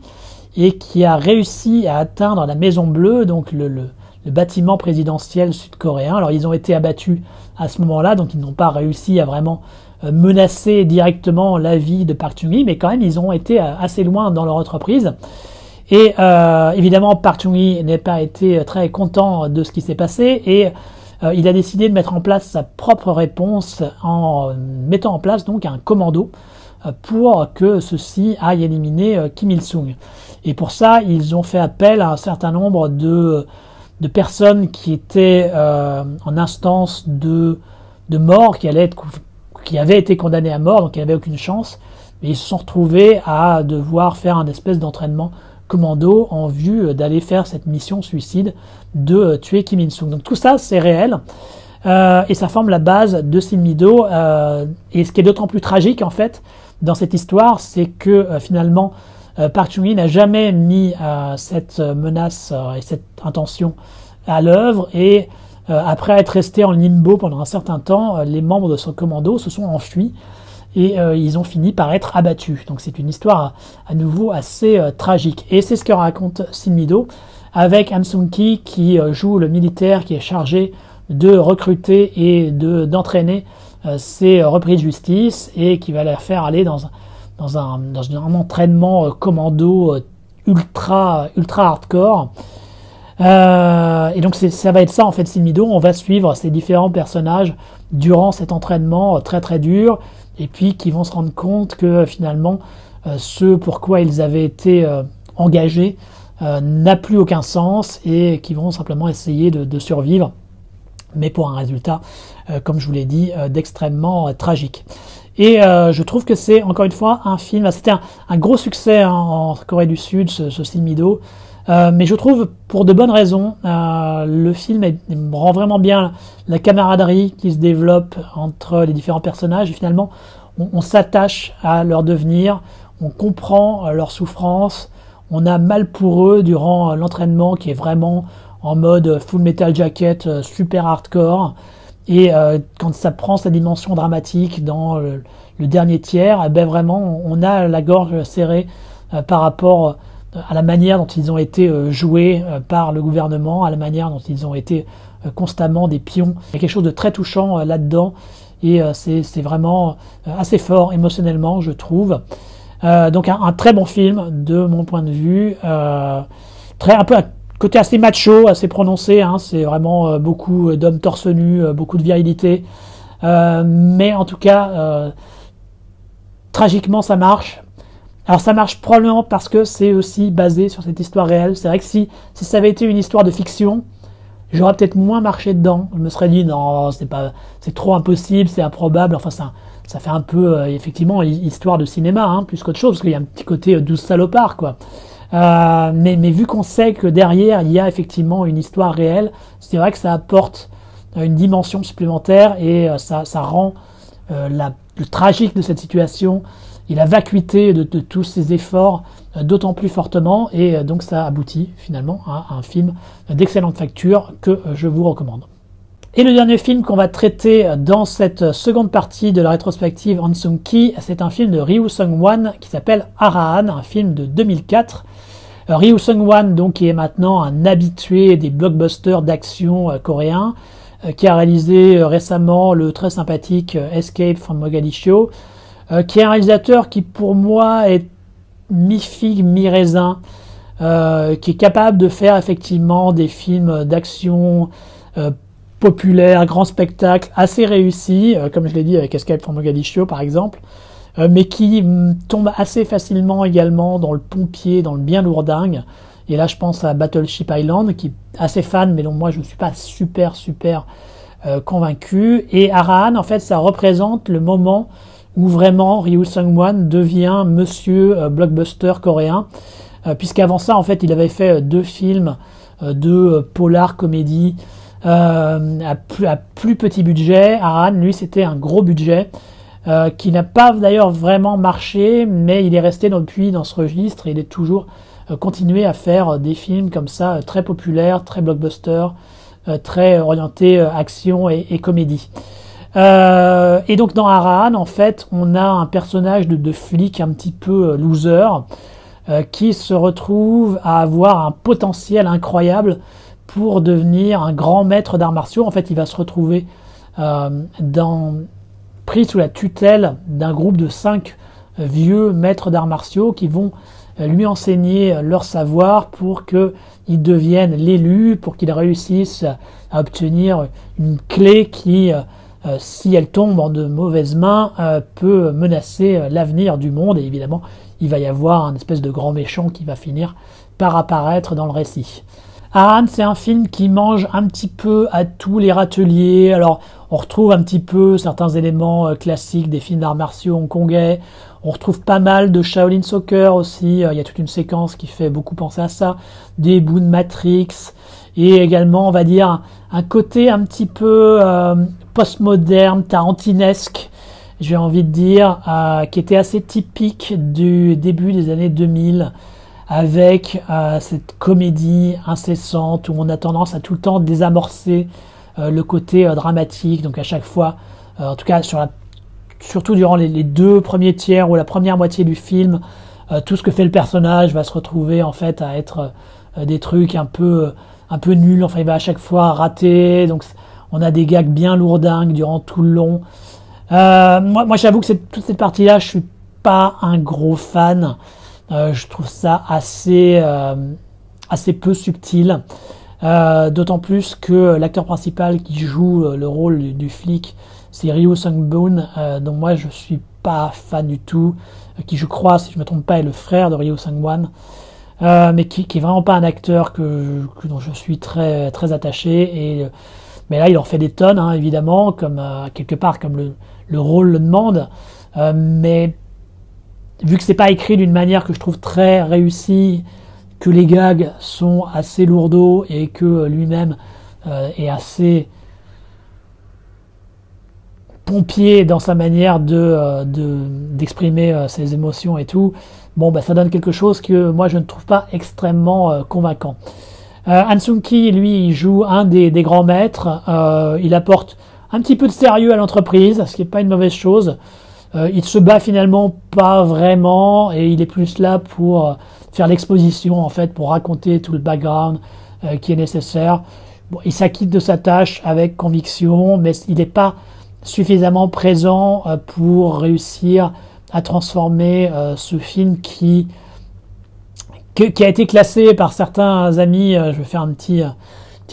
S3: et qui a réussi à atteindre la Maison Bleue, donc le bâtiment présidentiel sud-coréen. Alors ils ont été abattus à ce moment-là, donc ils n'ont pas réussi à vraiment menacer directement la vie de Park Chung-hee, mais quand même ils ont été assez loin dans leur entreprise. Et évidemment Park Chung-hee n'a pas été très content de ce qui s'est passé, et il a décidé de mettre en place sa propre réponse en mettant en place donc un commando pour que ceux-ci aillent éliminer Kim Il-sung. Et pour ça, ils ont fait appel à un certain nombre de personnes qui étaient en instance de mort, qui avaient été condamnées à mort, donc qui n'avaient aucune chance, mais ils se sont retrouvés à devoir faire un espèce d'entraînement commando en vue d'aller faire cette mission suicide de tuer Kim Il-sung. Donc tout ça, c'est réel, et ça forme la base de Silmido. Et ce qui est d'autant plus tragique, en fait, dans cette histoire, c'est que finalement, Park Chung-hee n'a jamais mis cette menace et cette intention à l'œuvre, et après être resté en limbo pendant un certain temps, les membres de son commando se sont enfuis et ils ont fini par être abattus. Donc c'est une histoire à nouveau assez tragique. Et c'est ce que raconte Sin Mido, avec Han Sung-ki qui joue le militaire qui est chargé de recruter et d'entraîner ces repris de justice et qui va les faire aller dans un entraînement commando ultra hardcore. Et donc ça va être ça en fait, Sin Mido. On va suivre ces différents personnages durant cet entraînement très très dur, et puis qui vont se rendre compte que finalement ce pourquoi ils avaient été engagés n'a plus aucun sens, et qui vont simplement essayer de survivre, mais pour un résultat, comme je vous l'ai dit, d'extrêmement tragique. Et je trouve que c'est encore une fois un film, c'était un gros succès en Corée du Sud, ce Sin Mido, mais je trouve pour de bonnes raisons. Le film rend vraiment bien la camaraderie qui se développe entre les différents personnages, et finalement on s'attache à leur devenir, on comprend leur souffrance, on a mal pour eux durant l'entraînement qui est vraiment en mode Full Metal Jacket, super hardcore. Et quand ça prend sa dimension dramatique dans le dernier tiers, eh ben vraiment on a la gorge serrée par rapport à la manière dont ils ont été joués par le gouvernement, à la manière dont ils ont été constamment des pions. Il y a quelque chose de très touchant là-dedans, et c'est vraiment assez fort émotionnellement, je trouve. Donc un très bon film de mon point de vue, un peu côté assez macho, assez prononcé, hein, c'est vraiment beaucoup d'hommes torse nus, beaucoup de virilité, mais en tout cas tragiquement ça marche. Alors ça marche probablement parce que c'est aussi basé sur cette histoire réelle. C'est vrai que si ça avait été une histoire de fiction, j'aurais peut-être moins marché dedans. Je me serais dit non, c'est trop impossible, c'est improbable. Enfin ça fait un peu effectivement histoire de cinéma, hein, plus qu'autre chose, parce qu'il y a un petit côté 12 salopards, quoi. Mais vu qu'on sait que derrière il y a effectivement une histoire réelle, c'est vrai que ça apporte une dimension supplémentaire, et ça rend le tragique de cette situation et la vacuité de tous ces efforts d'autant plus fortement, et donc ça aboutit finalement à un film d'excellente facture que je vous recommande. Et le dernier film qu'on va traiter dans cette seconde partie de la rétrospective Han Sung-ki, c'est un film de Ryu Seung-wan qui s'appelle Arahan, un film de 2004. Ryu Seung-wan, donc, qui est maintenant un habitué des blockbusters d'action coréens, qui a réalisé récemment le très sympathique Escape from Mogadiscio, qui est un réalisateur qui pour moi est mi-figue, mi-raisin, qui est capable de faire effectivement des films d'action populaires, grand spectacle, assez réussis, comme je l'ai dit avec Escape from Mogadiscio par exemple, mais qui tombe assez facilement également dans le pompier, dans le bien lourdingue. Et là je pense à Battleship Island, qui est assez fan, mais dont moi je ne suis pas super convaincu. Et Arahan, en fait, ça représente le moment où vraiment Ryu Seung-wan devient monsieur blockbuster coréen, puisqu'avant ça, en fait, il avait fait 2 films de polar comédie à plus petit budget. Arahan, lui, c'était un gros budget qui n'a pas d'ailleurs vraiment marché, mais il est resté depuis dans ce registre, et il est toujours continué à faire des films comme ça, très populaires, très blockbuster, très orientés action et comédie. Et donc dans Arahan, en fait, on a un personnage de flic un petit peu loser qui se retrouve à avoir un potentiel incroyable pour devenir un grand maître d'arts martiaux. En fait, il va se retrouver pris sous la tutelle d'un groupe de 5 vieux maîtres d'arts martiaux qui vont lui enseigner leur savoir pour qu'il devienne l'élu, pour qu'il réussisse à obtenir une clé qui, si elle tombe en de mauvaises mains, peut menacer l'avenir du monde. Et évidemment, il va y avoir un espèce de grand méchant qui va finir par apparaître dans le récit. Arahan, c'est un film qui mange un petit peu à tous les râteliers. Alors, on retrouve un petit peu certains éléments classiques des films d'arts martiaux hongkongais. On retrouve pas mal de Shaolin Soccer aussi. Il y a toute une séquence qui fait beaucoup penser à ça. Des bouts de Matrix. Et également, on va dire, un côté un petit peu postmoderne, tarantinesque, j'ai envie de dire, qui était assez typique du début des années 2000, avec cette comédie incessante où on a tendance à tout le temps désamorcer le côté dramatique. Donc à chaque fois, en tout cas surtout durant les 2 premiers tiers ou la première moitié du film, tout ce que fait le personnage va se retrouver en fait à être des trucs un peu nuls. Enfin, il va à chaque fois rater. Donc on a des gags bien lourdingues durant tout le long. Moi j'avoue que toute cette partie-là, je suis pas un gros fan. Je trouve ça assez peu subtil. D'autant plus que l'acteur principal qui joue le rôle du flic, c'est Ryu Sang-boon, dont moi je suis pas fan du tout, qui je crois, si je me trompe pas, est le frère de Ryu Sang-won, mais qui est vraiment pas un acteur dont je suis très très attaché. Mais là il en fait des tonnes, hein, évidemment, comme quelque part comme le rôle le demande, mais vu que c'est pas écrit d'une manière que je trouve très réussie, que les gags sont assez lourdeaux et que lui-même est assez pompier dans sa manière d'exprimer ses émotions et tout, bon bah ça donne quelque chose que moi je ne trouve pas extrêmement convaincant. Han Sung-ki, lui, il joue un des grands maîtres. Il apporte un petit peu de sérieux à l'entreprise, ce qui n'est pas une mauvaise chose. Il se bat finalement pas vraiment et il est plus là pour faire l'exposition, en fait, pour raconter tout le background qui est nécessaire. Bon, il s'acquitte de sa tâche avec conviction, mais il n'est pas suffisamment présent pour réussir à transformer ce film qui a été classé par certains amis. Je vais faire un petit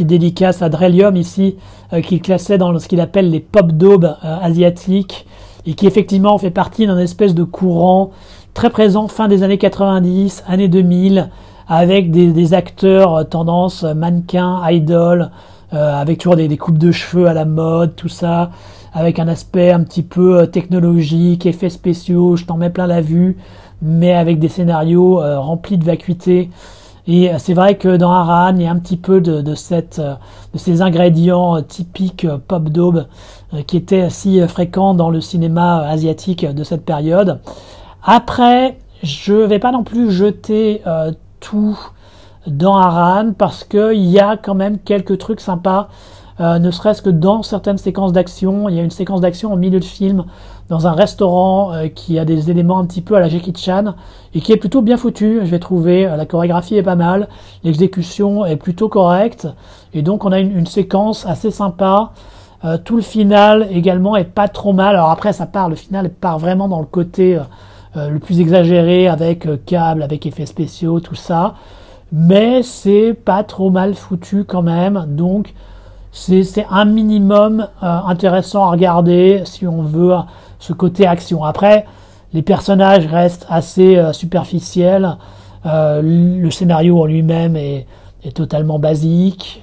S3: dédicace à Drelium ici, qui classait dans ce qu'il appelle les pop daubes asiatiques, et qui effectivement fait partie d'un espèce de courant très présent fin des années 90, années 2000, avec des acteurs tendance mannequins, idol, avec toujours des coupes de cheveux à la mode, tout ça, avec un aspect un petit peu technologique, effets spéciaux, je t'en mets plein la vue, mais avec des scénarios remplis de vacuité. Et c'est vrai que dans Arahan, il y a un petit peu de ces ingrédients typiques pop daube qui étaient si fréquents dans le cinéma asiatique de cette période. Après, je vais pas non plus jeter tout dans Arahan, parce que il y a quand même quelques trucs sympas, ne serait-ce que dans certaines séquences d'action. Il y a une séquence d'action au milieu de film dans un restaurant qui a des éléments un petit peu à la Jackie Chan et qui est plutôt bien foutu, je vais trouver. La chorégraphie est pas mal, l'exécution est plutôt correcte, et donc on a une séquence assez sympa. Tout le final également est pas trop mal. Alors après le final part vraiment dans le côté le plus exagéré, avec câbles, avec effets spéciaux, tout ça, mais c'est pas trop mal foutu quand même. Donc c'est un minimum intéressant à regarder si on veut ce côté action. Après, les personnages restent assez superficiels. Le scénario en lui-même est totalement basique,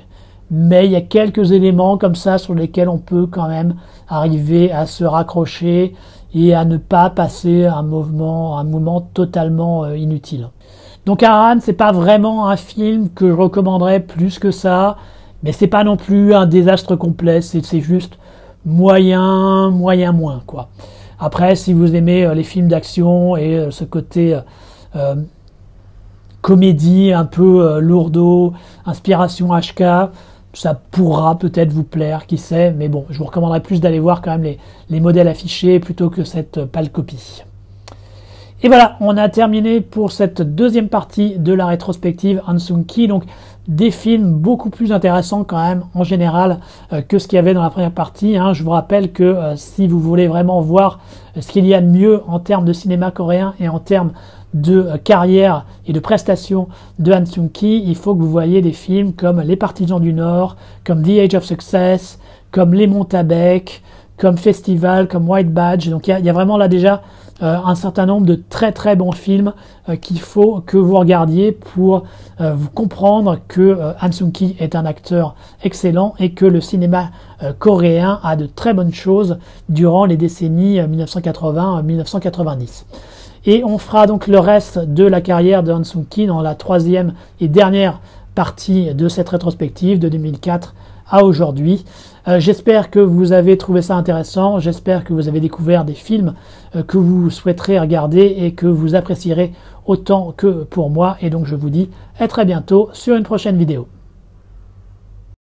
S3: mais il y a quelques éléments comme ça sur lesquels on peut quand même arriver à se raccrocher et à ne pas passer un moment totalement inutile. Donc Arahan, c'est pas vraiment un film que je recommanderais plus que ça, mais c'est pas non plus un désastre complet, c'est juste moyen moins, quoi. Après, si vous aimez les films d'action et ce côté comédie un peu lourdeau, inspiration HK, ça pourra peut-être vous plaire, qui sait, mais bon, je vous recommanderais plus d'aller voir quand même les modèles affichés plutôt que cette pâle copie. Et voilà, on a terminé pour cette deuxième partie de la rétrospective Han Sung-ki. Donc des films beaucoup plus intéressants quand même en général que ce qu'il y avait dans la première partie. Je vous rappelle que si vous voulez vraiment voir ce qu'il y a de mieux en termes de cinéma coréen et en termes de carrière et de prestations de Han Sung-ki, il faut que vous voyez des films comme Les Partisans du Nord, comme The Age of Success, comme Les Montabec, comme Festival, comme White Badge. Donc il y a vraiment là déjà un certain nombre de très très bons films qu'il faut que vous regardiez pour vous comprendre que Han Sung-ki est un acteur excellent et que le cinéma coréen a de très bonnes choses durant les décennies 1980-1990. Et on fera donc le reste de la carrière de Han Sung-ki dans la troisième et dernière partie de cette rétrospective de 2004 à aujourd'hui. J'espère que vous avez trouvé ça intéressant, j'espère que vous avez découvert des films que vous souhaiterez regarder et que vous apprécierez autant que pour moi, et donc je vous dis à très bientôt sur une prochaine vidéo.